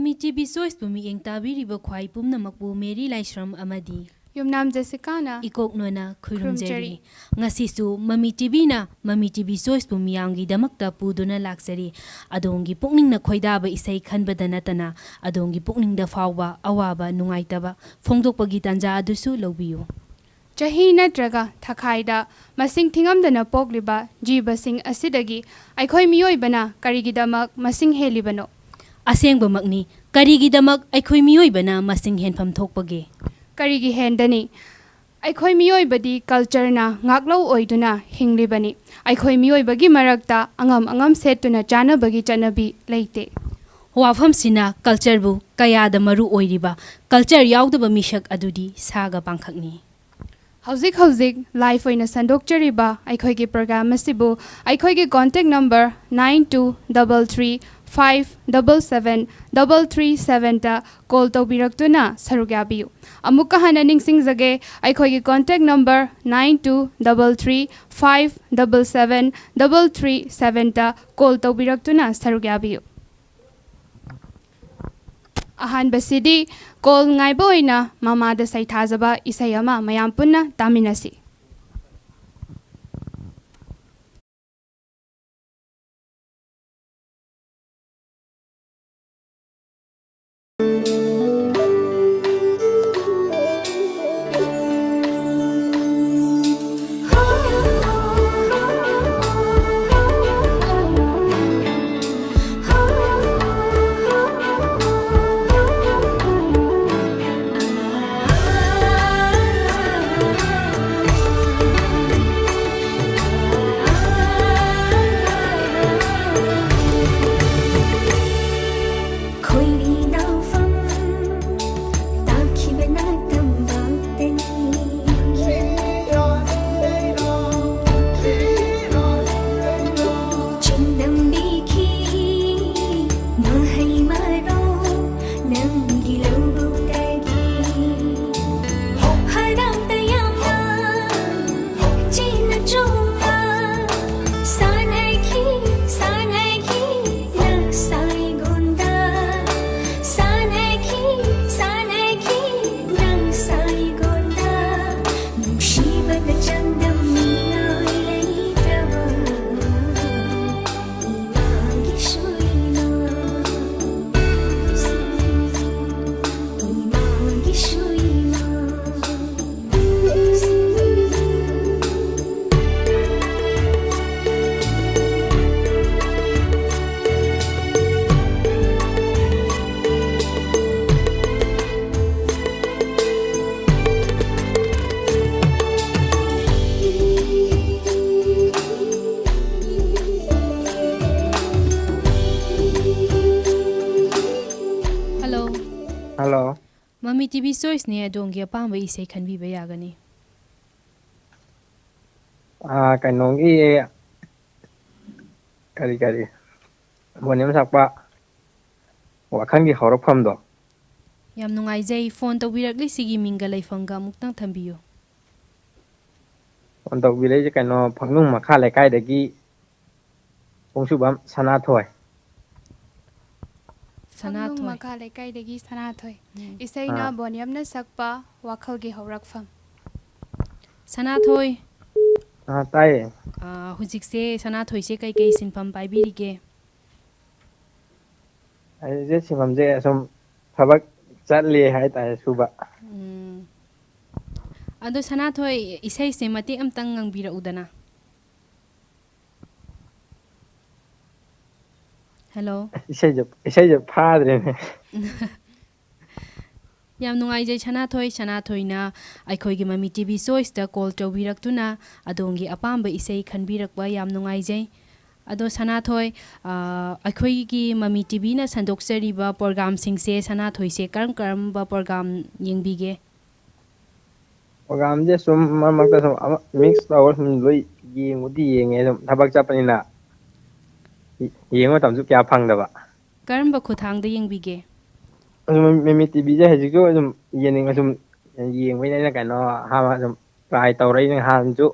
MAMI TV Choice bu mi eng tabiriba khwai pumnamakpu Mary Laishram amadi Yumnam Jessica ikoknona khurumjari ngasisu MAMI TV na MAMI TV Choice bu miyamgi damakta puduna laksari adongi pukningna khoidaba isai khanbada natana adongi pukningda fawba awaba nungaitaba phongdokpagi tanja adusu lawbiyu Chahi natraga thakhaida masing thingamdana pokliba jibasing asidagi aikhoi miyoibana karigidamak masing helibano asengba makni karigidamak aikhoi miyoibana masing henpham thokpage Karigi hendani aikhoi miyoibadi culture na ngaklo oiduna hinglibani aikhoi miyoibagi marakta angam setuna chana bagi chanabi leite wafam sina culture bu kayada maru oiriba culture yaudaba mishak adudi saga pangkhakni Hauzik live oina sandokchariba aikhoigi program asibu aikhoigi contact number 9233577337 ta call tawbiraktuna sarugyabiyu amuka hana ningsingjage aikhoigi contact number 9233577337 ta call tawbiraktuna sarugyabiyu ahan basidi kol ngai boina mama da sai thazaba isayama mayam punna taminasi Hello MAMI TV Choice ne adongi apamba isai khanbiba yagani kainongi kari bonem sakpa wakhangi horaphamdo yam nungaijai phone tawbirakli sigi minga laifanga muktang thambiyo on tawbilai kaino phangnung makha lekai dagi pungsubam sanathoi Sanathoy makha lekai dagi sanathoy isaina bonyamna sakpa wakhalgi haurakpham Sanathoy tai hujikse Sanathoy se kai sinpham paibirige ai je simamje som thabak chatli hai tai suba ado Sanathoy isai se mati amtang ngangbira udana Hello isai je phadre ne yam nungaijai Sanathoy na aikhoigi MAMI TV Choice ta call tawbiraktuna adongi apamba isai khanbirakba yam nungaijai ado Sanathoy aikhoigi MAMI TV na sandokchariba program singse Sanathoy se karam ba program yengbige program je sum mamakta sum mix power sum loi yengudi yenge sum thabak chapanina yengo tamju kya phangdaba karamba khuthangda yengbige MAMI TV je hajiko sum yeninga sum yengwai na kaino ha sum try tawrai na han ju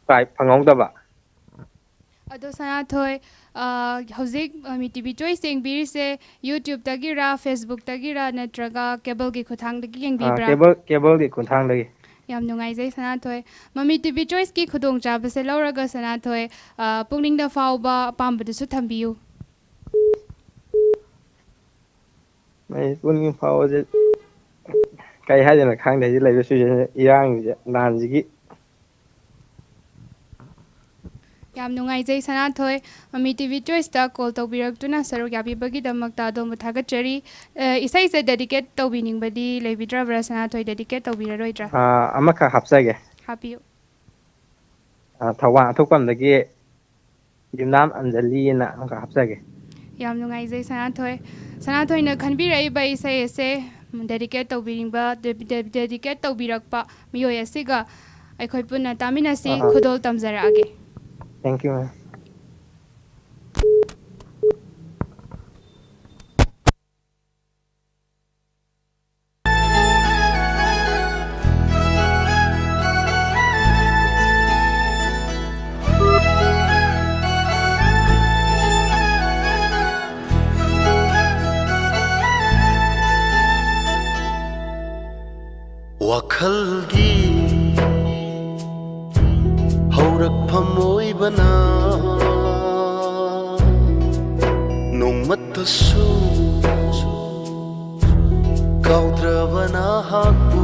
try phangongdaba ꯑꯗꯣ ꯁꯅꯥꯊꯣꯏ ꯍꯧꯖꯤꯛ ꯃꯃꯤ TV choice ꯌꯦꯡꯕꯤꯔꯤꯁꯦ ꯌꯨꯇ꯭ꯌꯨꯕꯇꯒꯤꯔ ꯐꯦꯁꯕꯨꯛꯇꯒꯤꯔ ꯅꯠꯇ꯭ꯔꯒ ꯀꯦꯕꯜꯒꯤ ꯈꯨꯠꯊꯥꯡꯗꯒꯤ ꯌꯦꯡꯕꯤꯕ꯭ꯔꯥ? ꯀꯦꯕꯜꯒꯤ ꯈꯨꯠꯊꯥꯡꯗꯒꯤ ꯌꯥꯝ ꯅꯨꯡꯉꯥꯏꯖꯩ ꯁꯅꯥꯊꯣꯏ ꯃꯃꯤ TV ꯆꯣꯏꯁꯀꯤ ꯈꯨꯗꯣꯡꯆꯥꯕꯁꯦ ꯂꯧꯔꯒ ꯁꯅꯥꯊꯣꯏ ꯄꯨꯛꯅꯤꯡꯗ ꯐꯥꯎꯕ ꯑꯄꯥꯝꯕꯗꯨꯁꯨ ꯊꯝꯕꯤꯌꯨ꯫ ꯑꯩ ꯄꯨꯛꯅꯤꯡ ꯐꯥꯎꯕꯁꯦ ꯀꯩ ꯍꯥꯏꯗꯣꯏꯅꯣ ꯈꯪꯗꯦ ꯍꯧꯖꯤꯛ ꯂꯩꯕ ꯁꯤꯆꯨꯋꯦꯁꯟ ꯏꯔꯥꯡꯁꯦ ꯂꯥꯟꯁꯤꯒꯤ ꯌꯥꯝ ꯅꯨꯡꯉꯥꯏꯖꯩ ꯁꯅꯥꯊꯣꯏ ꯃꯃꯤ ꯇꯤꯚꯤ ꯆꯣꯏꯁꯇ ꯀꯣꯜ ꯇꯧꯕꯤꯔꯛꯇꯨꯅ ꯁꯔꯨꯛ ꯌꯥꯕꯤꯕꯒꯤꯗꯃꯛꯇ ꯑꯗꯣꯝꯕꯨ ꯊꯥꯒꯠꯆꯔꯤ꯫ ꯏꯁꯩꯁꯦ ꯗꯦꯗꯤꯀꯦꯠ ꯇꯧꯕꯤꯅꯤꯡꯕꯗꯤ ꯂꯩꯕꯤꯗ꯭ꯔꯕ꯭ꯔꯥ ꯁꯅꯥꯊꯣꯏ ꯗꯦꯗꯤꯀꯦꯠ ꯇꯧꯕꯤꯔꯔꯣꯏꯗ꯭ꯔꯥ? ꯑꯃꯈꯛ ꯍꯥꯞꯆꯒꯦ꯫ ꯍꯥꯞꯄꯤꯌꯨ꯫ ꯊꯧꯕꯥꯜ ꯑꯊꯣꯛꯄꯝꯗꯒꯤ ꯌꯨꯝꯅꯥꯝ ꯑꯟꯖꯂꯤꯅ ꯑꯃꯈꯛ ꯍꯥꯞꯆꯒꯦ꯫ ꯌꯥꯝ ꯅꯨꯡꯉꯥꯏꯖꯩ ꯁꯅꯥꯊꯣꯏ ꯁꯅꯥꯊꯣꯏꯅ ꯈꯟꯕꯤꯔꯛꯏꯕ ꯏꯁꯩ ꯑꯁꯦ ꯗꯦꯗꯤꯀꯦꯠ ꯇꯧꯕꯤꯔꯛꯄ ꯃꯤꯑꯣꯏ ꯑꯁꯤꯒ ꯑꯩꯈꯣꯏ ꯄꯨꯟꯅ ꯇꯥꯃꯤꯟꯅꯁꯤ ꯈꯨꯗꯣꯜ ꯇꯝꯖꯔꯛꯑꯒꯦ꯫ ꯊꯦꯡꯛ ꯌꯨ ꯃꯦꯝ꯫ ꯋꯥꯈꯜꯒꯤ ꯍꯧꯔꯛꯐꯝ ꯑꯣꯏꯕꯅ ꯅꯣꯡꯃꯇꯁꯨ ꯀꯥꯎꯗ꯭ꯔꯕ ꯅꯍꯥꯛꯄꯨ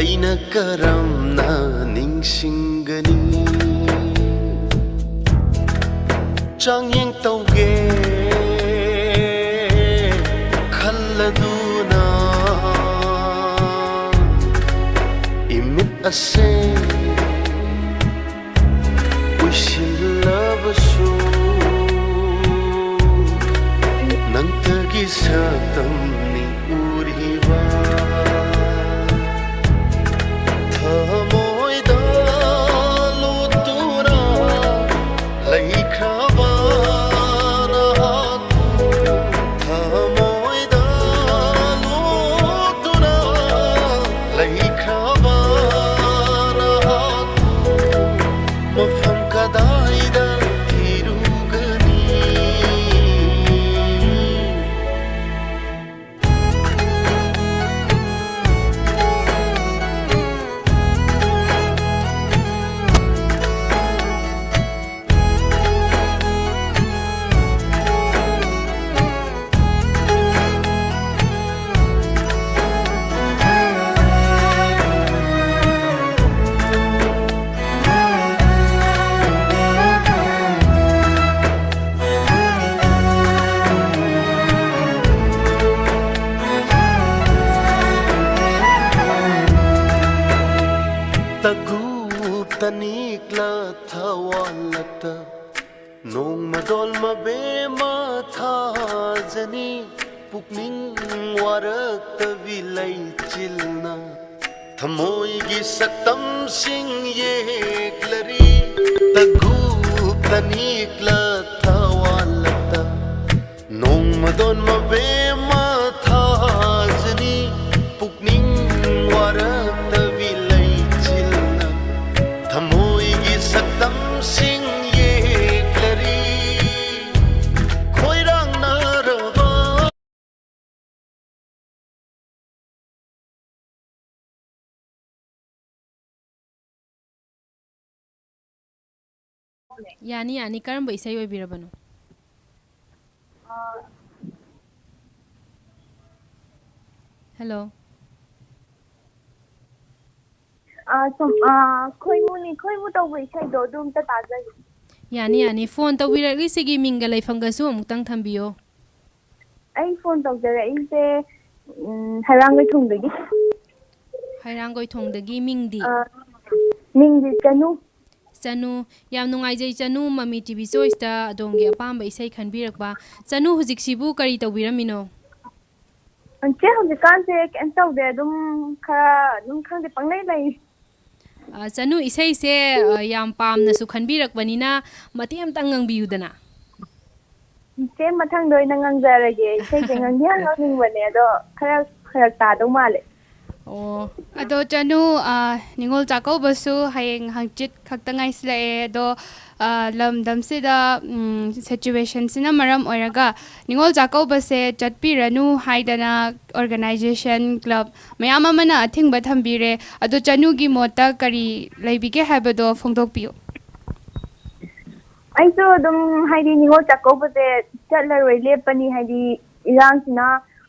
ꯑꯩꯅ ꯀꯔꯝꯅ ꯅꯤꯡꯁꯤꯡꯒꯅꯤ ꯆꯥꯡꯌꯦꯡ ꯇꯧꯒꯦ ꯈꯜꯂꯗꯨꯅ ꯏꯃꯤꯠ ꯑꯁꯦ ꯎꯏꯁꯤꯜꯂꯕꯁꯨ ꯅꯪꯇꯒꯤ ꯁꯛꯇꯝꯅꯤ ꯎꯔꯤꯕ ꯊꯃꯣꯏꯗ ꯂꯣꯠꯇꯨꯅ ꯂꯩꯈ꯭ꯔꯕ तनिकला थवालता नोंगमदोल मबेमा थाजनी पुकनिंग वारक विलय चिलना थमोईगी सतम सिंह ये क्लरी तगू तनिकला थवालता नोंगमदोल मबेमा थाजनी पुकनिंग वारक विलय चिलना थमोईगी सतम सिंह ये क्लरी खोइरांग नरबा यानी यानी करम इसाई ओइबिरबनो हेलो खोइमु तौबो इसाइदो अदुमता ताजाई यानी यानी फोन तौबिरगलिसिगी मिंगा लैफंगसु अमुक्तंग थंबियो आई फोन तौजरइसे हरांगै थुंदगी हैरांगोई थोंदगी मिंगदी मिंगदी चनु चनु याम नुंगाइजै चनु ममी टीवी चोइसता अदोंगे अपांबा इसाई खनबिरकबा चनु हुजिक्सिबु करी तौबिरमिनो अंचे हुजिकानसे केन तौदे अदुम खंदे पंगनै लै चनु इसाई से याम पामनसु खनबिरकबनिना मते अमतंग ngangbiyudana चे मथंग दोइना ngangjaraगे इसाई जे ngangyang ngangbने अदो खरा तादौ माले ꯑꯣ ꯑꯗꯣ ꯆꯅꯨ ꯅꯤꯡꯉꯣꯜ ꯆꯥꯛꯀꯧꯕꯁꯨ ꯍꯌꯦꯡ ꯍꯪꯆꯤꯠ ꯈꯛꯇ ꯉꯥꯏꯁꯤꯜꯂꯛꯑꯦ ꯑꯗꯣ ꯂꯝꯗꯝꯁꯤꯗ ꯁꯤꯆꯨꯋꯦꯁꯟꯁꯤꯅ ꯃꯔꯝ ꯑꯣꯏꯔꯒ ꯅꯤꯡꯉꯣꯜ ꯆꯥꯛꯀꯧꯕꯁꯦ ꯆꯠꯄꯤꯔꯅꯨ ꯍꯥꯏꯗꯅ ꯑꯣꯔꯒꯅꯥꯏꯖꯦꯁꯟ ꯀ꯭ꯂꯕ ꯃꯌꯥꯝ ꯑꯃꯅ ꯑꯊꯤꯡꯕ ꯊꯝꯕꯤꯔꯦ ꯑꯗꯣ ꯆꯅꯨꯒꯤ ꯃꯣꯠꯇ ꯀꯔꯤ ꯂꯩꯕꯤꯒꯦ ꯍꯥꯏꯕꯗꯣ ꯐꯣꯡꯗꯣꯛꯄꯤꯌꯨ ꯑꯩꯁꯨ ꯑꯗꯨꯝ ꯍꯥꯏꯗꯤ ꯅꯤꯉꯣꯜ ꯆꯥꯛꯀꯧꯕꯁꯦ ꯆꯠꯂꯔꯣꯏ ꯂꯦꯞꯄꯅꯤ ꯍꯥꯏꯗꯤ ꯏꯔꯥꯡꯁꯤꯅ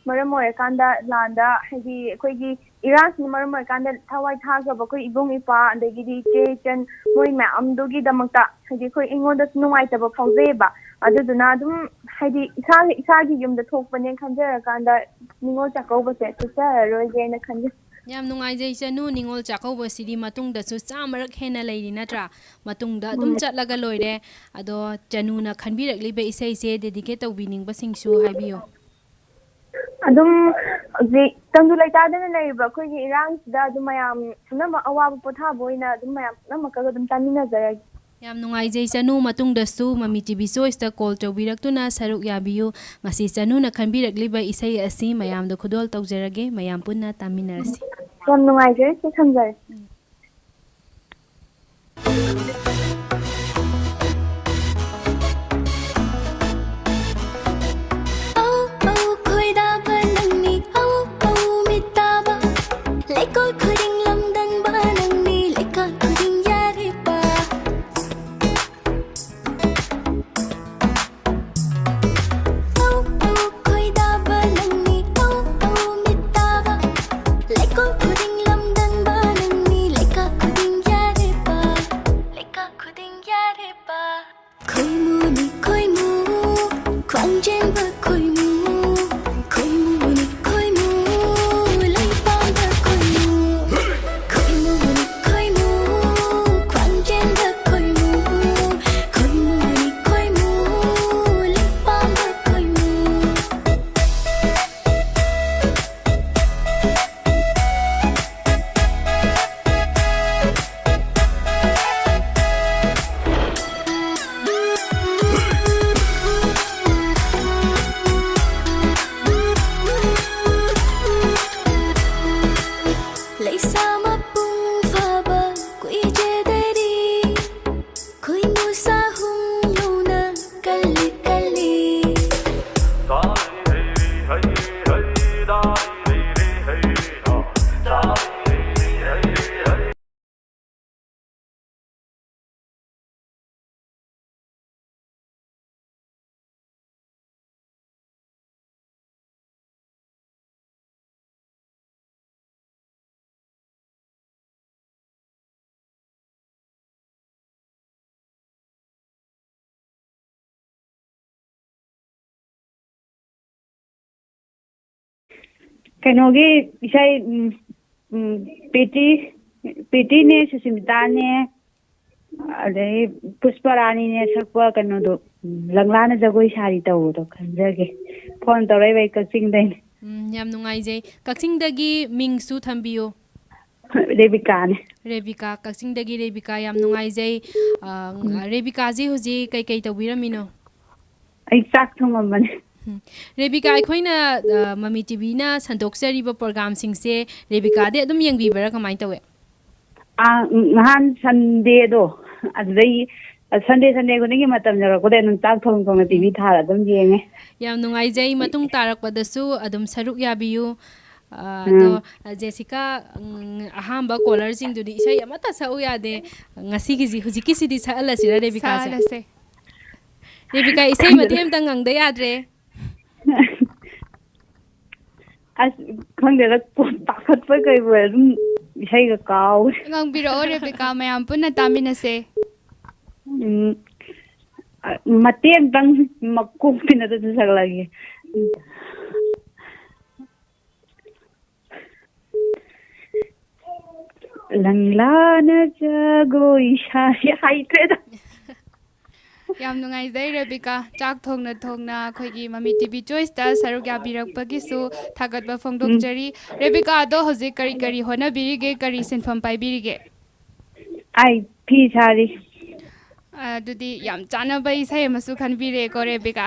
ꯃꯔꯝ ꯑꯣꯏꯔꯀꯥꯟꯗ ꯂꯥꯟꯗ ꯍꯥꯏꯗꯤ ꯑꯩꯈꯣꯏꯒꯤ ꯏꯔꯥꯡꯁꯤꯅ ꯃꯔꯝ ꯑꯣꯏꯔꯀꯥꯟꯗ ꯊꯋꯥꯏ ꯊꯥꯈ꯭ꯔꯕ ꯑꯩꯈꯣꯏ ꯏꯕꯨꯡ ꯏꯄ꯭ꯋꯥ ꯑꯗꯒꯤꯗꯤ ꯏꯆꯦ ꯏꯆꯟ ꯃꯣꯏ ꯃꯌꯥꯝꯗꯨꯒꯤꯗꯃꯛꯇ ꯍꯥꯏꯗꯤ ꯑꯩꯈꯣꯏ ꯑꯩꯉꯣꯟꯗꯁꯨ ꯅꯨꯡꯉꯥꯏꯇꯕ ꯐꯥꯎꯖꯩꯑꯕ ꯑꯗꯨꯗꯨꯅ ꯑꯗꯨꯝ ꯍꯥꯏꯗꯤ ꯏꯁꯥꯒꯤ ꯌꯨꯝꯗ ꯊꯣꯛꯄꯅꯦ ꯈꯟꯖꯔꯀꯥꯟꯗ ꯅꯤꯉꯣꯜ ꯆꯥꯛꯀꯧꯕꯁꯦ ꯆꯠꯆꯔꯔꯣꯏꯒꯦꯅ ꯈꯟꯖꯩ ꯌꯥꯝ ꯅꯨꯡꯉꯥꯏꯖꯩ ꯆꯅꯨ ꯅꯤꯡꯉꯣꯜ ꯆꯥꯛꯀꯧꯕꯁꯤꯗꯤ ꯃꯇꯨꯡꯗꯁꯨ ꯆꯥꯃꯔꯛ ꯍꯦꯟꯅ ꯂꯩꯔꯤ ꯅꯠꯇ꯭ꯔꯥ ꯃꯇꯨꯡꯗ ꯑꯗꯨꯝ ꯆꯠꯂꯒ ꯂꯣꯏꯔꯦ ꯑꯗꯣ ꯆꯅꯨꯅ ꯈꯟꯕꯤꯔꯛꯂꯤꯕ ꯏꯁꯩꯁꯦ ꯗꯦꯗꯤꯀꯦꯠ ꯇꯧꯕꯤꯅꯤꯡꯕꯁꯤꯡꯁꯨ ꯍꯥꯏꯕꯤꯌꯨ ꯑꯗꯨꯝ ꯍꯧꯖꯤꯛ ꯇꯪꯗꯨ ꯂꯩꯇꯥꯗꯅ ꯂꯩꯔꯤꯕ ꯑꯩꯈꯣꯏꯒꯤ ꯏꯔꯥꯡꯁꯤꯗ ꯑꯗꯨꯝ ꯃꯌꯥꯝ ꯄꯨꯝꯅꯃꯛ ꯑꯋꯥꯕ ꯄꯣꯊꯥꯕ ꯑꯣꯏꯅ ꯑꯗꯨꯝ ꯃꯌꯥꯝ ꯄꯨꯝꯅꯃꯛꯀꯒ ꯑꯗꯨꯝ ꯇꯥꯃꯤꯟꯅꯖꯔꯒꯦ ꯌꯥꯝ ꯅꯨꯡꯉꯥꯏꯖꯩ ꯆꯅꯨ ꯃꯇꯨꯡꯗꯁꯨ ꯃꯃꯤ ꯇꯤꯚꯤ ꯆꯣꯏꯁꯇ ꯀꯣꯜ ꯇꯧꯕꯤꯔꯛꯇꯨꯅ ꯁꯔꯨꯛ ꯌꯥꯕꯤꯌꯨ ꯉꯁꯤ ꯆꯅꯨꯅ ꯈꯟꯕꯤꯔꯛꯂꯤꯕ ꯏꯁꯩ ꯑꯁꯤ ꯃꯌꯥꯝꯗ ꯈꯨꯗꯣꯜ ꯇꯧꯖꯔꯒꯦ ꯃꯌꯥꯝ ꯄꯨꯟꯅ ꯇꯥꯃꯤꯟꯅꯔꯁꯤ ꯌꯥꯝ ꯅꯨꯡꯉꯥꯏꯖꯔꯦ ꯁꯤ ꯊꯝꯖꯔꯦ ꯀꯩꯅꯣꯒꯤ ꯏꯁꯩ ꯄ꯭ꯔꯤꯇꯤꯅꯦ ꯁꯨꯁꯃꯤꯇꯥꯅꯦ ꯑꯗꯩ ꯄꯨꯁꯄꯔꯥꯅꯤꯅꯦ ꯁꯛꯄ ꯀꯩꯅꯣꯗꯣ ꯂꯪꯂꯥꯅ ꯖꯒꯣꯏ ꯁꯥꯔꯤ ꯇꯧꯕꯗꯣ ꯈꯟꯖꯒꯦ ꯐꯣꯟ ꯇꯧꯔꯛꯏꯕ ꯑꯩ ꯀꯛꯆꯤꯡꯗꯩꯅꯦ ꯌꯥꯝ ꯅꯨꯡꯉꯥꯏꯖꯩ ꯀꯛꯆꯤꯡꯗꯒꯤ ꯃꯤꯡꯁꯨ ꯊꯝꯕꯤꯌꯨ ꯔꯦꯕꯤꯀꯥꯅꯦ ꯔꯦꯕꯤꯀꯥ ꯀꯛꯆꯤꯡꯗꯒꯤ ꯔꯦꯕꯤꯀꯥ ꯌꯥꯝ ꯅꯨꯡꯉꯥꯏꯖꯩ ꯔꯦꯕꯤꯀꯥꯖꯤ ꯍꯧꯖꯤꯛ ꯀꯩꯀꯩ ꯇꯧꯕꯤꯔꯝꯃꯤꯅꯣ ꯑꯩ ꯆꯥꯛ ꯊꯣꯡꯉꯝꯕꯅꯦ ꯔꯦꯕꯤꯀꯥ ꯑꯩꯈꯣꯏꯅ ꯃꯃꯤ ꯇꯤꯚꯤꯅ ꯁꯟꯗꯣꯛꯆꯔꯤꯕ ꯄ꯭ꯔꯣꯒꯥꯝꯁꯤꯡꯁꯦ ꯔꯦꯕꯤꯀꯥꯗꯤ ꯑꯗꯨꯝ ꯌꯦꯡꯕꯤꯕ꯭ꯔꯥ ꯀꯃꯥꯏꯅ ꯇꯧꯋꯦ ꯅꯍꯥꯟ ꯁꯟꯗꯦꯗꯣ ꯑꯗꯨꯗꯩ ꯁꯟꯗꯦ ꯈꯨꯗꯤꯡꯒꯤ ꯃꯇꯝ ꯌꯧꯔꯛꯄꯗꯩ ꯑꯗꯨꯝ ꯆꯥꯛ ꯊꯣꯡꯅ ꯇꯤꯚꯤ ꯊꯥꯔ ꯑꯗꯨꯝ ꯌꯦꯡꯉꯦ ꯌꯥꯝ ꯅꯨꯡꯉꯥꯏꯖꯩ ꯃꯇꯨꯡ ꯇꯥꯔꯛꯄꯗꯁꯨ ꯑꯗꯨꯝ ꯁꯔꯨꯛ ꯌꯥꯕꯤꯌꯨ ꯑꯗꯣ ꯖꯦꯁꯤꯀꯥ ꯑꯍꯥꯝꯕ ꯀꯣꯂꯔꯁꯤꯡꯗꯨꯗꯤ ꯏꯁꯩ ꯑꯃꯠꯇ ꯁꯛꯎ ꯌꯥꯗꯦ ꯉꯁꯤꯒꯤꯁꯤ ꯍꯧꯖꯤꯛꯀꯤꯁꯤꯗꯤ ꯁꯛꯍꯜꯂꯁꯤꯔ ꯔꯦꯕꯤꯀꯥꯁꯦ ꯁꯥꯜꯂꯁꯦ ꯔꯦꯕꯤꯀꯥ ꯏꯁꯩ ꯃꯇꯦꯛ ꯑꯃꯇ ꯉꯪꯗ ꯌꯥꯗ꯭ꯔꯦ ꯑꯁ ꯈꯪꯗꯦꯗ ꯄꯥꯈꯠꯄ ꯀꯩꯕꯣꯏ ꯑꯗꯨꯝ ꯏꯁꯩꯒ ꯀꯥꯎꯈ꯭ꯔꯦ ꯉꯪꯕꯤꯔꯛꯑꯣ ꯔꯦꯕꯤꯀꯥ ꯃꯌꯥꯝ ꯄꯨꯟꯅ ꯇꯥꯃꯤꯟꯅꯁꯦ ꯃꯇꯦꯛ ꯑꯃꯇꯪ ꯃꯀꯣꯛꯇꯩꯅꯗꯁꯨ ꯁꯛꯂꯛꯑꯒꯦ ꯂꯪꯂꯥꯅ ꯖꯒꯣꯏ ꯁꯥꯔꯤ ꯍꯩꯇ꯭ꯔꯦꯗ ꯌꯥꯝ ꯅꯨꯡꯉꯥꯏꯖꯩ ꯔꯦꯕꯤꯀꯥ ꯆꯥꯛ ꯊꯣꯡꯅ ꯊꯣꯡꯅ ꯑꯩꯈꯣꯏꯒꯤ ꯃꯃꯤ ꯇꯤꯚꯤ ꯆꯣꯏꯁꯇ ꯁꯔꯨꯛ ꯌꯥꯕꯤꯔꯛꯄꯒꯤꯁꯨ ꯊꯥꯒꯠꯄ ꯐꯣꯡꯗꯣꯛꯆꯔꯤ ꯔꯦꯕꯤꯀꯥꯗꯣ ꯍꯧꯖꯤꯛ ꯀꯔꯤ ꯀꯔꯤ ꯍꯣꯠꯅꯕꯤꯔꯤꯒꯦ ꯀꯔꯤ ꯁꯤꯟꯐꯝ パイꯕꯤꯔꯤꯒꯦ ꯑꯩ ꯐꯤ ꯁꯥꯔꯤ ꯑꯗꯨꯗꯤ ꯌꯥꯝ ꯆꯥꯟꯅꯕ ꯏꯁꯩ ꯑꯃꯁꯨ ꯈꯟꯕꯤꯔꯦꯀꯣ ꯔꯦꯕꯤꯀꯥ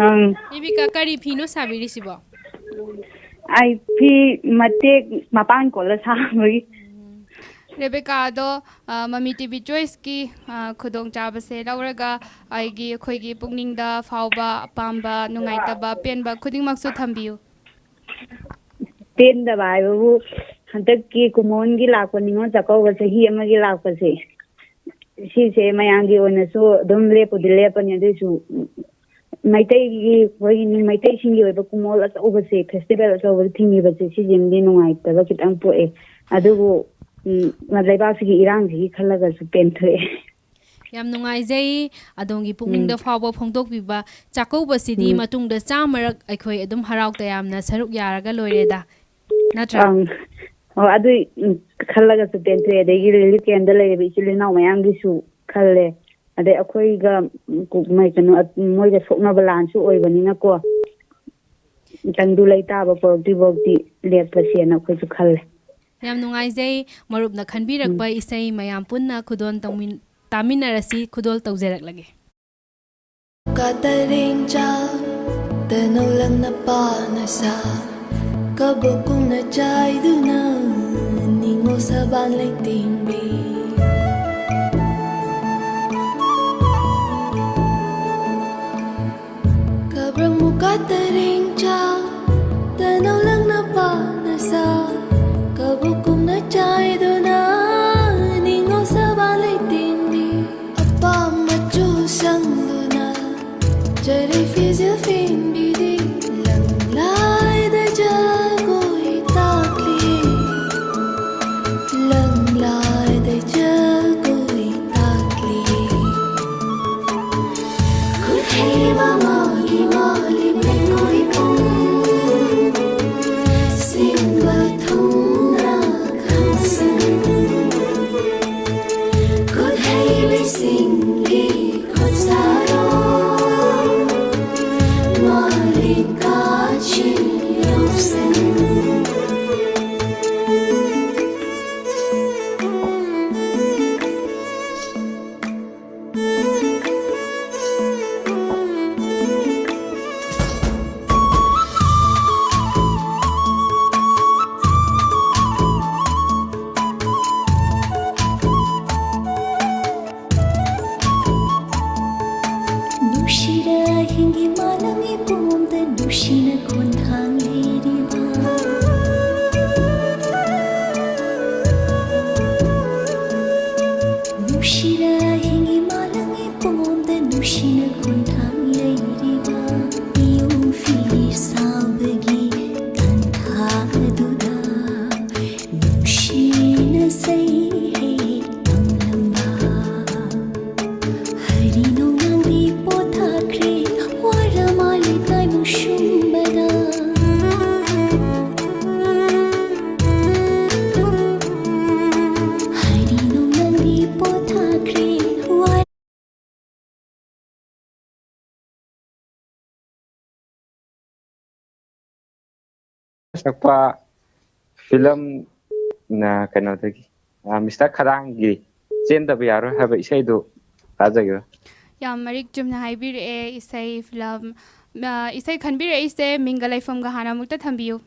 ꯑꯪ ꯔꯦꯕꯤꯀꯥ ꯀꯔꯤ ꯐꯤꯅꯣ ꯁꯥꯕꯤꯔꯤꯁꯤꯕꯣ ꯑꯩ ꯐꯤ ꯃꯇꯦꯛ ꯃꯄꯥꯟ ꯀꯣꯜꯂ ꯁꯥꯕꯒꯤ ꯔꯦꯕꯦꯀꯥꯗꯣ ꯃꯃꯤ ꯇꯤꯚꯤ ꯆꯣꯏꯁꯀꯤ ꯈꯨꯗꯣꯡꯆꯥꯕꯁꯦ ꯂꯧꯔꯒ ꯑꯩꯈꯣꯏꯒꯤ ꯄꯨꯛꯅꯤꯡꯗ ꯐꯥꯎꯕ ꯑꯄꯥꯝꯕ ꯅꯨꯡꯉꯥꯏꯇꯕ ꯄꯦꯟꯕ ꯈꯨꯗꯤꯡꯃꯛꯁꯨ ꯊꯝꯕꯤꯌꯨ ꯄꯦꯟꯗꯕ ꯍꯥꯏꯕꯕꯨ ꯍꯟꯗꯛꯀꯤ ꯀꯨꯝꯑꯣꯟꯒꯤ ꯂꯥꯛꯄ ꯅꯤꯉꯣꯜ ꯆꯥꯛꯀꯧꯕ ꯆꯍꯤ ꯑꯃꯒꯤ ꯂꯥꯛꯄꯁꯦ ꯁꯤꯁꯦ ꯃꯌꯥꯝꯒꯤ ꯑꯣꯏꯅꯁꯨ ꯑꯗꯨꯝ ꯂꯦꯞꯄꯨꯗꯤ ꯂꯦꯞꯄꯅꯤ ꯑꯗꯨꯏꯁꯨ ꯑꯩꯈꯣꯏꯒꯤ ꯃꯩꯇꯩꯁꯤꯡꯒꯤ ꯑꯣꯏꯕ ꯀꯨꯝꯑꯣꯜ ꯑꯆꯧꯕꯁꯦ ꯐꯦꯁꯇꯤꯚꯦꯜ ꯑꯆꯧꯕꯁꯦ ꯊꯤꯡꯉꯤꯕꯁꯦ ꯁꯤꯁꯤꯃꯗꯤ ꯅꯨꯡꯉꯥꯏꯇꯕ ꯈꯤꯇꯪ ꯄꯣꯛꯑꯦ ꯑꯗꯨꯕꯨ ꯂꯩꯕꯥꯛꯁꯤꯒꯤ ꯏꯔꯥꯡꯁꯤꯒꯤ ꯈꯜꯂꯒꯁꯨ ꯄꯦꯟꯊꯣꯛꯑꯦ ꯌꯥꯝ ꯅꯨꯡꯉꯥꯏꯖꯩ ꯑꯗꯣꯝꯒꯤ ꯄꯨꯛꯅꯤꯡꯗ ꯐꯥꯎꯕ ꯐꯣꯡꯗꯣꯛꯄꯤꯕ ꯆꯥꯛꯀꯧꯕꯁꯤꯗꯤ ꯃꯇꯨꯡꯗ ꯆꯥꯝꯃꯔꯛ ꯑꯩꯈꯣꯏ ꯑꯗꯨꯝ ꯍꯔꯥꯎ ꯇꯌꯥꯝꯅ ꯁꯔꯨꯛ ꯌꯥꯔꯒ ꯂꯣꯏꯔꯦꯗ ꯅꯠꯇ꯭ꯔꯥ ꯍꯣꯏ ꯑꯗꯨ ꯈꯜꯂꯒꯁꯨ ꯄꯦꯟꯊꯣꯛꯑꯦ ꯑꯗꯒꯤ ꯔꯤꯂꯤꯐ ꯀꯦꯝꯗ ꯂꯩꯔꯤꯕ ꯏꯆꯤꯜ ꯏꯅꯥꯎ ꯃꯌꯥꯝꯒꯤꯁꯨ ꯈꯜꯂꯦ ꯑꯗꯩ ꯑꯩꯈꯣꯏꯒ ꯃꯣꯏꯒ ꯁꯣꯛꯅꯕ ꯂꯥꯟꯁꯨ ꯑꯣꯏꯕꯅꯤꯅꯀꯣ ꯇꯪꯗꯨ ꯂꯩꯇꯥꯕ ꯄꯣꯔꯛꯇ꯭ꯔꯤꯐꯥꯎꯗꯤ ꯂꯦꯞꯄꯁꯦꯅ ꯑꯩꯈꯣꯏꯁꯨ ꯈꯜꯂꯦ ꯌꯥꯝ ꯅꯨꯡꯉꯥꯏꯖꯩ ꯃꯔꯨꯞꯅ ꯈꯟꯕꯤꯔꯛꯄ ꯏꯁꯩ ꯃꯌꯥꯝ ꯄꯨꯟꯅ ꯈꯨꯗꯣꯜ ꯇꯥꯃꯤꯟꯅꯔꯁꯤ ꯈꯨꯗꯣꯜ ꯇꯧꯖꯔꯛꯂꯒꯦ Katarinja Tanolang panasa Kabukong na chay duna Ningo sa banlay tingbi Kabrang mo katarinja Tanolang panasa Kabukong na chay duna Ningo sa banlay tingbi Apa machusang Jari fizil fin bidi lang lai da jagoy takli lang lai da jagoy takli Kut hai mama gi mali mai koi pum sim ba thung na khasan Kut hai bi sing gi khot saro sakpa film na kanodagi Mr. Kharangi chendaba yaro haba isaidu tajagira ꯌꯥꯝ ꯃꯔꯤꯛ ꯆꯨꯝꯅ ꯍꯥꯏꯕꯤꯔꯛꯑꯦ ꯏꯁꯩ film ꯏꯁꯩ ꯈꯟꯕꯤꯔꯛꯏꯁꯦ ꯃꯤꯡꯒ ꯂꯩꯐꯝꯒ ꯍꯥꯟꯅ ꯑꯃꯨꯛꯇ ꯊꯝꯕꯤꯌꯨ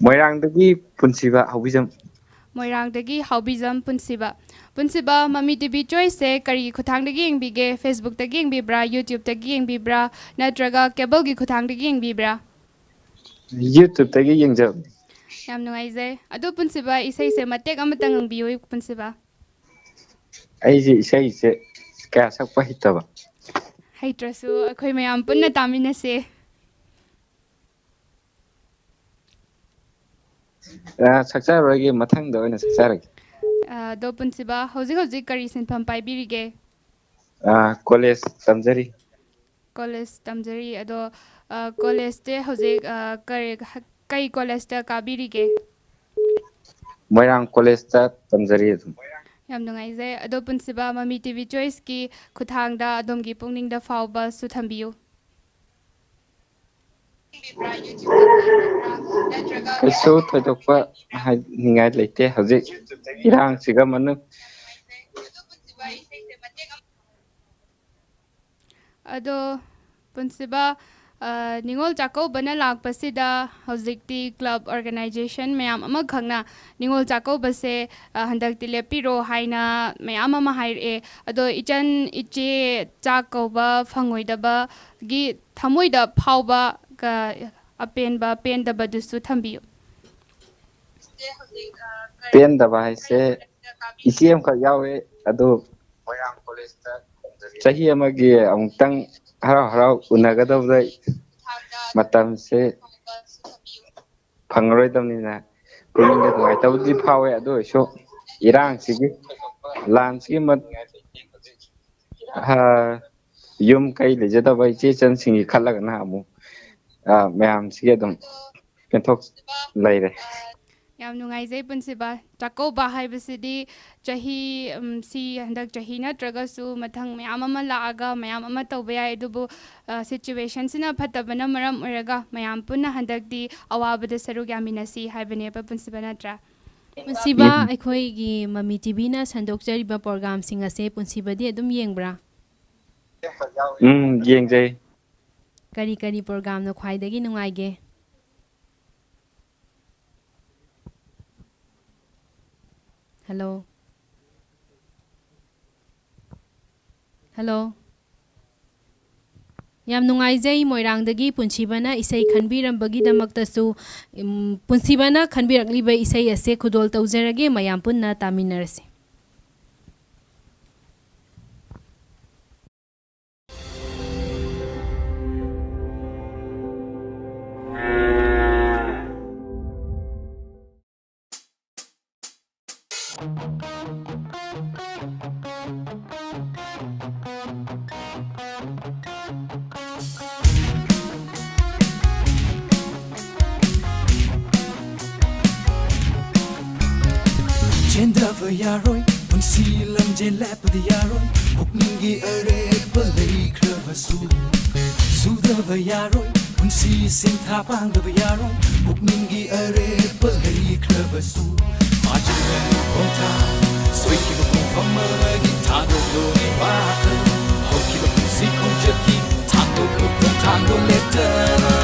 Moirangdagi punsiba hobijam ꯃꯣꯏꯔꯥꯡꯗꯒꯤ ꯍꯥꯎꯕꯤꯖꯝ ꯄꯨꯟꯁꯤꯕ ꯃꯃꯤ TV ꯆꯣꯏꯁꯁꯦ ꯀꯔꯤꯒꯤ ꯈꯨꯠꯊꯥꯡꯗꯒꯤ ꯌꯦꯡꯕꯤꯒꯦ ꯐꯦꯁꯕꯨꯛꯇꯒꯤ ꯌꯦꯡꯕꯤꯕ꯭ꯔꯥ ꯌꯨꯇ꯭ꯌꯨꯕꯇꯒꯤ ꯌꯦꯡꯕꯤꯕ꯭ꯔꯥ ꯅꯠꯇ꯭ꯔꯒ ꯀꯦꯕꯜꯒꯤ ꯈꯨꯠꯊꯥꯡꯗꯒꯤ ꯌꯦꯡꯕꯤꯕ꯭ꯔꯥ YouTube-tagi yengjab ꯌꯥꯝ ꯅꯨꯡꯉꯥꯏꯖꯩ ꯑꯗꯨ ꯄꯨꯟꯁꯤꯕ ꯏꯁꯩꯁꯦ ꯃꯇꯦꯛ ꯑꯃꯇ ꯉꯪꯕꯤꯌꯨ ꯄꯨꯟꯁꯤꯕ aiji isaise kaya sakpa hitaba ꯍꯩꯇ꯭ꯔꯁꯨ ꯑꯩꯈꯣꯏ ꯃꯌꯥꯝ ꯄꯨꯟꯅ ꯇꯥꯃꯤꯟꯅꯁꯦ sakjarage mathangda oina sakjarage ꯑꯗꯣ ꯄꯨꯟꯁꯤꯕ ꯍꯧꯖꯤꯛ ꯀꯔꯤ ꯁꯤꯟꯐꯝ ꯄꯥꯏꯕꯤꯔꯤꯒꯦ college tamjari ꯀꯣꯂꯦꯖ ꯇꯝꯖꯔꯤ ꯑꯗꯣ ꯀꯣꯂꯦꯖꯁꯦ ꯍꯧꯖꯤꯛ ꯀꯩ ꯀꯣꯂꯦꯖꯇ ꯀꯥꯕꯤꯔꯤꯒꯦ Moirang college ta tamjari adum ꯌꯥꯝ ꯅꯨꯡꯉꯥꯏꯖꯩ ꯑꯗꯣ ꯄꯨꯟꯁꯤꯕ ꯃꯃꯤ ꯇꯤꯚꯤ ꯆꯣꯏꯁꯀꯤ ꯈꯨꯠꯊꯥꯡꯗ ꯑꯗꯣꯝꯒꯤ ꯄꯨꯛꯅꯤꯡꯗ ꯐꯥꯎꯕꯁꯨ ꯊꯝꯕꯤꯌꯨ kaisu thoidokpa ningai leite hojik irang siga manu ꯑꯗꯣ ꯄꯨꯟꯁꯤꯕ ꯅꯤꯡꯉꯣꯜ ꯆꯥꯛꯀꯧꯕꯅ ꯂꯥꯛꯄꯁꯤꯗ ꯍꯧꯖꯤꯛꯇꯤ ꯀ꯭ꯂꯕ ꯑꯣꯔꯒꯅꯥꯏꯖꯦꯁꯟ ꯃꯌꯥꯝ ꯑꯃꯈꯛꯅ ꯅꯤꯡꯉꯣꯜ ꯆꯥꯛꯀꯧꯕꯁꯦ ꯍꯟꯗꯛꯇꯤ ꯂꯦꯞꯄꯤꯔꯣ ꯍꯥꯏꯅ ꯃꯌꯥꯝ ꯑꯃ ꯍꯥꯏꯔꯛꯑꯦ ꯑꯗꯣ ꯏꯆꯟ ꯏꯆꯦ ꯆꯥꯛ ꯀꯧꯕ ꯐꯪꯉꯣꯏꯗꯕꯒꯤ ꯊꯃꯣꯏꯗ ꯐꯥꯎꯕ ꯑꯄꯦꯟꯕ ꯄꯦꯟꯗꯕꯗꯨꯁꯨ ꯊꯝꯕꯤꯌꯨ ꯄꯦꯟꯗꯕ ꯍꯥꯏꯁꯦ ꯏꯆꯦ ꯑꯃꯈꯛ ꯌꯥꯎꯋꯦ ꯑꯗꯨ ꯃꯣꯏꯔꯥꯡ ꯀꯣꯂꯦꯖꯇ ꯆꯍꯤ ꯑꯃꯒꯤ ꯑꯃꯨꯛꯇꯪ ꯍꯔꯥꯎ ꯍꯔꯥꯎ ꯎꯅꯒꯗꯕꯗ ꯃꯇꯝꯁꯦ ꯐꯪꯉꯔꯣꯏꯗꯕꯅꯤꯅ ꯄꯨꯛꯅꯤꯡꯗ ꯅꯨꯡꯉꯥꯏꯇꯕꯗꯤ ꯐꯥꯎꯋꯦ ꯑꯗꯨ ꯑꯣꯏꯔꯁꯨ ꯏꯔꯥꯡꯁꯤꯒꯤ ꯂꯥꯟꯁꯤꯒꯤ ꯌꯨꯝ ꯀꯩ ꯂꯩꯖꯗꯕ ꯏꯆꯦ ꯏꯆꯟꯁꯤꯡꯒꯤ ꯈꯜꯂꯒꯅ ꯑꯃꯨꯛ ꯃꯌꯥꯝꯁꯤꯒꯤ ꯑꯗꯨꯝ ꯄꯦꯟꯊꯣꯛ ꯂꯩꯔꯦ ꯌꯥꯝ ꯅꯨꯡꯉꯥꯏꯖꯩ ꯄꯨꯟꯁꯤꯕ ꯆꯥꯛꯀꯧꯕ ꯍꯥꯏꯕꯁꯤꯗꯤ ꯆꯍꯤ ꯁꯤ ꯍꯟꯗꯛ ꯆꯍꯤ ꯅꯠꯇ꯭ꯔꯒꯁꯨ ꯃꯊꯪ ꯃꯌꯥꯝ ꯑꯃ ꯂꯥꯛꯑꯒ ꯃꯌꯥꯝ ꯑꯃ ꯇꯧꯕ ꯌꯥꯏ ꯑꯗꯨꯕꯨ ꯁꯤꯆꯨꯋꯦꯁꯟꯁꯤꯅ ꯐꯠꯇꯕꯅ ꯃꯔꯝ ꯑꯣꯏꯔꯒ ꯃꯌꯥꯝ ꯄꯨꯟꯅ ꯍꯟꯗꯛꯇꯤ ꯑꯋꯥꯕꯗ ꯁꯔꯨꯛ ꯌꯥꯃꯤꯟꯅꯁꯤ ꯍꯥꯏꯕꯅꯦꯕ ꯄꯨꯟꯁꯤꯕ ꯅꯠꯇ꯭ꯔꯥ ꯄꯨꯟꯁꯤꯕ ꯑꯩꯈꯣꯏꯒꯤ ꯃꯃꯤ ꯇꯤꯚꯤꯅ ꯁꯟꯗꯣꯛꯆꯔꯤꯕ ꯄ꯭ꯔꯣꯒ꯭ꯔꯥꯝꯁꯤꯡ ꯑꯁꯦ ꯄꯨꯟꯁꯤꯕꯗꯤ ꯑꯗꯨꯝ ꯌꯦꯡꯕ꯭ꯔꯥ ꯌꯦꯡꯖꯩ ꯀꯔꯤ ꯀꯔꯤ ꯄ꯭ꯔꯣꯒ꯭ꯔꯥꯝꯅ ꯈ꯭ꯋꯥꯏꯗꯒꯤ ꯅꯨꯡꯉꯥꯏꯒꯦ ꯍꯜꯂꯣ ꯍꯜꯂꯣ ꯌꯥꯝ ꯅꯨꯡꯉꯥꯏꯖꯩ ꯃꯣꯏꯔꯥꯡꯗꯒꯤ ꯄꯨꯟꯁꯤꯕꯅ ꯏꯁꯩ ꯈꯟꯕꯤꯔꯝꯕꯒꯤꯗꯃꯛꯇꯁꯨ ꯄꯨꯟꯁꯤꯕꯅ ꯈꯟꯕꯤꯔꯛꯂꯤꯕ ꯏꯁꯩ ꯑꯁꯦ ꯈꯨꯗꯣꯜ ꯇꯧꯖꯔꯒꯦ ꯃꯌꯥꯝ ꯄꯨꯟꯅ ꯇꯥꯃꯤꯟꯅꯔꯁꯤ ꯆꯦꯟꯗꯕ ꯌꯥꯔꯣꯏ ꯄꯨꯟꯁꯤ ꯂꯝꯖꯦꯜ ꯂꯦꯞꯄꯗꯤ ꯌꯥꯔꯣꯏ ꯄꯨꯛꯅꯤꯡꯒꯤ ꯑꯔꯦꯞꯄ ꯂꯩꯈ꯭ꯔꯕꯁꯨ ꯁꯨꯗꯕ ꯌꯥꯔꯣꯏ ꯄꯨꯟꯁꯤ ꯁꯤꯟꯊꯥ ꯄꯥꯡꯗꯕ ꯌꯥꯔꯣꯏ ꯄꯨꯛꯅꯤꯡꯒꯤ ꯑꯔꯦꯞꯄ ꯂꯩꯈ꯭ꯔꯕꯁꯨ ꯐꯥꯖꯤꯟꯒꯅꯤ ꯈꯣꯡꯊꯥꯡ ꯁꯣꯏꯈꯤꯕ ꯄꯨꯡꯐꯝ ꯑꯃꯒꯤ ꯊꯥꯗꯣꯛꯂꯣꯏ ꯋꯥꯈꯜ ꯍꯧꯈꯤꯕ ꯄꯨꯟꯁꯤ ꯈꯣꯡꯆꯠꯀꯤ ꯊꯥꯡꯗꯣꯛꯂꯣ ꯈꯣꯡꯊꯥꯡꯗꯣ ꯂꯦꯞꯇꯅ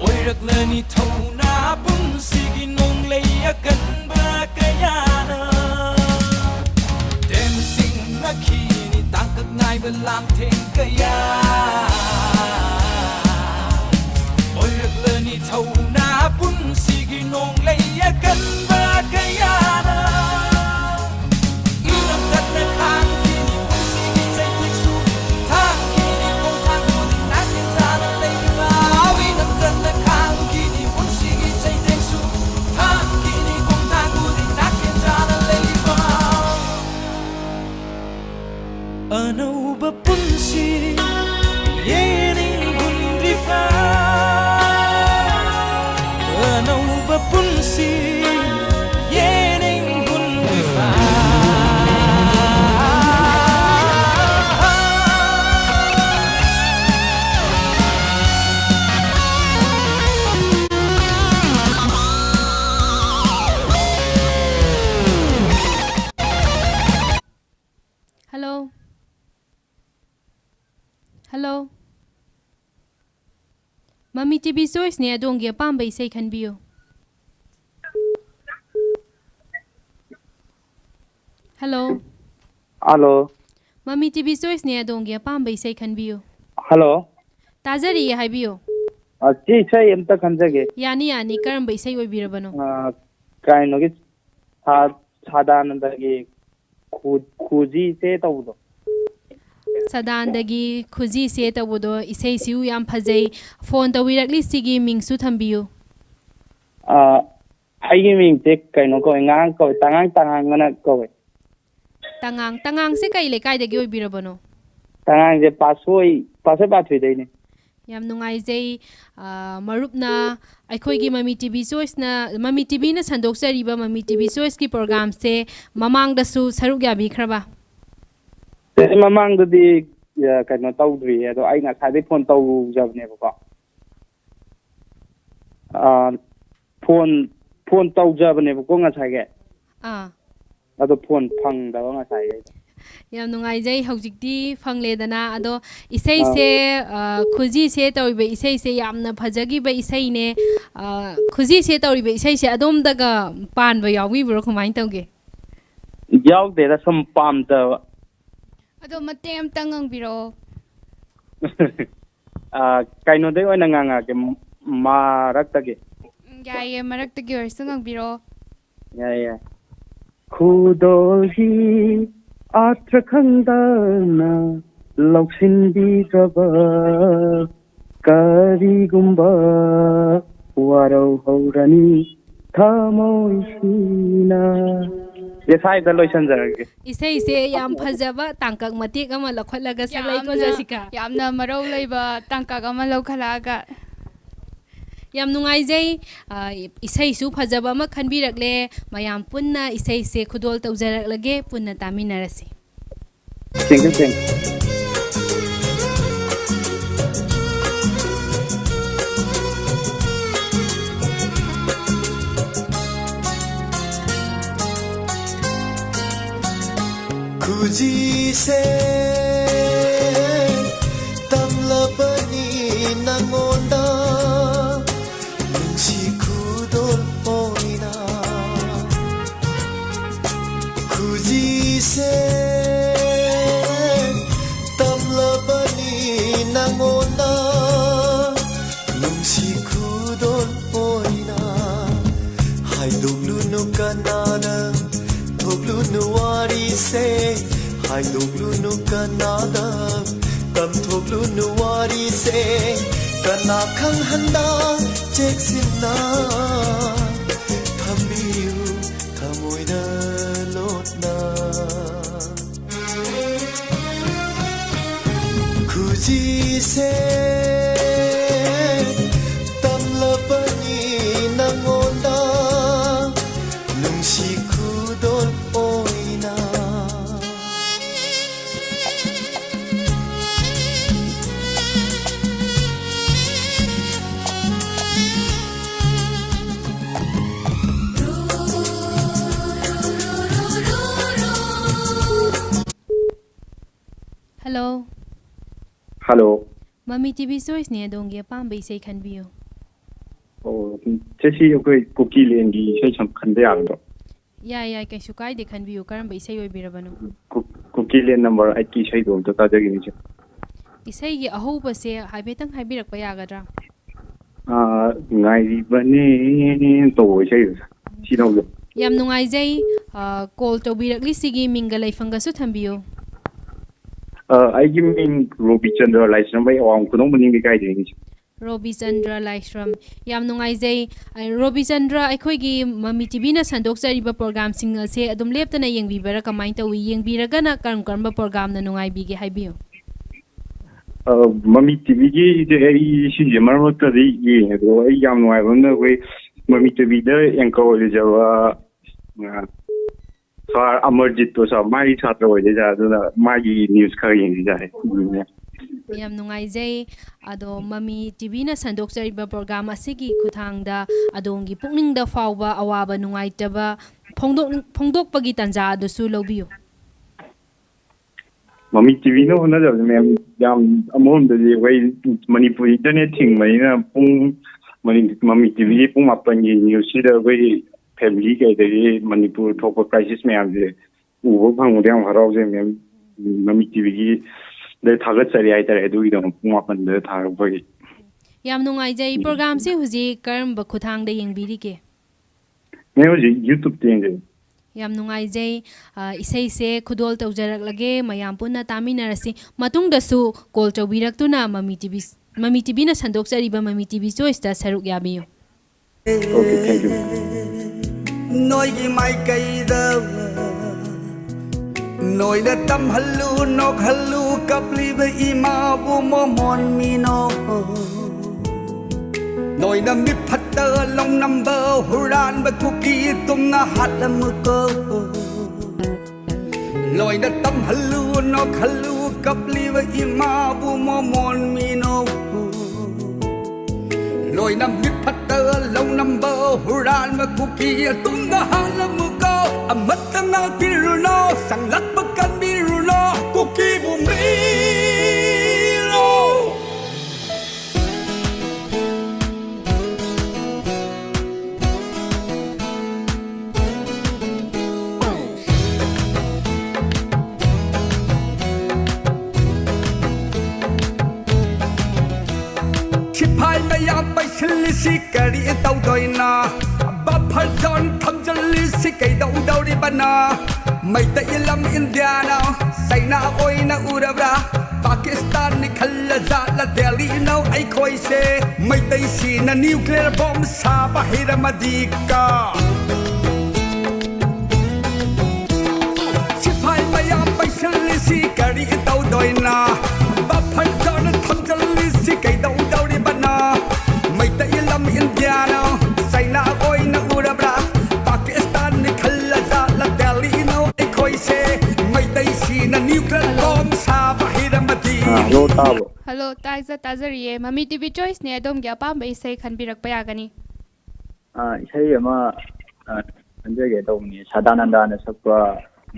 ꯑꯣꯏꯔꯛꯂꯅꯤ ꯊꯧꯅꯥ ꯄꯨꯟꯁꯤꯒꯤ ꯅꯣꯡꯂꯩ ꯑꯀꯟꯕ ꯀꯌꯥꯅ ꯇꯦꯝꯁꯤꯡꯅꯈꯤꯅꯤ ꯇꯥꯡꯀꯛ ꯅꯥꯏꯕ ꯂꯥꯟꯊꯦꯡ ꯀꯌꯥ ꯑꯣꯏꯔꯛꯂꯅꯤ ꯊꯧꯅꯥ ꯄꯨꯟꯁꯤꯒꯤ ꯅꯣꯡꯂꯩ ꯑꯀꯟꯕ ꯀꯌꯥꯅ ꯏꯔꯝ ꯇꯠꯅ ꯈꯥꯡꯈꯤꯅꯤ ꯄꯨꯟꯁꯤꯒꯤ ꯆꯩꯊꯦꯛꯁꯨ ꯊꯥꯡꯈꯤꯅꯤ ꯈꯣꯡꯊꯥꯡ ꯈꯨꯗꯤꯡ ꯅꯥꯀꯦꯟ ꯇꯥꯅ ꯂꯩꯔꯤꯕ ꯏꯔꯝ ꯇꯠꯅ ꯈꯥꯡꯈꯤꯅꯤ ꯄꯨꯟꯁꯤꯒꯤ ꯆꯩꯊꯦꯛꯁꯨ ꯊꯥꯡꯈꯤꯅꯤ ꯈꯣꯡꯊꯥꯡ ꯈꯨꯗꯤꯡ ꯅꯥꯀꯦꯟ ꯇꯥꯅ ꯂꯩꯔꯤꯕ ꯑꯅꯧꯕ ꯄꯨꯟꯁꯤ ꯌꯦꯡꯅꯤꯡꯍꯨꯟꯗ꯭ꯔꯤꯕ ꯑꯅꯧꯕ ꯄꯨꯟꯁꯤ ꯌꯦꯡꯅꯤꯡꯍꯨꯟꯗ꯭ꯔꯤꯕ Hello. Hello. Mami TV Choice ne adongi apamba isai khanbiyo. Hello. Hello. Mami TV Choice ne adongi apamba isai khanbiyo. Hello. Tazari haibiyo. Chi isai amta khanjage. Yani karamba isai oibirabano. Kainogi sadanandagi khuji se tawdo. Sadandagi khuji se tawdo isai siu yam phajai phone tawirakli sigi mingsu thambiyo. Aigi ming te kaino ko ngang ko tangang ngana ko. Tangang se kai le kai dagi oibirabano. Tangang je pasoi dai ne. ꯌꯥꯝ ꯅꯨꯡꯉꯥꯏꯖꯩ ꯃꯔꯨꯞꯅ ꯑꯩꯈꯣꯏꯒꯤ ꯃꯃꯤ TV ꯆꯣꯏꯁꯅ ꯃꯃꯤ ꯇꯤꯚꯤꯅ ꯁꯟꯗꯣꯛꯆꯔꯤꯕ ꯃꯃꯤ TV ꯆꯣꯏꯁꯀꯤ ꯄ꯭ꯔꯣꯒ꯭ꯔꯥꯝꯁꯦ ꯃꯃꯥꯡꯗꯁꯨ ꯁꯔꯨꯛ ꯌꯥꯕꯤꯈ꯭ꯔꯕ ꯃꯃꯥꯡꯗꯗꯤ ꯀꯩꯅꯣ ꯇꯧꯗ꯭ꯔꯤꯌꯦ ꯑꯗꯣ ꯑꯩ ꯉꯁꯥꯏꯗꯩ ꯐꯣꯟ ꯇꯧꯖꯕꯅꯦꯕꯀꯣ ꯐꯣन ꯇꯧꯖꯕꯅꯦꯕꯀꯣ ꯉꯁꯥꯏꯒꯤ ꯑꯗꯣ ꯐꯣꯟ ꯐꯪꯗꯕ ꯉꯁꯥꯏꯒꯤ ꯌꯥꯝ ꯅꯨꯡꯉꯥꯏꯖꯩ ꯍꯧꯖꯤꯛꯇꯤ ꯐꯪꯂꯦꯗꯅ ꯑꯗꯣ ꯏꯁꯩꯁꯦ ꯈꯨꯖꯤꯁꯦ ꯇꯧꯔꯤꯕ ꯏꯁꯩꯁꯦ ꯌꯥꯝꯅ ꯐꯖꯈꯤꯕ ꯏꯁꯩꯅꯦ ꯈꯨꯖꯤꯁꯦ ꯇꯧꯔꯤꯕ ꯏꯁꯩꯁꯦ ꯑꯗꯣꯝꯗꯒ ꯄꯥꯟꯕ ꯌꯥꯎꯕꯤꯕ꯭ꯔꯣ ꯀꯃꯥꯏꯅ ꯇꯧꯒꯦ ꯌꯥꯎꯗꯦꯗ ꯁꯨꯝ ꯄꯥꯝꯖꯕ ꯑꯗꯣ ꯃꯇꯦꯛ ꯑꯃꯇꯪ ꯉꯪꯕꯤꯔꯛꯑꯣ ꯀꯩꯅꯣꯗꯩ ꯑꯣꯏꯅ ꯉꯥꯡꯉꯛꯑꯒꯦ ꯃꯔꯛꯇꯒꯤ ꯌꯥꯏꯌꯦ ꯃꯔꯛꯇꯒꯤ ꯑꯣꯏꯔꯁꯨ ꯉꯪꯕꯤꯔꯛꯑꯣ ꯌꯥꯏ ꯌꯥꯏ ꯈꯨꯗꯣꯜꯒꯤ ꯑꯥꯔꯊ ꯈꯪꯗꯅ ꯂꯧꯁꯤꯟꯕꯤꯗ꯭ꯔꯕ ꯀꯔꯤꯒꯨꯝꯕ ꯋꯥꯔꯧꯍꯧꯔꯅꯤ ꯊꯃꯣꯏꯁꯤꯅ ꯁ꯭ꯋꯥꯏꯗ ꯂꯣꯏꯁꯤꯟꯖꯔꯒꯦ ꯏꯁꯩꯁꯦ ꯌꯥꯝ ꯐꯖꯕ ꯇꯥꯡꯀꯛ ꯃꯇꯦꯛ ꯑꯃ ꯂꯧꯈꯠꯂꯒ ꯁꯛꯂꯩꯀꯣ ꯖꯦꯁꯤꯀꯥ ꯌꯥꯝꯅ ꯃꯔꯧ ꯂꯩꯕ ꯇꯥꯡꯀꯛ ꯑꯃ ꯂꯧꯈꯠꯂꯛꯑꯒ ꯌꯥꯝ ꯅꯨꯡꯉꯥꯏꯖꯩ ꯏꯁꯩꯁꯨ ꯐꯖꯕ ꯑꯃ ꯈꯟꯕꯤꯔꯛꯂꯦ ꯃꯌꯥꯝ ꯄꯨꯟꯅ ꯏꯁꯩꯁꯦ ꯈꯨꯗꯣꯜ ꯇꯧꯖꯔꯛꯂꯒꯦ ꯄꯨꯟꯅ ꯇꯥꯃꯤꯟꯅꯔꯁꯤ ꯊꯦꯡꯀ꯭ꯌꯨ ꯊꯦꯡꯀ꯭ꯌꯨ खुजीसे तमलबनी नंगोंदा नुंसी खुदोल पोइना खुजीसे तमलबनी नंगोंदा नुंसी खुदोल पोइना हाइदुलुनु कनाना थोगलुनु वारी से हाइदुलुनु कनादा तम थोगलुनु वारी से कना खंगहंदा चेक्सिना थम्बियु थमोइना लोटना खुजी से तमलबनी नंगोंदा नुंसी खुदोल पोइना हेलो हेलो मम्मी टीवी चॉइसने अदोंगी अपाम्बा इसे खनबियो ꯆꯦꯁꯤ ꯑꯩꯈꯣꯏ ꯀꯨꯀꯤ ꯂꯦꯟꯒꯤ ꯏꯁꯩ ꯁꯨꯝ ꯈꯟꯕ ꯌꯥꯒꯗ꯭ꯔꯣ ꯌꯥꯏ ꯌꯥꯏ ꯀꯩꯁꯨ ꯀꯥꯏꯗꯦ ꯈꯟꯕꯤꯌꯨ ꯀꯔꯝꯕ ꯏꯁꯩ ꯑꯣꯏꯕꯤꯔꯕꯅꯣ ꯀꯨꯀꯤ ꯂꯦꯟ ꯅꯝꯕꯔ 8ꯀꯤ ꯏꯁꯩꯗꯣ ꯑꯝꯇ ꯇꯥꯖꯒꯦꯅꯦ ꯏꯁꯩꯒꯤ ꯑꯍꯧꯕꯁꯦ ꯍꯥꯏꯐꯦꯠꯇꯪ ꯍꯥꯏꯕꯤꯔꯛꯄ ꯌꯥꯒꯗ꯭ꯔꯥ ꯉꯥꯏꯔꯤꯕꯅꯦ ꯇꯧꯕ ꯏꯁꯩꯗꯣ ꯁꯤꯅꯧꯗꯣ ꯌꯥꯝ ꯅꯨꯡꯉꯥꯏꯖꯩ ꯀꯣꯜ ꯇꯧꯕꯤꯔꯛꯂꯤꯁꯤꯒꯤ ꯃꯤꯡꯒ ꯂꯩꯐꯝꯒꯁꯨ ꯊꯝꯕꯤꯌꯨ ꯑꯩꯒꯤ ꯃꯤꯡ ꯔꯣꯕꯤꯆꯟꯗ꯭ꯔ ꯂꯥꯏꯁ꯭ꯔꯝꯕꯩ ꯑꯋꯥꯡ ꯈꯨꯅꯧ ꯃꯅꯤꯡ ꯂꯩꯀꯥꯏꯗꯒꯤꯅꯤ ꯔꯣꯕꯤꯆꯟꯗ꯭ꯔ ꯂꯥꯏꯁ꯭ꯔꯝ ꯌꯥꯝ ꯅꯨꯡꯉꯥꯏꯖꯩ ꯔꯣꯕꯤꯆꯟꯗ꯭ꯔ ꯑꯩꯈꯣꯏꯒꯤ ꯃꯃꯤ ꯇꯤꯚꯤꯅ ꯁꯟꯗꯣꯛꯆꯔꯤꯕ ꯄ꯭ꯔꯣꯒ꯭ꯔꯥꯝꯁꯤꯡ ꯑꯁꯦ ꯑꯗꯨꯝ ꯂꯦꯞꯇꯅ ꯌꯦꯡꯕꯤꯕꯔꯥ ꯀꯃꯥꯏꯅ ꯇꯧꯏ ꯌꯦꯡꯕꯤꯔꯒꯅ ꯀꯔꯝꯕ ꯄ꯭ꯔꯣꯒ꯭ꯔꯥꯝꯅ ꯅꯨꯡꯉꯥꯏꯕꯤꯒꯦ ꯍꯥꯏꯕꯤꯌꯨ ꯃꯃꯤ ꯇꯤꯚꯤꯒꯤꯁꯦ ꯑꯩ ꯁꯤꯁꯦ ꯃꯔꯛ ꯃꯔꯛꯇꯗꯤ ꯌꯦꯡꯉꯦ ꯑꯗꯣ ꯑꯩ ꯌꯥꯝ ꯅꯨꯡꯉꯥꯏꯕ ꯑꯃꯅ ꯑꯩꯈꯣꯏ ꯃꯃꯤ ꯇꯤꯚꯤꯗ ꯑꯦꯡꯀꯔ ꯑꯣꯏꯖꯕ ꯁꯥꯔ ꯑꯃꯔꯖꯤꯠꯇꯣ ꯁꯥꯔ ꯃꯥꯒꯤ ꯁꯥꯇ꯭ꯔ ꯑꯣꯏꯗꯣꯏꯖꯥꯔꯦ ꯑꯗꯨꯅ ꯃꯥꯒꯤ ꯅ꯭ꯌꯨꯁ ꯈꯔ ꯌꯦꯡꯖꯥꯔꯦ ꯌꯥꯝ ꯅꯨꯡꯉꯥꯏꯖꯩ ꯑꯗꯣ ꯃꯃꯤ ꯇꯤꯚꯤꯅ ꯁꯟꯗꯣꯛꯆꯔꯤꯕ ꯄ꯭ꯔꯣꯒ꯭ꯔꯥꯝ ꯑꯁꯤꯒꯤ ꯈꯨꯠꯊꯥꯡꯗ ꯑꯗꯣꯝꯒꯤ ꯄꯨꯛꯅꯤꯡꯗ ꯐꯥꯎꯕ ꯑꯋꯥꯕ ꯅꯨꯡꯉꯥꯏꯇꯕ ꯐꯣꯡꯗꯣꯛꯄꯒꯤ ꯇꯥꯟꯖꯥ ꯑꯗꯨꯁꯨ ꯂꯧꯕꯤꯌꯨ ꯃꯃꯤ ꯇꯤꯚꯤꯅ ꯍꯣꯠꯅꯖꯕꯁꯦ ꯃꯌꯥꯝ ꯌꯥꯝ ꯑꯃꯔꯣꯝꯗꯗꯤ ꯑꯩꯈꯣꯏ ꯃꯅꯤꯄꯨꯔ ꯏꯟꯇꯔꯅꯦꯠ ꯊꯤꯡꯕꯅꯤꯅ ꯃꯃꯤ ꯇꯤꯚꯤꯒꯤ ꯄꯨꯡ 9ꯒꯤ ꯅ꯭ꯌꯨꯁꯁꯤꯗ ꯑꯩꯈꯣꯏ ꯐꯦꯃꯤꯂꯤ ꯀꯩꯗꯒꯤ ꯃꯅꯤꯄꯨꯔ ꯊꯣꯛꯄ ꯀ꯭ꯔꯥꯏꯁꯤꯁ ꯃꯌꯥꯝꯁꯦ ꯎꯕ ꯐꯪꯕꯗ ꯌꯥꯝ ꯍꯔꯥꯎꯖꯩ ꯃꯦꯝ ꯃꯃꯤ ꯇꯤꯚꯤꯒꯤ ꯊꯥꯒꯠꯆꯔꯤ ꯍꯥꯏꯇꯥꯔꯦ ꯑꯗꯨꯒꯤꯗꯃꯛ ꯄꯨꯡ 9ꯗ ꯊꯥꯔꯛꯄꯒꯤ ꯌꯥꯝ ꯅꯨꯡꯉꯥꯏꯖꯩ ꯄ꯭ꯔꯣꯒ꯭ꯔꯥꯝꯁꯦ ꯍꯧꯖꯤꯛ ꯀꯔꯝꯕ ꯈꯨꯠꯊꯥꯡꯗ ꯌꯦꯡꯕꯤꯔꯤꯒꯦ ꯃꯦꯝ ꯍꯧꯖꯤꯛ ꯌꯨꯇ꯭ꯌꯨꯕꯇ ꯌꯦꯡꯖꯩ ꯌꯥꯝ ꯅꯨꯡꯉꯥꯏꯖꯩ ꯏꯁꯩꯁꯦ ꯈꯨꯗꯣꯜ ꯇꯧꯖꯔꯛꯂꯒꯦ ꯃꯌꯥꯝ ꯄꯨꯟꯅ ꯇꯥꯃꯤꯟꯅꯔꯁꯤ ꯃꯇꯨꯡꯗꯁꯨ ꯀꯣꯜ ꯇꯧꯕꯤꯔꯛꯇꯨꯅ ꯃꯃꯤ ꯇꯤꯚꯤꯅ ꯁꯟꯗꯣꯛꯆꯔꯤꯕ ꯃꯃꯤ ꯇꯤꯚꯤ ꯆꯣꯏꯁꯇ ꯁꯔꯨꯛ ꯌꯥꯕꯤꯌꯨ ꯑꯣꯀꯦ ꯊꯦꯡꯛ ꯌꯨ ꯅꯣꯏꯒꯤ ꯃꯥꯏꯀꯩꯗ ꯅꯣꯏꯅ ꯇꯝꯍꯜꯂꯨ ꯅꯣꯛꯍꯜꯂꯨ ꯀꯞꯂꯤꯕ ꯏꯃꯥꯕꯨ ꯃꯣꯃꯣꯟ ꯃꯤꯅꯣꯛ Nồi nằm mít phát tơ lòng nằm bơ hù ran bơ cookie tung na hạt là mơ cơ Loi na tâm halu no khalu kapli wa ima bu mo mon mi no Loi na mít phát tơ lòng nằm bơ hù ran bơ cookie tung na hạt là mơ cơ Amat na biru no sang lak bakan biru no cookie bu mi si kari tau doi na ba phal don tham jali si kai dau dau ri bana mai ta ilam india na sai na oi na urabra pakistan ni khalla za la delhi now ai khoi se mai tai si na nuclear bomb sa bahira madika sipai mayam paisali si kari tau doi na ba phal don tham jali si kai dau dau ri bana mai ta ilam india no sai na oi na urabra pakistan ni khalla za la delhi no ai khoi se mai tai si na nuclear bomb sa bahira mati Hello tabo Hello, Taiza Tazariye. Mami TV Choice ne adom gya pam ba isai khan birak pa yagani. isai ama anjage tawni sadananda na sakwa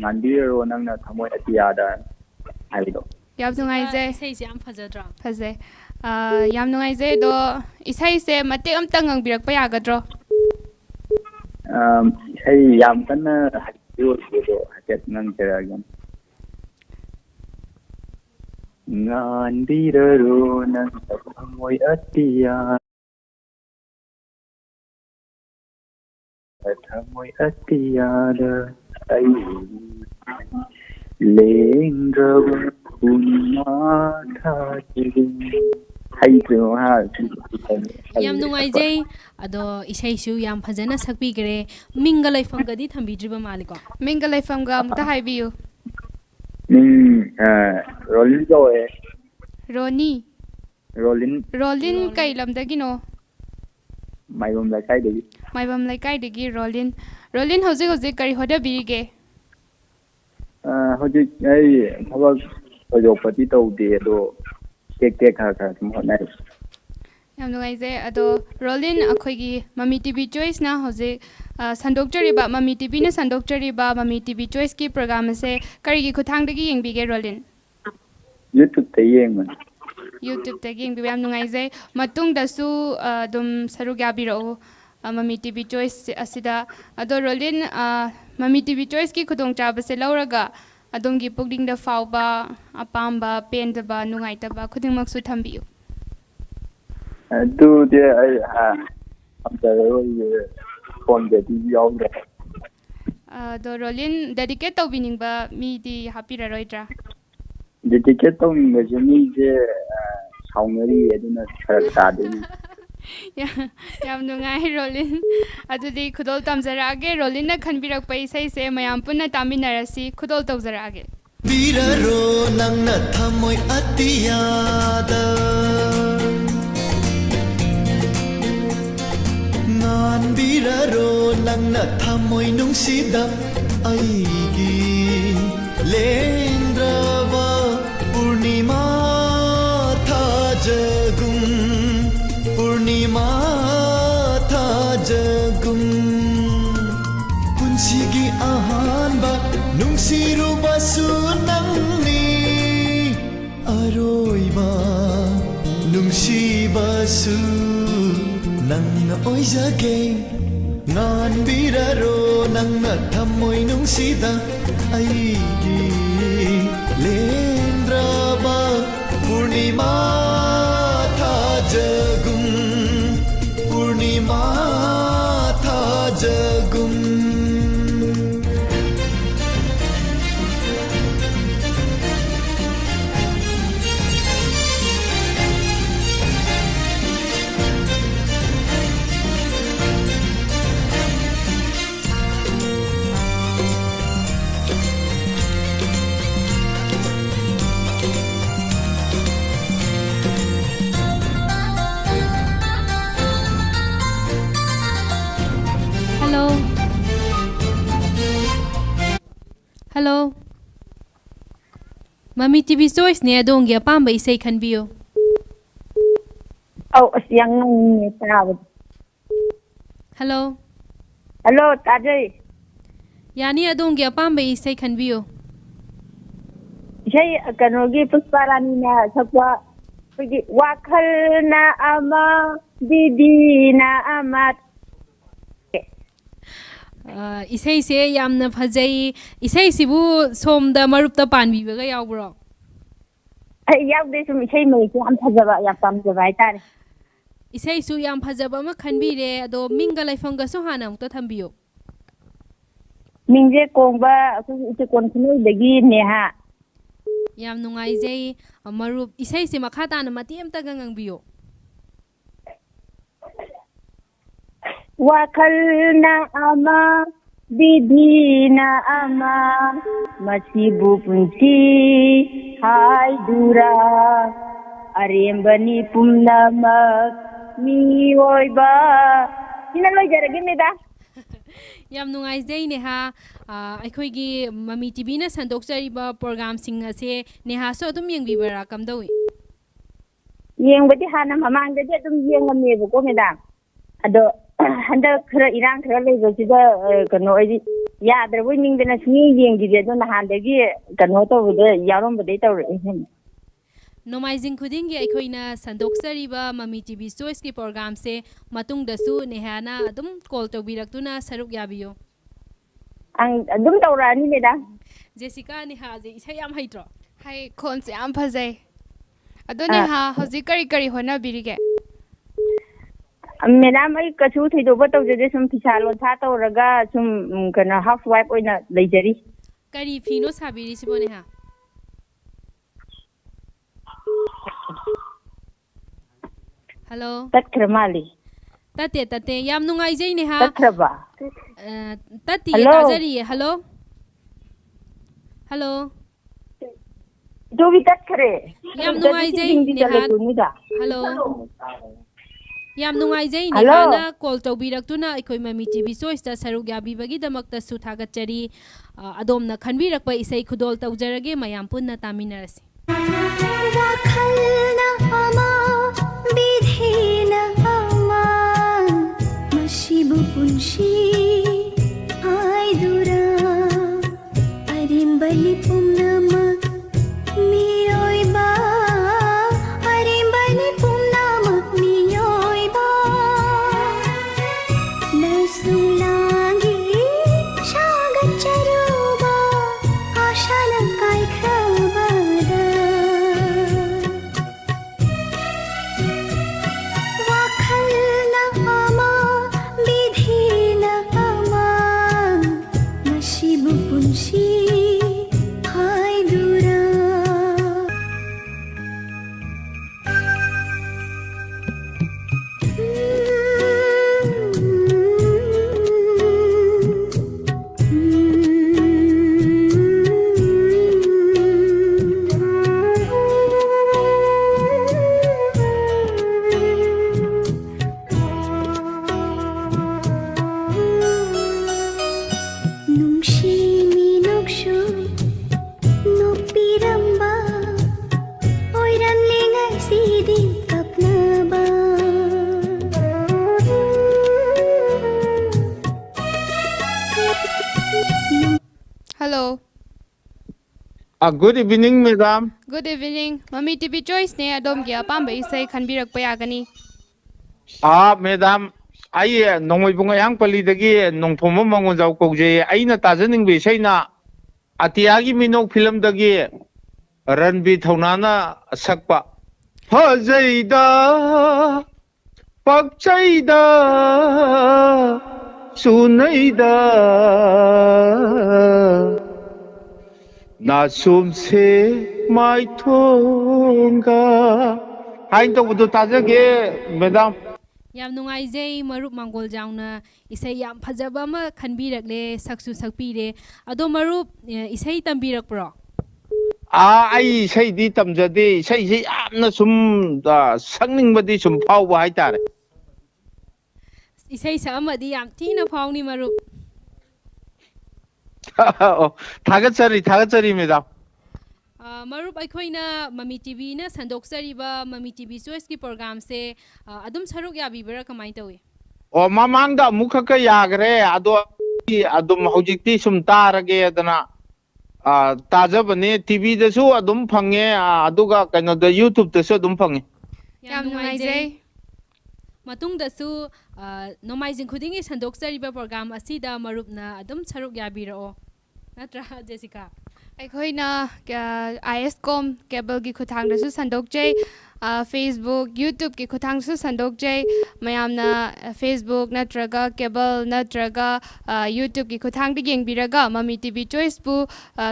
ngandiro nangna thamoi atiyada haido Yam nungai je. Isai se am phajadra. Phaze. Yam nungai je do isai se mate am tangang birak pa yagadro. isai yam kana hakiyo do haket nang teragan ngandiro nang thamoi atiya thamoi atiyada ai lendrawa kunma tha hay tro ha Yam nungai jai ado isai su yam phajana sakpi gre minga laifam gadi thambidriba maliko. Minga laifam ga muta haibiyu. rolling go Roni. rolling Rolin kai lamdagi no. mai bom la kai de Maibam lai kai degi Rolin. Rolin hojik hojik kari hoda birige. hojik ai thawak hojopati tawde do tek tek kha kha sum honai Yam nungai je ado Rolin akhoigi Mami TV Choice na hojik sandokjari ba Mami TV na sandokjari ba Mami TV Choice ki program se kari gi khuthang degi yengbige Rolin. youtube te yeng YouTube tagi yeng biyam nungai je matung dasu dum sarug yabiro Mami TV Choice asida ado Rolin Mami TV Choice ki khudong chaba se lauraga adom gi pugding da fauba apamba pendaba nungai taba khuding maksu thambiu do de ai ha am ta ro phone de di yaw de do Rolin dedicate tawbining ba mi di hapira roidra dedicate tong me jeni je saungari aduna thara ta de yam nungai Rolin adudi khudol tamjarage Rolin na khanbirak pai sai se mayam punna taminarasi khudol tawjarage Biraro nangna thamoi atiyada Ngan biraro nangna thamoi nungsida aigi lendrava purnima thajagum purnima thajagum punsigi ahanba nungsiruba sunangni aroiba nungsiba su nangna oizage ngan biraro nangna thamoi nungsida aigi lendraba purnima thajagum purnima thajagum Mami TV Choice ne adongi apamba isay khanbiyo. Oh, yang tahu. Hello. Hello, Tajay. Yani adongi apamba isay khanbiyo. Isay kanogi pusparani na sakwa pagi wakal na ama didi na amat. Isay se yamna phajai isay sibu somda marupta panbibaga yawbro. Ay yawde sum isay mai yam phajaba yam pamjaba haitare. Isay su yam phajaba ma khanbire ado minga laifanga so hana mukta thambiyo. Mingje kongba ite kontinue dagi neha. Yam nungaijai marup isay se makha tana mati amta gangangbiyo. Wakalna ama didina ama masibu punci hai dura arembani pumnamak miwoiba ina loy jaragi meda Yam nungaijai neha aikoigi Mami TV na sandokchariba program sing ase neha so adum yengbibara kamdawi. yengbadi hana mamangdadi adum yengamebo ko meda ado handa khara irang khara lego sida kano ai ya dar wi ning dena sni yengi de don han de gi kano to de yarom bade to hin Nomaizing khudingi aikoina sandoksariba Mami TV Choice ki program se matung dasu nehana adum call to biraktuna saruk yabiyo. ang adum tawra ni meda Jessica neha je isay yam haitro. Hai khon se am phajai. Ado neha hoji kari hona birige. Madam ai kachu thai do ba to je sum pisalo tha to raga sum kana housewife oina leijari Kari fino sabiri sibo neha. Hello. tat kramali Tate yam nungaijai neha. tat kraba Tati Hello. tajari hello. Hello. do vi tat kare Yam nungaijai neha. Hello. Yam nungaijai Hello. nehana call tawbiraktuna aikoi Mami TV Choice ta saruk yabibagi damakta su thagachari adomna khanbirakpa isai khudol tawjarage mayam punna taminarasi. Wakhalna ama bidhina ama mashibu punshi ai dura arimbali pumnama miyoiba arimbali pumnama miyoiba nasunlangi shagacharuba ashana kai khabada wakhalna ama bidhina ama nashibu punshi hai dura Nungshi minukshu nupiramba oiram lengai sidi kapnaba Hello. Good evening, madam. Good evening. Mami TV Choice ne adom gi apamba isai khanbirakpa yagani. Madam, I Nongibunga Yang Palidagi, Nongpoma Mangonzao Koje, Aina Tazaning Vishaina, Atiagi Minok film dagi, Ranbi Tonana Sakpa. Hazaida, Pakchaida, Sunaida, Nasumse, my tonga. I don't do Tazage, madam. Yam nungaijai marup mangol jauna isai yam phajaba ma khanbirakle saksu sakpire ado marup isai tambirakpro. I say the Tamjadi, say I'm some sunging body some power white. Isai samadi yam tina phawni marup. Tagatsari, madam. ꯃꯔꯨꯞ ꯑꯩꯈꯣꯏꯅ ꯃꯃꯤ ꯇꯤꯚꯤꯅ ꯁꯟꯗꯣꯛꯆꯔꯤꯕ ꯃꯃꯤ TV ꯆꯣꯏꯁꯀꯤ ꯄ꯭ꯔꯣꯒ꯭ꯔꯥꯝꯁꯦ ꯑꯗꯨꯝ ꯁꯔꯨꯛ ꯌꯥꯕꯤꯕ꯭ꯔꯥ ꯀꯃꯥꯏꯅ ꯇꯧꯏ? ꯑꯣ ꯃꯃꯥꯡꯗ ꯑꯃꯨꯛ ꯈꯛꯀ ꯌꯥꯈ꯭ꯔꯦ ꯑꯗꯣ ꯑꯗꯨꯝ ꯍꯧꯖꯤꯛꯇꯤ ꯁꯨꯝ ꯇꯥꯔꯒꯦꯗꯅ ꯇꯥꯖꯕꯅꯦ ꯇꯤꯚꯤꯗꯁꯨ ꯑꯗꯨꯝ ꯐꯪꯉꯦ ꯑꯗꯨꯒ ꯀꯩꯅꯣꯗ ꯌꯨꯇꯨꯕꯇꯁꯨ ꯑꯗꯨꯝ ꯐꯪꯉꯦ. ꯌꯥꯝ ꯅꯨꯡꯉꯥꯏꯖꯩ. ꯃꯇꯨꯡꯗꯁꯨ ꯅꯣꯡꯃꯥꯏꯖꯤꯡ ꯈꯨꯗꯤꯡꯒꯤ ꯁꯟꯗꯣꯛꯆꯔꯤꯕ ꯄ꯭ꯔꯣꯒ꯭ꯔꯥꯝ ꯑꯁꯤꯗ ꯃꯔꯨꯞꯅ ꯑꯗꯨꯝ ꯁꯔꯨꯛ ꯌꯥꯕꯤꯔꯛꯑꯣ ꯅꯠꯇ꯭ꯔꯥ ꯖꯦꯁꯤꯀꯥ? ꯑꯩꯈꯣꯏꯅ ISCOM ꯀꯦꯕꯜꯒꯤ ꯈꯨꯠꯊꯥꯡꯗꯁꯨ ꯁꯟꯗꯣꯛꯆꯩ, ꯐꯦꯁꯕꯨꯛ ꯌꯨꯇ꯭ꯌꯨꯕꯀꯤ ꯈꯨꯠꯊꯥꯡꯗꯁꯨ ꯁꯟꯗꯣꯛꯆꯩ. ꯃꯌꯥꯝꯅ ꯐꯦꯁꯕꯨꯛ ꯅꯠꯇ꯭ꯔꯒ ꯀꯦꯕꯜ ꯅꯠꯇ꯭ꯔꯒ ꯌꯨꯇ꯭ꯌꯨꯕꯀꯤ ꯈꯨꯠꯊꯥꯡꯗ ꯌꯦꯡꯕꯤꯔꯒ ꯃꯃꯤ ꯇꯤꯚꯤ ꯆꯣꯏꯁꯄꯨ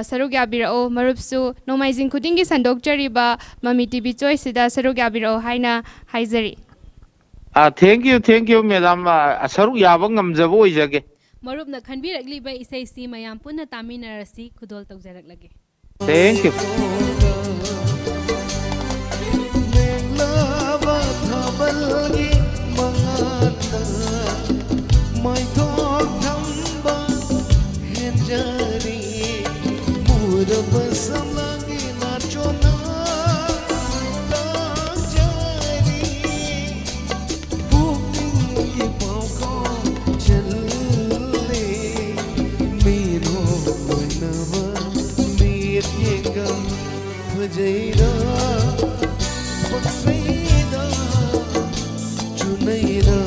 ꯁꯔꯨꯛ ꯌꯥꯕꯤꯔꯛꯑꯣ. ꯃꯔꯨꯞꯁꯨ ꯅꯣꯡꯃꯥꯏꯖꯤꯡ ꯈꯨꯗꯤꯡꯒꯤ ꯁꯟꯗꯣꯛꯆꯔꯤꯕ ꯃꯃꯤ ꯇꯤꯚꯤ ꯆꯣꯏꯁꯁꯤꯗ ꯁꯔꯨꯛ ꯌꯥꯕꯤꯔꯛꯑꯣ ꯍꯥꯏꯅ ꯍꯥꯏꯖꯔꯤ. ꯊꯦꯡꯛ ꯌꯨ ꯃꯦꯗꯥꯝ, ꯁꯔꯨꯛ ꯌꯥꯕ ꯉꯝꯖꯕ ꯑꯣꯏꯖꯒꯦ. ꯃꯔꯨꯞꯅ ꯈꯟꯕꯤꯔꯛꯂꯤꯕ ꯏꯁꯩꯁꯤ ꯃꯌꯥꯝ ꯄꯨꯟꯅ ꯇꯥꯃꯤꯟꯅꯔꯁꯤ. ꯈꯨꯗꯣꯜ ꯇꯧꯖꯔꯛꯂꯒꯦ. Thank you. ꯃꯦꯡꯂꯥꯕ ꯊꯥꯕꯜꯒꯤ ꯃꯉꯥꯜꯗ ꯃꯥꯏꯊꯣꯡ ꯊꯝꯕ ꯍꯦꯟꯖꯔꯤ ꯃꯨꯔꯕ ꯁꯝꯂꯥꯡꯒꯤ ꯅꯥꯆꯣꯝꯅ ꯇꯥꯛꯆꯔꯤ ꯄꯨꯛꯅꯤꯡꯒꯤ ꯄꯥꯎꯈꯣꯡ ꯆꯜꯂꯦ ꯃꯤꯔꯣꯜ ꯂꯣꯏꯅꯕ ꯃꯤꯠ ꯌꯦꯡꯒ ꯐꯖꯩꯗ ꯄꯛꯁꯩꯗ ꯆꯨꯅꯩꯗ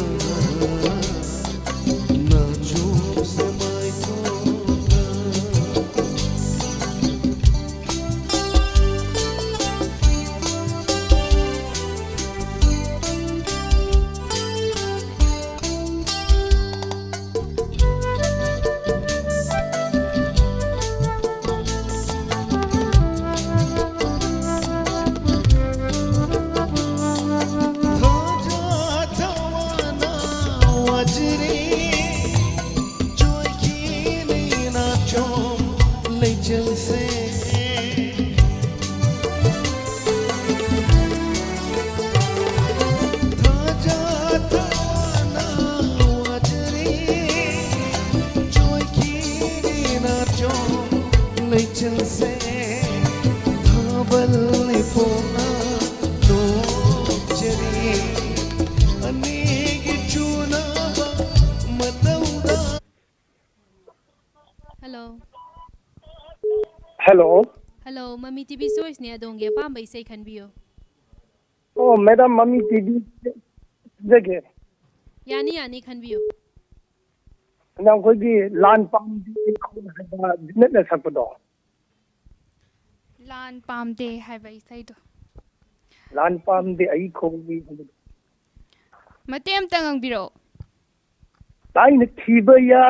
ꯅꯥꯆꯣꯝꯁꯦ ꯃꯥꯏꯊꯣꯡꯗ. Hello. Hello. Hello, Mami TV Choice ne adonge apamba isai khanbiyo. Oh, Madam Mami TV. Jage. Yani khanbiyo. Nang khoi lan pam di khona net na sakpado. ꯂꯥꯟ ꯄꯥꯝꯗꯦ ꯍꯥꯏꯕ ꯏꯁꯩꯗꯣ. Lan pam di ai khoi. ꯃꯇꯦꯛ ꯑꯃꯇ ꯉꯪꯕꯤꯔꯛꯑꯣ. Taina thiba ya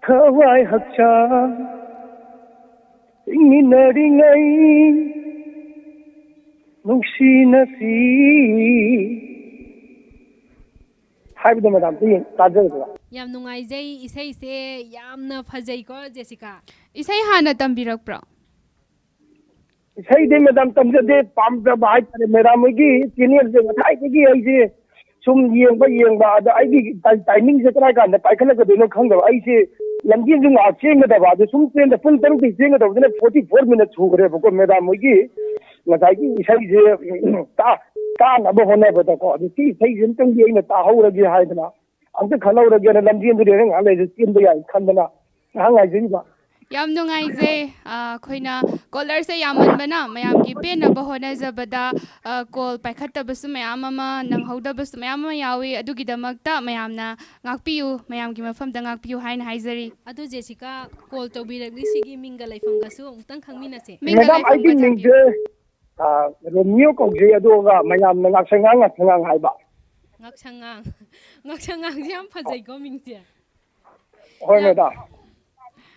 thawai hakcha ingminaringai nungsinasi haibda madam tin tajaba. Yam nungaijai isai se yamna phajai ko Jessica. Isai hana tambirakpro? Isai de madam tamjade pamda bai tare madam gi senior je thai gi ai je sum yengba ada ai gi timing je kra ga na pai khala ga deno khang da ai se lamgin jung a cheng da ba de sum pen da pun tang ti cheng da ne 44 minutes hu gre ko madam gi na dai gi isai je ta na bo hone ba da ko di ti sai jin tang gi na ta hau ra gi hai da amta khala ra gi na lamgin du de nga le je tin da ya khan da na hang ai ji ba. ꯌꯥꯝ ꯅꯨꯡꯉꯥꯏꯖꯩ. ꯑꯩꯈꯣꯏꯅ ꯀꯣꯂꯔꯁꯦ ꯌꯥꯝꯃꯟꯕꯅ ꯃꯌꯥꯝꯒꯤ ꯄꯦꯟꯅꯕ ꯍꯣꯠꯅꯖꯕꯗ call ꯄꯥꯏꯈꯠꯇꯕꯁꯨ ꯃꯌꯥꯝ ꯑꯃ ꯅꯪꯍꯧꯗꯕꯁꯨ ꯃꯌꯥꯝ ꯑꯃ ꯌꯥꯎꯏ. ꯑꯗꯨꯒꯤꯗꯃꯛꯇ ꯃꯌꯥꯝꯅ ꯉꯥꯛꯄꯤꯌꯨ, ꯃꯌꯥꯝꯒꯤ ꯃꯐꯝꯗ ꯉꯥꯛꯄꯤꯌꯨ ꯍꯥꯏꯅ ꯍꯥꯏꯖꯔꯤ. ꯑꯗꯨ ꯖꯦꯁꯤꯀꯥ ꯀꯣꯜ ꯇꯧꯕꯤꯔꯛꯂꯤꯁꯤꯒꯤ ꯃꯤꯡꯒ ꯂꯩꯐꯝꯒꯁꯨ ꯑꯃꯨꯛꯇꯪ ꯈꯪꯃꯤꯟꯅꯁꯦ. ꯃꯤꯡꯒ Madam I ꯂꯩꯐꯝꯒ think ꯊꯝꯕꯤꯌꯨ. Romeo kongje adoga mayam ngaksangang haiba. ꯉꯛꯁꯪꯉꯥꯡꯁꯦ ꯌꯥꯝ ꯐꯖꯩꯀꯣ ꯃꯤꯡꯁꯦ. Hoi madam.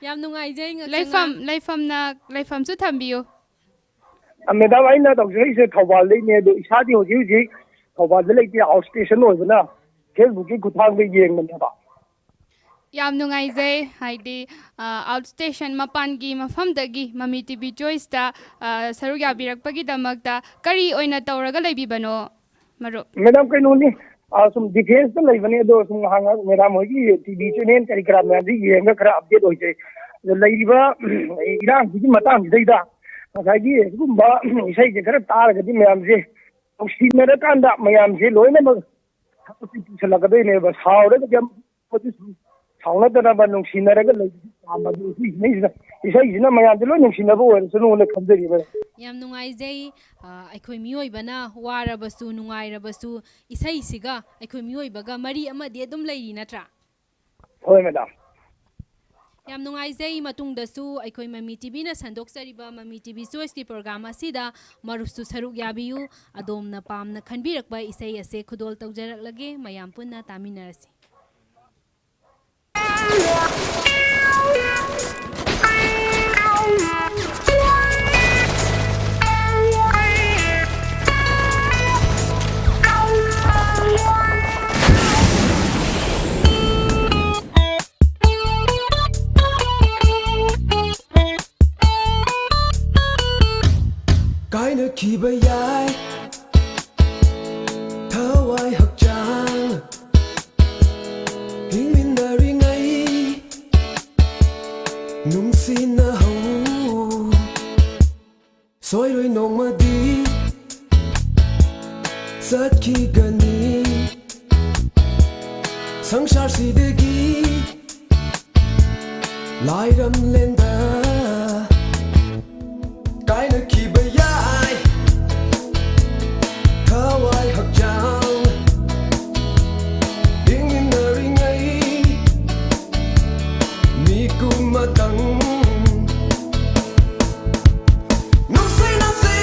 ꯌꯥꯝ ꯅꯨꯡꯉꯥꯏꯖꯩ ꯂꯩꯐꯝꯁꯨ ꯊꯝꯕꯤꯌꯨ. Madam aina tawjai thawal le ne do isadi hoji thawal le ti out station oibna Facebook ki kuthang be yengna ba. ꯌꯥꯝ ꯅꯨꯡꯉꯥꯏꯖꯩ. ꯍꯥꯏꯗꯤ out station ꯃꯄꯥꯟꯒꯤ ꯃꯐꯝꯗꯒꯤ ꯃꯃꯤ ꯇꯤꯚꯤ ꯆꯣꯏꯁꯇ ꯁꯔꯨꯛ ꯌꯥꯕꯤꯔꯛꯄꯒꯤꯗꯃꯛꯇ ꯀꯔꯤ ꯑꯣꯏꯅ ꯇꯧꯔꯒ ꯂꯩꯕꯤꯕꯅꯣ ꯃꯔꯨꯞ? Madam kainoni ꯁꯨꯝ ꯗꯤꯐꯦꯟꯁꯇ ꯂꯩꯕꯅꯤ ꯑꯗꯣ ꯁꯨꯝ ꯉꯥꯏꯍꯥꯛ ꯃꯦꯗꯥꯝ ꯍꯣꯏꯒꯤ ꯇꯤꯚꯤ ꯆꯦꯅꯦꯜ ꯀꯔꯤ ꯀꯔꯥ ꯃꯌꯥꯝꯁꯤ ꯌꯦꯡꯉꯒ ꯈꯔ ꯑꯞꯗꯦꯠ ꯑꯣꯏꯖꯩ ꯑꯗꯣ ꯂꯩꯔꯤꯕ ꯏꯔꯥꯡꯁꯤꯒꯤ ꯃꯇꯥꯡꯁꯤꯗꯩꯗ ꯉꯁꯥꯏꯒꯤ ꯁꯤꯒꯨꯝꯕ ꯏꯁꯩꯁꯦ ꯈꯔ ꯇꯥꯔꯒꯗꯤ ꯃꯌꯥꯝꯁꯦ ꯅꯨꯡꯁꯤꯅꯔꯀꯥꯟꯗ ꯃꯌꯥꯝꯁꯦ ꯂꯣꯏꯅꯃꯛ ꯄꯨꯁꯜꯂꯛꯀꯗꯣꯏꯅꯦꯕ ꯁꯥꯎꯔꯒ ꯁꯥꯎꯅꯗꯅꯕ ꯅꯨꯡꯁꯤꯅꯔꯒ ꯂꯩꯕꯁꯤ ꯄꯥꯝꯕꯗꯤ ꯏꯁꯩꯁꯤꯅ ꯃꯌꯥꯝꯁꯦ ꯂꯣꯏ ꯅꯨꯡꯁꯤꯅꯕ ꯑꯣꯏꯔꯁꯅꯨꯅ ꯈꯟꯖꯔꯤꯕ ꯌꯥꯝ ꯅꯨꯡꯉꯥꯏꯖꯩ ꯑꯩꯈꯣꯏ ꯃꯤꯑꯣꯏꯕꯅ ꯋꯥꯔꯕꯁꯨ ꯅꯨꯡꯉꯥꯏꯔꯕꯁꯨ ꯏꯁꯩꯁꯤꯒ ꯑꯩꯈꯣꯏ ꯃꯤꯑꯣꯏꯕꯒ ꯃꯔꯤ ꯑꯃꯗꯤ ꯑꯗꯨꯝ ꯂꯩꯔꯤ ꯅꯠꯇ꯭ꯔꯥ ꯍꯣꯏ ꯃꯦꯗꯥꯝ ꯌꯥꯝ ꯅꯨꯡꯉꯥꯏꯖꯩ ꯃꯇꯨꯡꯗꯁꯨ ꯑꯩꯈꯣꯏ ꯃꯃꯤ ꯇꯤꯚꯤꯅ ꯁꯟꯗꯣꯛꯆꯔꯤꯕ ꯃꯃꯤ ꯇꯤꯚꯤ ꯆꯣꯏꯁꯀꯤ ꯄ꯭ꯔꯣꯒ꯭ꯔꯥꯝ ꯑꯁꯤꯗ ꯃꯔꯨꯞꯁꯨ ꯁꯔꯨꯛ ꯌꯥꯕꯤꯌꯨ ꯑꯗꯣꯝꯅ ꯄꯥꯝꯅ ꯈꯟꯕꯤꯔꯛꯄ ꯏꯁꯩ ꯑꯁꯦ ꯈꯨꯗꯣꯜ ꯇꯧꯖꯔꯛꯂꯒꯦ ꯃꯌꯥꯝ ꯄꯨꯟꯅ ꯇꯥꯃꯤꯟꯅꯔꯁꯤ ꯀꯥꯏꯅꯈꯤꯕ ꯌꯥꯏ ꯊꯋꯥꯏ ꯍꯛꯆꯥꯡ ꯍꯤꯡꯃꯤꯟꯅꯔꯤꯉꯩ ꯅꯨꯡꯁꯤꯅꯍꯧ ꯁꯣꯏꯔꯣꯏ ꯅꯣꯡꯃꯗꯤ ꯆꯠꯈꯤꯒꯅꯤ ꯁꯪꯁꯥꯔꯁꯤꯗꯒꯤ ꯂꯥꯏꯔꯝꯂꯦꯟꯗ ꯀꯥꯏꯅꯈꯤꯕ ꯌꯥꯏ ꯊꯋꯥꯏ ꯍꯛꯆꯥꯡ ꯍꯤꯡꯃꯤꯟꯅꯔꯤꯉꯩ ꯃꯤꯀꯨꯝꯃꯇꯪ ꯅꯨꯡꯁꯤꯅꯁꯤ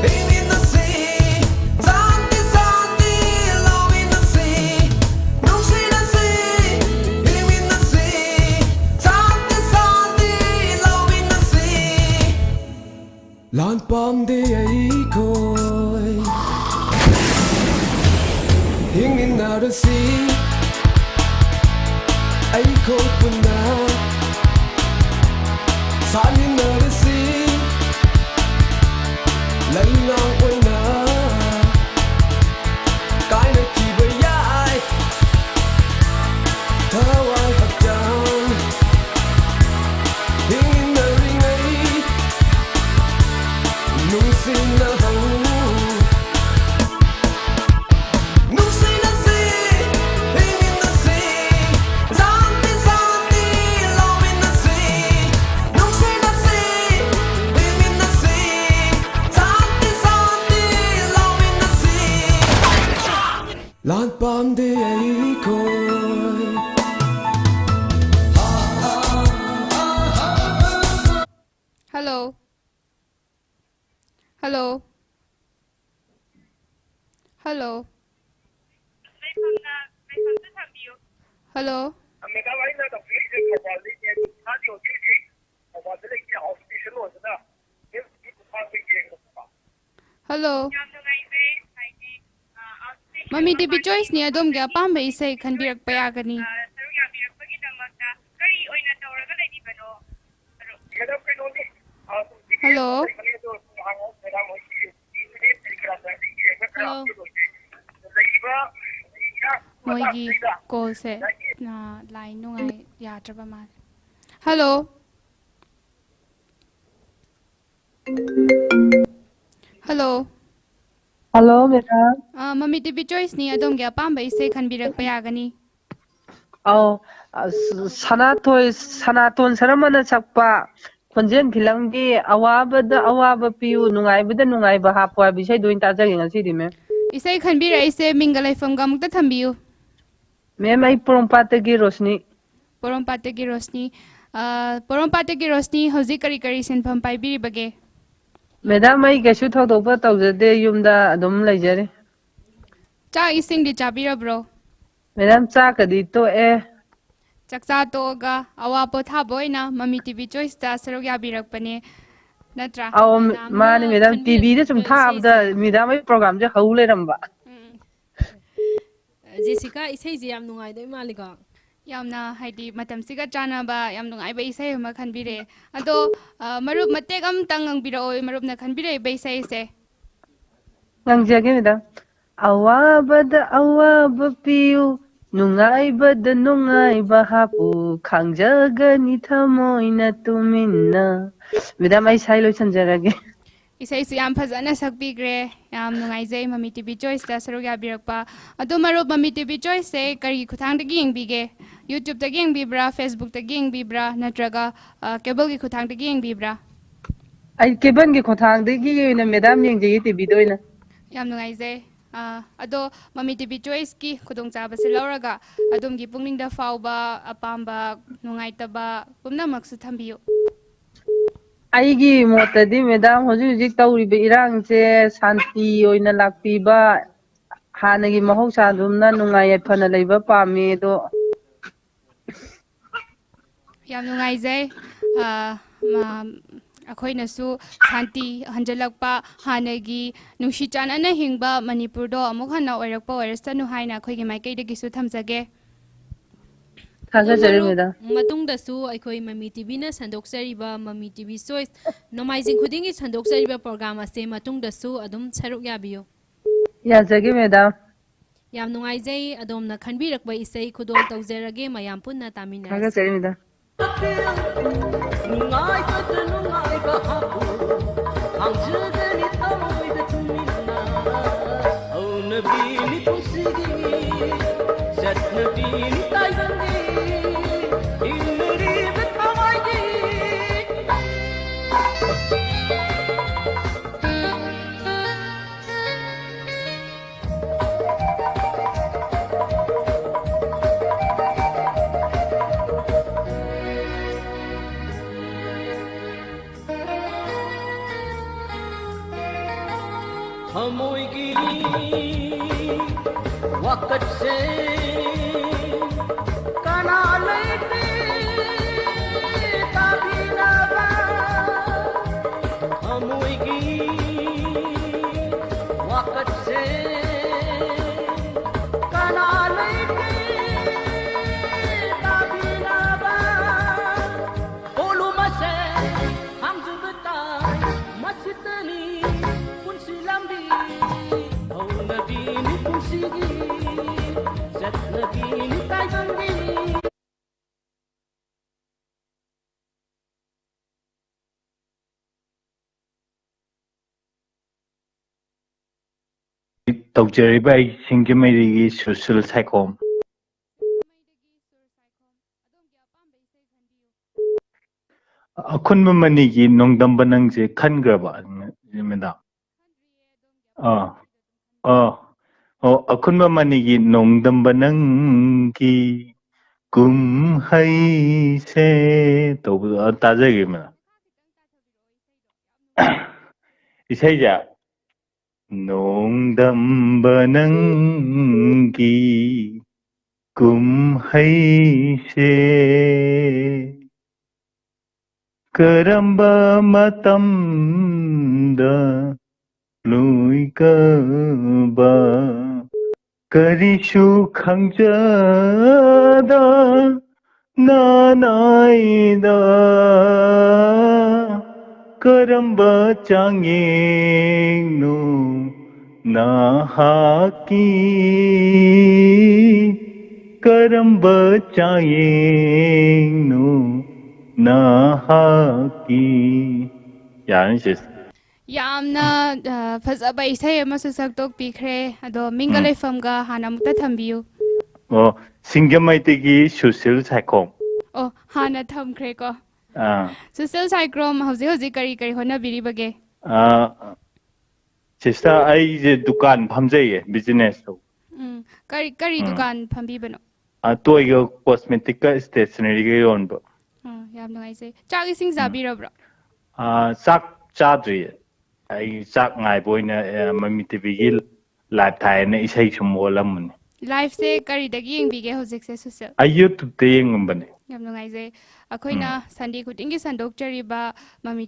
ꯍꯤꯡꯃꯤꯟꯅꯁꯤ ꯁꯥꯟꯇꯤ ꯁꯥꯟꯇꯤ ꯂꯧꯃꯤꯟꯅꯁꯤ ꯅꯨꯡꯁꯤꯅꯁꯤ ꯍꯤꯡꯃꯤꯟꯅꯁꯤ ꯁꯥꯟꯇꯤ ꯁꯥꯟꯇꯤ ꯂꯧꯃꯤꯟꯅꯁꯤ ꯂꯥꯟ ꯄꯥꯝꯗꯦ ꯑꯩꯈꯣꯏ ꯍꯤꯡꯃꯤꯟꯅꯔꯁꯤ ꯑꯩꯈꯣꯏ ꯄꯨꯟꯅ ꯁꯥꯟꯃꯤꯟꯅꯔꯁꯤ ꯂꯩꯉꯥꯛ ꯑꯣꯏꯅ ꯀꯥꯏꯅꯈꯤꯕ ꯌꯥꯏ ꯊꯋꯥꯏ ꯍꯛꯆꯥꯡ ꯍꯤꯡꯃꯤꯟꯅꯔꯤꯉꯩ ꯅꯨꯡꯁꯤꯅꯍꯧ ꯅꯨꯡꯁꯤꯅꯁꯤ ꯍꯤꯡꯃꯤꯟꯅꯁꯤ ꯁꯥꯟꯇꯤ ꯁꯥꯟꯇꯤ ꯂꯧꯃꯤꯟꯅꯁꯤ ꯅꯨꯡꯁꯤꯅꯁꯤ ꯍꯤꯡꯃꯤꯟꯅꯁꯤ ꯁꯥꯟꯇꯤ ꯁꯥꯟꯇꯤ ꯂꯧꯃꯤꯟꯅꯁꯤ ꯂꯥꯟ ꯄꯥꯝꯗꯦ ꯑꯩꯈꯣꯏ Hello. Hello. Hello. Hello. Madam ꯑꯩꯅ ꯇꯧꯕꯤꯔꯤꯁꯦ ꯊꯧꯕꯥꯜꯗꯒꯤ ꯏꯁꯥꯗꯤ ꯍꯧꯖꯤꯛ ꯊꯧꯕꯥꯜꯗ ꯂꯩꯕ ꯍꯣꯁꯄꯤꯇꯥꯜ ꯑꯣꯏꯕꯅ Hello. Mami TV Choice ni adom ge apamba isai khanbirakpa yagani. Hello. Hello. Moigi call se na line nungai yadraba mal. Hello. Hello. Hello, madam. Mami TV Choice ni adom ge apamba isai khanbirakpa yagani. Oh, Sanaton Saramana Sakpa, Konjen Filamgi, Awabada Awaba Piu, Nungaibada Nungaiba Hapwa, Bishay doing Tajang and City, ma'am. Isai khanbira isai mingalai from gamukta thambiu. Ma'am, I Pumpatagi Rosni. Porompatagi Rosni hauzik kari kari senpham paibiri bage. Madam, I guess you thought over the Yumda Dum Lajari. Cha ising di chabira bro. Madam Chaka dito Chaksa toga awa potha boina Mami TV Choice ta sarog yabirakpane natra. Oh, Mani, Madam TV, some top the Midam program, the whole Ramba. Jessica ꯏꯁꯩꯁꯤ ꯌꯥꯝ ꯅꯨꯡꯉꯥꯏꯗꯣꯏ ꯃꯥꯜꯂꯤꯀꯣ ꯌꯥꯝꯅ ꯍꯥꯏꯗꯤ ꯃꯇꯝꯁꯤꯒ ꯆꯥꯟꯅꯕ ꯌꯥꯝ ꯅꯨꯡꯉꯥꯏꯕ ꯏꯁꯩ ꯑꯃ ꯈꯟꯕꯤꯔꯦ ꯑꯗꯣ ꯃꯔꯨꯞ ꯃꯇꯦꯛ ꯑꯃꯇꯪ ꯉꯪꯕꯤꯔꯛꯑꯣ ꯃꯔꯨꯞꯅ ꯈꯟꯕꯤꯔꯛꯏꯕ ꯏꯁꯩꯁꯦ Young Jaggy, Madam. ꯑꯋꯥꯕꯗ ꯑꯋꯥꯕ ꯄꯤꯌꯨ ꯅꯨꯡꯉꯥꯏꯕꯗ ꯅꯨꯡꯉꯥꯏꯕ ꯍꯥꯞꯄꯨ ꯈꯥꯡꯖꯒꯅꯤ ꯊꯃꯣꯏꯅ ꯇꯨꯃꯤꯟꯅ ꯃꯦꯗꯥꯝ ꯑꯩ ꯁꯥꯏ ꯂꯣꯏꯁꯟꯖꯔꯒꯦ ꯏꯁꯩꯁꯨ ꯌꯥꯝ ꯐꯖꯅ ꯁꯛꯄꯤꯈ꯭ꯔꯦ ꯌꯥꯝ ꯅꯨꯡꯉꯥꯏꯖꯩ ꯃꯃꯤ ꯇꯤꯚꯤ ꯆꯣꯏꯁꯇ ꯁꯔꯨꯛ ꯌꯥꯕꯤꯔꯛꯄ ꯑꯗꯣ ꯃꯔꯨꯞ ꯃꯃꯤ ꯇꯤꯚꯤ ꯆꯣꯏꯁꯁꯦ ꯀꯔꯤ ꯈꯨꯊꯥꯡꯗꯒꯤ ꯌꯦꯡꯕꯤꯒꯦ ꯌꯨꯇ꯭ꯌꯨꯕꯇꯒꯤ ꯌꯦꯡꯕꯤꯕ꯭ꯔꯥ ꯐꯦꯁꯕꯨꯛꯇꯒꯤ ꯌꯦꯡꯕꯤꯕ꯭ꯔꯥ ꯅꯠꯇ꯭ꯔꯒ ꯀꯦꯕꯜꯒꯤ ꯈꯨꯊꯥꯡꯗꯒꯤ ꯌꯦꯡꯕꯤꯕ꯭ꯔꯥ ꯑꯩ ꯀꯦꯕꯜꯒꯤ ꯈꯨꯠꯊꯥꯡꯗꯒꯤ ꯑꯣꯏꯅ ꯃꯦꯗꯥꯝ ꯌꯦꯡꯖꯩꯌꯦ ꯇꯤꯚꯤꯗ ꯑꯣꯏꯅ ꯌꯥꯝ ꯅꯨꯡꯉꯥꯏꯖꯩ ꯑꯗꯣ ꯃꯃꯤ ꯇꯤꯚꯤ ꯆꯣꯏꯁꯀꯤ ꯈꯨꯗꯣꯡꯆꯥꯕꯁꯤ ꯂꯧꯔꯒ ꯑꯗꯣꯝꯒꯤ ꯄꯨꯛꯅꯤꯡꯗ ꯐꯥꯎꯕ ꯑꯄꯥꯝꯕ ꯅꯨꯡꯉꯥꯏꯇꯕ ꯄꯨꯝꯅꯃꯛꯁꯨ ꯊꯝꯕꯤꯌꯨ ꯑꯩꯒꯤ ꯃꯣꯠꯇꯗꯤ ꯃꯦꯗꯥꯝ ꯍꯧꯖꯤꯛ ꯍꯧꯖꯤꯛ ꯇꯧꯔꯤꯕ ꯏꯔꯥꯡꯁꯦ ꯁꯥꯟꯇꯤ ꯑꯣꯏꯅ ꯂꯥꯛꯄꯤꯕ ꯍꯥꯟꯅꯒꯤ ꯃꯍꯧꯁꯥꯗꯨꯝꯅ ꯅꯨꯡꯉꯥꯏ ꯌꯥꯏꯐꯅ ꯂꯩꯕ ꯄꯥꯝꯃꯤ ꯑꯗꯣ ꯌꯥꯝ ꯅꯨꯡꯉꯥꯏꯖꯩ ꯑꯩꯈꯣꯏꯅꯁꯨ ꯁꯥꯟꯇꯤ ꯍꯟꯖꯤꯜꯂꯛꯄ ꯍꯥꯟꯅꯒꯤ ꯅꯨꯡꯁꯤ ꯆꯥꯟꯅꯅ ꯍꯤꯡꯕ ꯃꯅꯤꯄꯨꯔꯗꯣ ꯑꯃꯨꯛ ꯍꯟꯅ ꯑꯣꯏꯔꯛꯄ ꯑꯣꯏꯔꯁꯅꯨ ꯍꯥꯏꯅ ꯑꯩꯈꯣꯏꯒꯤ ꯃꯥꯏꯀꯩꯗꯒꯤꯁꯨ ꯊꯝꯖꯒꯦ ꯑꯗꯣ ꯊꯥꯒꯠꯆꯔꯤ ꯃꯔꯨꯞ ꯃꯦꯗꯥꯝ ꯃꯇꯨꯡꯗꯁꯨ ꯑꯩꯈꯣꯏ ꯃꯃꯤ ꯇꯤꯚꯤꯅ ꯁꯟꯗꯣꯛꯆꯔꯤꯕ ꯃꯃꯤ ꯇꯤꯚꯤ ꯆꯣꯏꯁ ꯅꯣꯡꯃꯥꯏꯖꯤꯡ ꯈꯨꯗꯤꯡꯒꯤ ꯁꯟꯗꯣꯛꯆꯔꯤꯕ ꯄ꯭ꯔꯣꯒ꯭ꯔꯥꯝ ꯑꯁꯤ ꯃꯇꯨꯡꯗꯁꯨ ꯑꯗꯨꯝ ꯁꯔꯨꯛ ꯌꯥꯕꯤꯌꯨ ꯌꯥꯖꯒꯦ ꯃꯦꯗꯥꯝ ꯌꯥꯝ ꯅꯨꯡꯉꯥꯏꯖꯩ ꯑꯗꯣꯝꯅ ꯈꯟꯕꯤꯔꯛꯄ ꯏꯁꯩ ꯈꯨꯗꯣꯜ ꯇꯧꯖꯔꯒꯦ ꯃꯌꯥꯝ ꯄꯨꯟꯅ ꯇꯥꯃꯤꯟꯅꯔꯁꯤ ꯊꯥꯒꯠꯆꯔꯤ ꯃꯦꯗꯥꯝ ꯅꯨꯡꯉꯥꯏꯕꯗ ꯅꯨꯡꯉꯥꯏꯕ ꯍꯥꯞꯄꯨ ꯈꯥꯡꯖꯒꯅꯤ ꯊꯃꯣꯏꯗ ꯇꯨꯃꯤꯟꯅ ꯍꯧꯅꯕꯤꯅꯤ ꯄꯨꯟꯁꯤꯒꯤ ꯆꯠꯅꯕꯤꯅꯤ ꯇꯥꯏꯕꯪꯒꯤ ꯍꯤꯡꯅꯔꯤꯕ ꯊꯋꯥꯏꯒꯤ थमोगी वक्त से कना लेते कभी ना थमोगी वक्त से कना लेते कभी ना बोलो मसे हम जुबता मस्तनी पुंसिलंबी हौनबीनी पुंसिगी जत्नबीनी ताइबंगी ꯇꯧꯖꯔꯤꯕ ꯑꯩ ꯁꯤꯡꯖꯃꯩꯗꯒꯤ ꯁꯨꯁꯤꯜ ꯁꯥꯏꯈꯣꯝ ꯑꯈꯨꯟꯕ ꯃꯅꯤꯒꯤ ꯅꯣꯡꯗꯝꯕ ꯅꯪꯁꯦ ꯈꯟꯈ꯭ꯔꯕ ꯃꯦꯗꯥꯝ ꯑꯥ ꯑꯣ ꯑꯈꯨꯟꯕ ꯃꯅꯤꯒꯤ ꯅꯣꯡꯗꯝꯕ ꯅꯪꯒꯤ ꯀꯨꯝꯍꯩꯁꯦ ꯇꯧꯕꯗꯣ ꯇꯥꯖꯒꯦ ꯃꯦꯗꯥꯝ ꯏꯁꯩꯁꯦ ꯅꯣꯡꯗꯝꯕ ꯅꯪꯒꯤ ꯀꯨꯝꯍꯩꯁꯦ ꯀꯔꯝꯕ ꯃꯇꯝꯗ ꯂꯣꯏꯒꯕ ꯀꯔꯤꯁꯨ ꯈꯪꯖꯗ ꯅꯥꯅꯥꯏꯗ ꯀꯔꯝꯕ ꯆꯥꯡꯌꯦꯡꯅꯣ ꯅꯍꯥꯛꯀꯤ ꯀꯔꯝꯕ ꯆꯥꯡꯌꯦꯡꯅꯣ ꯅꯍꯥꯛꯀꯤ ꯌꯥꯔꯅꯤ ꯁꯤꯁ ꯌꯥꯝꯅ ꯐꯖꯕ ꯏꯁꯩ ꯑꯃꯁꯨ ꯁꯛꯇꯣꯛꯄꯤꯈ꯭ꯔꯦ ꯑꯗꯣ ꯃꯤꯡꯒ ꯂꯩꯐꯝꯒ ꯍꯥꯟꯅ ꯑꯃꯨꯛꯇ ꯊꯝꯕꯤꯌꯨ ꯑꯣ ꯁꯤꯡꯖꯃꯩꯗꯒꯤ ꯁꯨꯁꯤꯜ ꯁꯥꯏꯈꯣꯝ ꯑꯣ ꯍꯥꯟꯅ ꯊꯝꯈ꯭ꯔꯦꯀꯣ ꯑꯥ ꯁꯨꯁꯤꯜ ꯁꯥꯏꯀ꯭ꯔꯣꯝ ꯍꯧꯖꯤꯛ ꯍꯧꯖꯤꯛ ꯀꯔꯤ ꯀꯔꯤ ꯍꯣꯠꯅꯕꯤꯔꯤꯕꯒꯦ ꯁꯤꯁꯇꯔ ꯑꯩꯁꯦ ꯗꯨꯀꯥꯟ ꯐꯝꯖꯩꯌꯦ ꯕꯤꯖꯤꯅꯦꯁ ꯇꯧ ꯀꯔꯤ ꯗꯨꯀꯥꯟ ꯐꯝꯕꯤꯕꯅꯣ ꯇꯣꯏꯒ ꯀꯣꯁꯃꯦꯇꯤꯛꯀ ꯏꯁꯇꯦꯁꯅꯔꯤꯒ ꯌꯣꯟꯕ ꯌꯥꯝ ꯅꯨꯡꯉꯥꯏꯖꯩ ꯆꯥꯛ ꯏꯁꯤꯡ ꯆꯥꯕꯤꯔꯕ꯭ꯔꯣ ꯆꯥꯛ ꯆꯥꯗ꯭ꯔꯤꯌꯦ ꯑꯩ ꯆꯥꯛ ꯉꯥꯏꯕ ꯑꯣꯏꯅ ꯃꯃꯤ ꯇꯤꯚꯤꯒꯤ ꯂꯥꯏꯚ ꯊꯥꯏꯅ ꯏꯁꯩ ꯁꯨꯝ ꯑꯣꯜꯂꯝꯕꯅꯤ ꯂꯥꯏꯐꯁꯦ ꯀꯔꯤꯗꯒꯤ ꯌꯦꯡꯕꯤꯒꯦ ꯍꯧꯖꯤꯛꯁꯦ ꯁꯨꯁꯤꯜ ꯑꯩ ꯌꯨꯇꯨꯕꯇ ꯌꯦꯡꯉꯝꯕꯅꯦ ꯌꯥꯝ ꯅꯨꯡꯉꯥꯏꯖꯩ ꯑꯩꯈꯣꯏꯅ ꯁꯟꯗꯦ ꯈꯨꯗꯤꯡꯒꯤ ꯁꯟꯗꯣꯛꯆꯔꯤꯕ ꯃꯃꯤ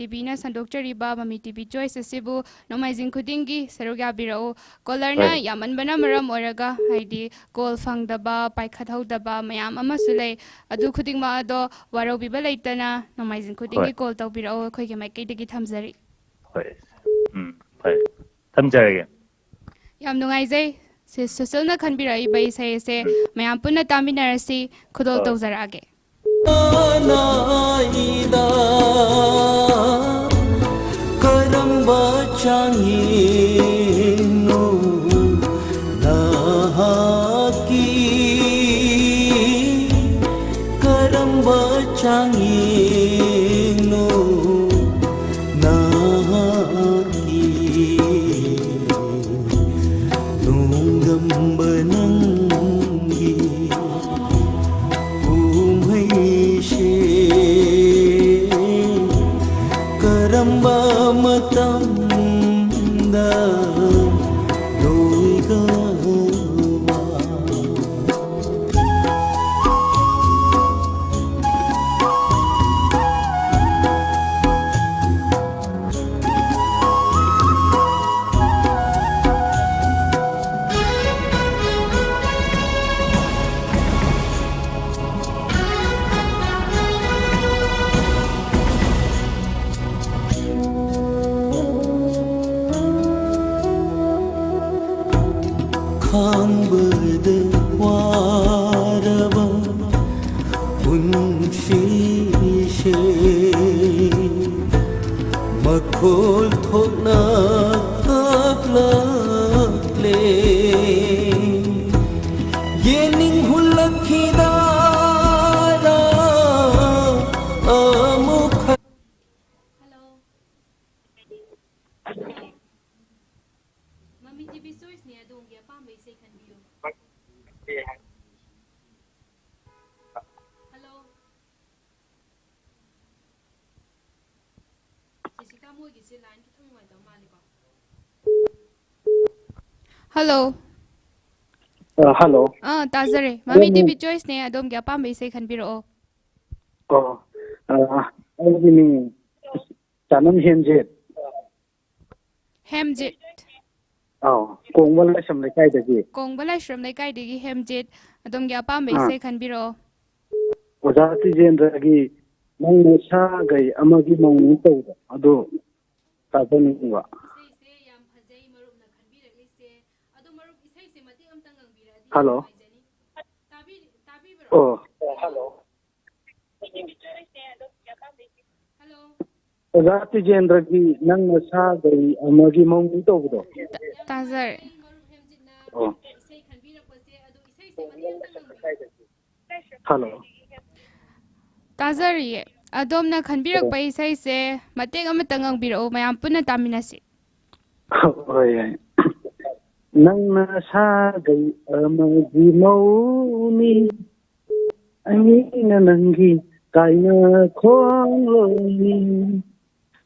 ꯇꯤꯚꯤꯅ ꯁꯟꯗꯣꯛꯆꯔꯤꯕ ꯃꯃꯤ ꯇꯤꯚꯤ ꯆꯣꯏꯁ ꯑꯁꯤꯕꯨ ꯅꯣꯡꯃꯥꯏꯖꯤꯡ ꯈꯨꯗꯤꯡꯒꯤ ꯁꯔꯨꯛ ꯌꯥꯕꯤꯔꯛꯎ ꯀꯣꯂꯔꯅ ꯍꯣꯏ ꯌꯥꯝꯃꯟꯕꯅ ꯃꯔꯝ ꯑꯣꯏꯔꯒ ꯍꯥꯏꯗꯤ ꯀꯣꯜ ꯐꯪꯗꯕ ꯄꯥꯏꯈꯠꯍꯧꯗꯕ ꯃꯌꯥꯝ ꯑꯃꯁꯨ ꯂꯩ ꯑꯗꯨ ꯈꯨꯗꯤꯡꯃꯛ ꯑꯗꯣ ꯋꯥꯔꯧꯕꯤꯕ ꯂꯩꯇꯅ ꯅꯣꯡꯃꯥꯏꯖꯤꯡ ꯍꯣꯏ ꯈꯨꯗꯤꯡꯒꯤ ꯀꯣꯜ ꯇꯧꯕꯤꯔꯛꯎ ꯑꯩꯈꯣꯏꯒꯤ ꯃꯥꯏꯀꯩꯗꯒꯤ ꯊꯝꯖꯔꯤ ꯍꯣꯏ ꯐꯔꯦ ꯊꯝꯖꯔꯒꯦ ꯌꯥꯝ ꯅꯨꯡꯉꯥꯏꯖꯩ ꯁꯨꯁꯤꯜꯅ ꯈꯟꯕꯤꯔꯛꯏꯕ ꯏꯁꯩ ꯑꯁꯦ ꯃꯌꯥꯝ ꯄꯨꯟꯅ ꯇꯥꯃꯤꯟꯅꯔꯁꯤ ꯈꯨꯗꯣꯜ ꯇꯧꯖꯔꯛꯑꯒꯦ naida karamba changino dahaki karamba changino dahaki nungamba nangi karamba matamda loigawa khambada waraba punshi she makhol thona taple yening hulakhida amukha Mami TV Source ne adongi apamba isay kanbiyo. Hello. Jessica mo gisi line ki thong wai da mali ko. Hello hello ꯇꯥꯖꯔꯦ ꯃꯃꯤ TV ꯆꯣꯏꯁꯅꯦ ꯑꯗꯣꯝꯒꯤ ꯑꯄꯥꯝꯕ ꯏꯁꯩ ꯈꯟꯕꯤꯔꯛꯑꯣ ꯑꯩꯒꯤ ꯃꯤꯡ ꯆꯥꯅꯝ ꯍꯦꯝꯖꯦꯠ ꯍꯦꯝꯖꯤꯠ ꯀꯣꯡꯕ ꯂꯥꯏꯁ꯭ꯔꯝ ꯂꯩꯀꯥꯏꯗꯒꯤ ꯀꯣꯡꯕ ꯂꯥꯏꯁ꯭ꯔꯝ ꯂꯩꯀꯥꯏꯗꯒꯤ ꯍꯦꯝꯖꯤꯠ ꯑꯗꯣꯝꯒꯤ ꯑꯄꯥꯝꯕ ꯏꯁꯩ ꯈꯟꯕꯤꯔꯛꯑꯣ ꯑꯣꯖꯥ ꯇꯤꯖꯦꯟꯗ꯭ꯔꯒꯤ ꯅꯪꯅ ꯁꯥꯒꯩ ꯑꯃꯒꯤ ꯃꯧꯅꯤ ꯇꯧꯕ ꯑꯗꯣ ꯇꯥꯖꯅꯤꯡꯕ Isayse yam phajai marupna khanbiraklise adu marup isaise matek amta ngangbiradi Hello. Tabibro. hello Hello. ꯑꯣꯖꯥ ꯇꯤꯖꯦꯟꯗ꯭ꯔꯒꯤ ꯅꯪꯅ ꯁꯥꯒꯩ ꯑꯃꯒꯤ ꯃꯧꯅꯤ ꯇꯧꯕꯗꯣ ꯇꯥꯖꯔꯦ Marup hemjitna isay khanbirakpase adu isaise matek amta ngangbiradi hello ꯇꯥꯖꯔꯤꯌꯦ ꯑꯗꯣꯝꯅ ꯈꯟꯕꯤꯔꯛꯄ ꯏꯁꯩꯁꯦ ꯃꯇꯦꯛ ꯑꯃꯇ ꯉꯪꯕꯤꯔꯛꯑꯣ ꯃꯌꯥꯝ ꯄꯨꯟꯅ ꯇꯥꯃꯤꯟꯅꯁꯤ ꯍꯣꯏ ꯌꯥꯏ ꯅꯪꯅ ꯁꯥꯒꯩ ꯑꯃꯒꯤ ꯃꯧꯅꯤ ꯑꯩꯅ ꯅꯪꯒꯤ ꯀꯥꯏꯅ ꯈꯣꯡꯂꯣꯏꯅꯤ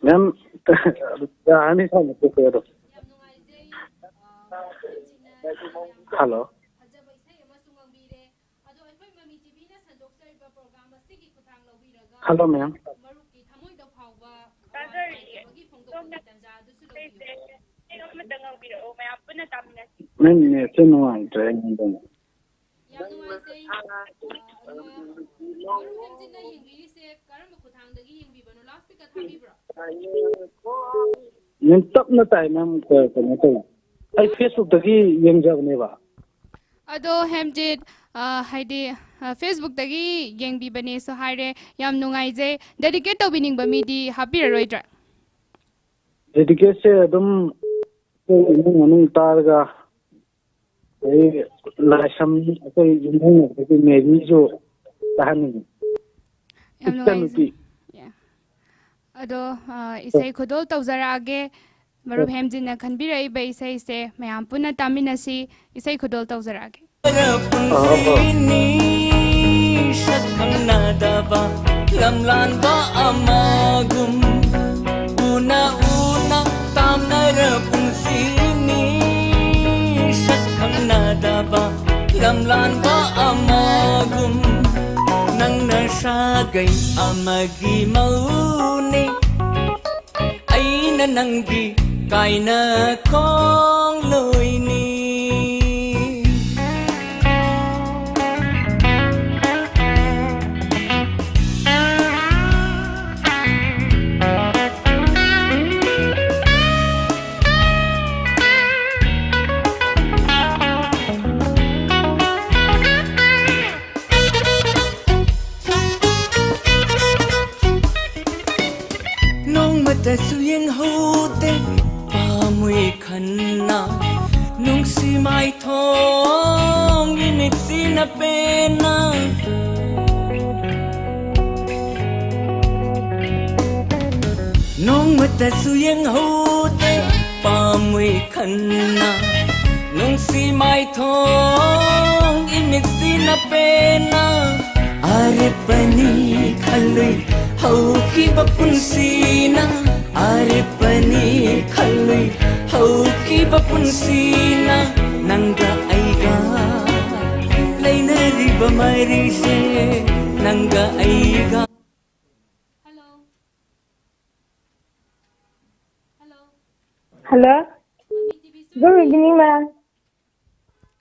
ꯃꯦꯝ ꯌꯥꯔꯅꯤ ꯁꯥꯎꯅ ꯇꯣꯛꯄꯗꯣ Yam nungaijai hello phajaba isay amasu ngangbire adu akhoi Mami TV na sandoksariba program asigi khutang lawiraga hello ma'am marupki thamoida phawba tabagi phongdokki tanja adusu lawbiyo ꯅꯪ ꯅꯦꯠꯁꯦ ꯅꯨꯡꯉꯥꯏꯇ꯭ꯔꯦ ꯑꯩꯉꯣꯟꯗ Yam nungaijai marup hemjitna yengbirise karamba khuthangdagi yengbibano loudspeaker thabibro ꯃꯦꯝ ꯇꯞꯅ ꯇꯥꯏ ꯃꯦꯝ ꯀꯩꯅꯣ ꯇꯧꯋꯤ ꯑꯩ ꯐꯦꯁꯕꯨꯛꯇꯒꯤ ꯌꯦꯡꯖꯕꯅꯦꯕ ꯑꯗꯣ ꯍꯦꯝꯖꯤꯠ ꯍꯥꯏꯗꯤ ꯐꯦꯁꯕꯨꯛꯇꯒꯤ ꯌꯦꯡꯕꯤꯕꯅꯦꯁꯨ ꯍꯥꯏꯔꯦ ꯌꯥꯝ ꯅꯨꯡꯉꯥꯏꯖꯩ ꯗꯦꯗꯤꯀꯦꯠ ꯇꯧꯕꯤꯅꯤꯡꯕ ꯃꯤꯗꯤ ꯍꯥꯞꯄꯤꯔꯔꯣꯏꯗ꯭ꯔꯥ ꯗꯦꯗꯤꯀꯦꯠꯁꯦ ꯑꯗꯨꯝ ꯑꯩꯈꯣꯏ ꯏꯃꯨꯡ ꯃꯅꯨꯡ ꯇꯥꯔꯒ ꯑꯗꯩ ꯂꯥꯏꯁ꯭ꯔꯝ ꯑꯩꯈꯣꯏ ꯌꯨꯝꯊꯪ ꯑꯗꯒꯤ ꯃꯦꯔꯤꯁꯨ ꯇꯥꯍꯟꯅꯤꯡꯉꯤ ꯌꯥꯝ ꯅꯨꯡꯉꯥꯏꯖꯩ ꯑꯗꯣ ꯏꯁꯩ ꯈꯨꯗꯣꯜ ꯇꯧꯖꯔꯛꯑꯒꯦ ꯃꯔꯨꯞ ꯍꯦꯝꯖꯤꯠꯅ ꯈꯟꯕꯤꯔꯛꯏꯕ ꯏꯁꯩꯁꯦ ꯃꯌꯥꯝ ꯄꯨꯟꯅ ꯇꯥꯃꯤꯟꯅꯁꯤ ꯏꯁꯩ ꯈꯨꯗꯣꯜ ꯇꯧꯖꯔꯛꯑꯒꯦ punsini sakhanadaba lamlanba amagum una tamnara punsini sakhanadaba lamlanba amagum nangna sagai amagi mauni aina nangi kaina kong loini mai thong imit sina pena nong mata suyang hote pamui khanna nong si mai thong imit sina pena are pani khalui hau ki bapun sina are pani khalui hau ki bapun sina nanga aiga laina riba mari se nanga aiga. Hello. Good evening, ma'am.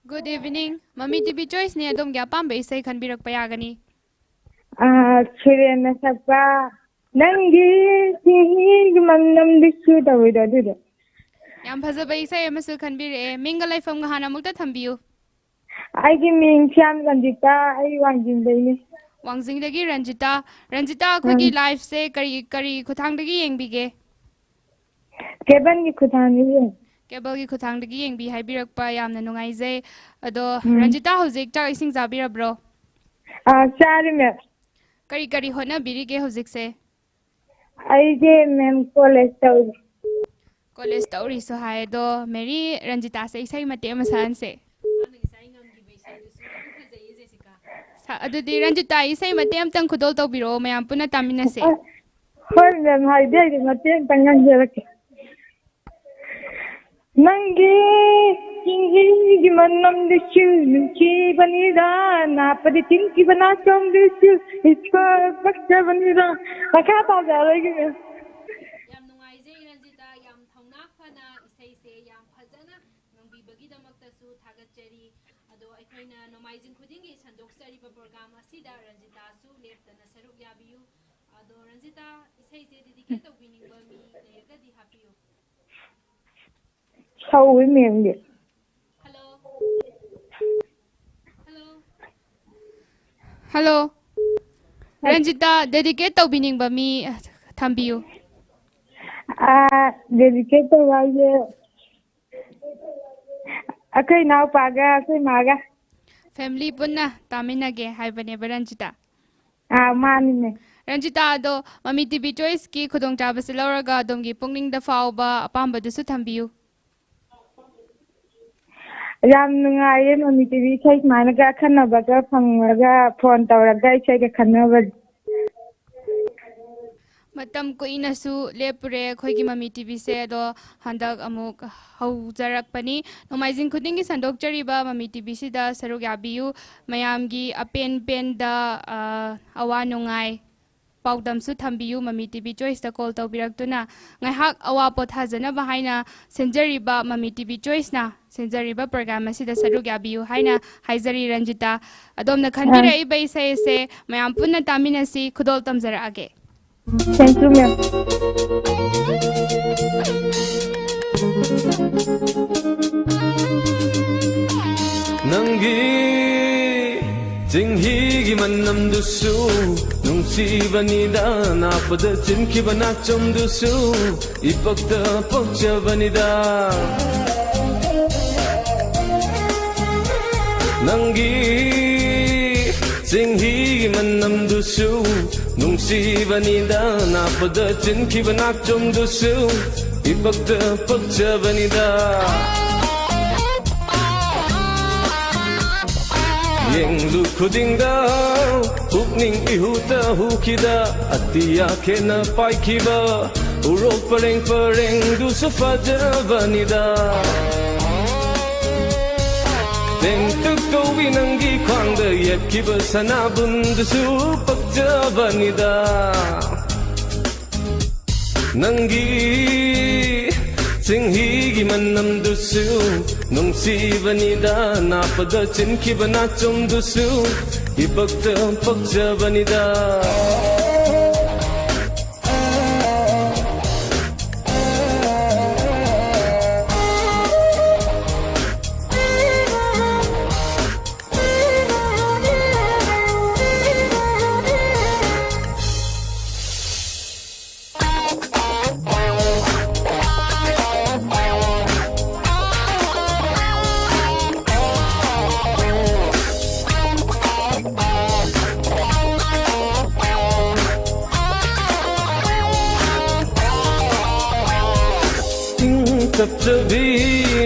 Good evening. Mami TV Choice ne adom gya pam be isai khanbirak payagani. Chirena sakpa nangi sihi manam disu tawida dude. Yam phajaba isai amasu khanbire minga laifam ga hana mukta thambiyu. Aigi ming Syam Ranjita ai wangjing daini. Wangjing dagi Ranjita akhoi live se kari khuthang dagi yengbige. Keban ki khutani. Cable gi khuthang dagi yengbi haibirakpa yamna nungaijai ado Ranjita hojik chak ising zabirabro. Chari me. Kari hona birige hojik se. Aige mem college tawdi. College tawri so hai do Mary Ranjita se isai mate masan se. Adudi Ranjita isai mate amtang khudol tawbiro mayam puna tamina se. Hoi mem haide gi mate tangang jerake. Nangi kingi manam disu ki banida na padi tinki bana chom disu ispa bakta banida akha ta ja lagi me yam nungaijai Ranjita yam thauna phana isai se yam phajana ngangbibagi damakta su thagachari ado aikhoina nomaijin khudingi sandoksari ba program asida Ranjita su leptana saruk yabiyu ado Ranjita isai se dedicate tawbiningba mi layagadi hapiyu. How we mean it. Hello. Ranjita dedicate tawbiningba mi thambiyu. Dedicate waje akai now paga akai maga. Family punna taminage haibane Ranjita. Mani ne. Ranjita do Mami TV Choice ki khudong chaba se lauraga domgi pungning da fauba apamba dusu thambiyu. Yam nungaye Mami TV Choice managa khanabaga phangraga phone tawraga isai ga khanaba. Matam kuina su lepure khoigi Mami TV se do handak amuk haujarakpani nomaijin khudingi sandok chariba Mami TV si da saruk yabiyu mayamgi apen pen da awa nungai paudam su thambiyu Mami TV Choice da call tawbiraktuna ngaihak awa pothajana ba haina senjariba Mami TV Choice na senjariba program asida saruk yabiyu haina haizari Ranjita adomna khanbira ibai sai se mayam punna tamina si khudol tamjara age. Thank you, ma'am. Nangi jinghi manam dusu nungsibanida napada chinkibana chom dusu ipakta pakchabanida Nangi jinghi manam dusu nungsibanida napada chinkibana chom dusu ipakta pakchabanida Yenglu khudingda hukning ihuta hukida atiya khena paikiba urok pareng du safajabanida Teng tuk to winangi kwangda yetkiba sanabundu su pakjabanida Nangi Singhi manam dusu nungsibanida napada chinkibana chom dusu ibakta pakjabanida ꯇꯞꯆꯕꯤ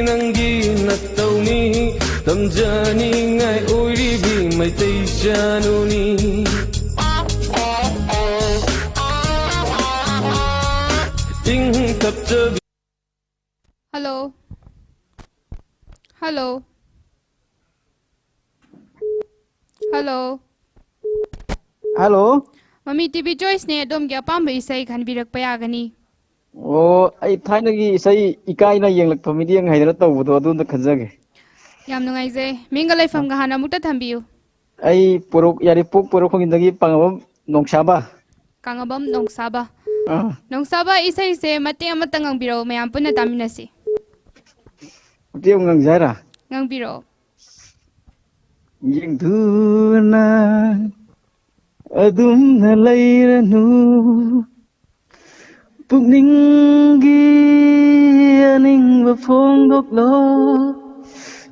ꯅꯪꯒꯤ ꯅꯠꯇꯧꯅꯤ ꯇꯝꯖꯅꯤꯡꯉꯥꯏ ꯑꯣꯏꯔꯤꯕꯤ ꯃꯩꯇꯩ ꯆꯥꯅꯨꯅꯤ ꯏꯪ ꯇꯞꯆꯕꯤ Hello. Hello. Hello. Hello. Mami TV Choice ne adom gi apam bai sai khan birak pa yagani. Oh, ai thainagi isai ikaina yenglak famidi ang haidara tawbudo adunda khanjage. Yam nungai je minga laifam ga hana mukta thambiu. Ai puruk yari puk puruk khongindagi pangabam nongsaba. Kangabam nongsaba. Ah. Nongsaba isai se mate amata ngangbiro mayam punna taminasi. Tiyo ngang jara. Ngangbiro. Yengduna adumna lairanu pukningi aningba phongdoklo.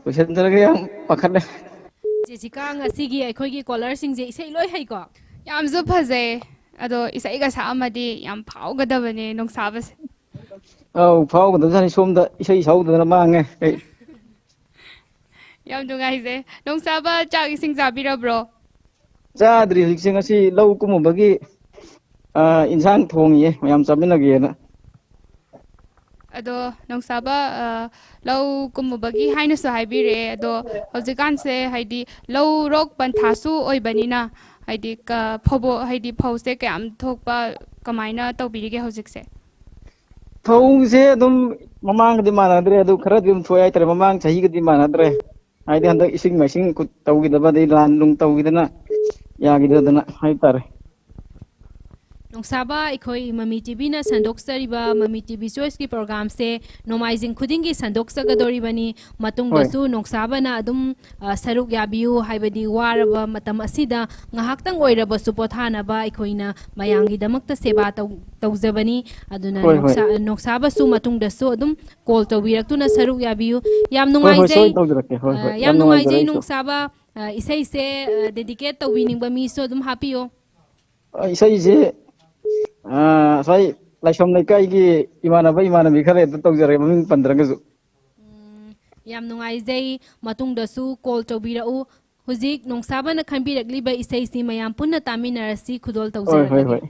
Question talaga yang pakhat na. Jessica ngasigi akhoi caller sing je isai loi hai ko. Yam zu phaje ado isai ga sa amadi yam phaugadabane nongsaba se. Au phaugadabani somda isai saudana mange. Yam nungai je nongsaba chak ising zabira bro. Chadri hikse ngasi lau kumubagi insang thongiye mayam chaminagena. Ado nongsaba lau kumubagi haina su haibire ado hojikan se haidi lau rok panthasu oibanina haidi ka phobo haidi phause kayam thokpa kamaina tawbirige hojikse. Phause dum mamang di manadre adu khara dum thoyai tar mamang chahi gadi manadre. Haidi handa ising masing kut tawgidaba dei lan lung tawgidana yagidana hai tare. Nongsaba akhoi Mami TV na sandoksariba Mami TV Choice ki program se nomaizing khudingi sandoksagadori bani matung dasu nongsaba na adum saruk yabiu haibadi waraba matam asida ngahaktang oiraba supothana ba akhoi na mayangi damakta seba tawjabani aduna nongsaba su matung dasu adum call tawbiraktuna saruk yabiu yam nungaijai nongsaba isai se dedicate tawbining ba mi so adum happio isai je sai laisom laikai gi imanabi khare tawjare maming pandragasu yam nungaijai matung dasu call tawbirau huzik nongsaba na khanbirakliba isai si mayam punna taminarasi khudol tawjara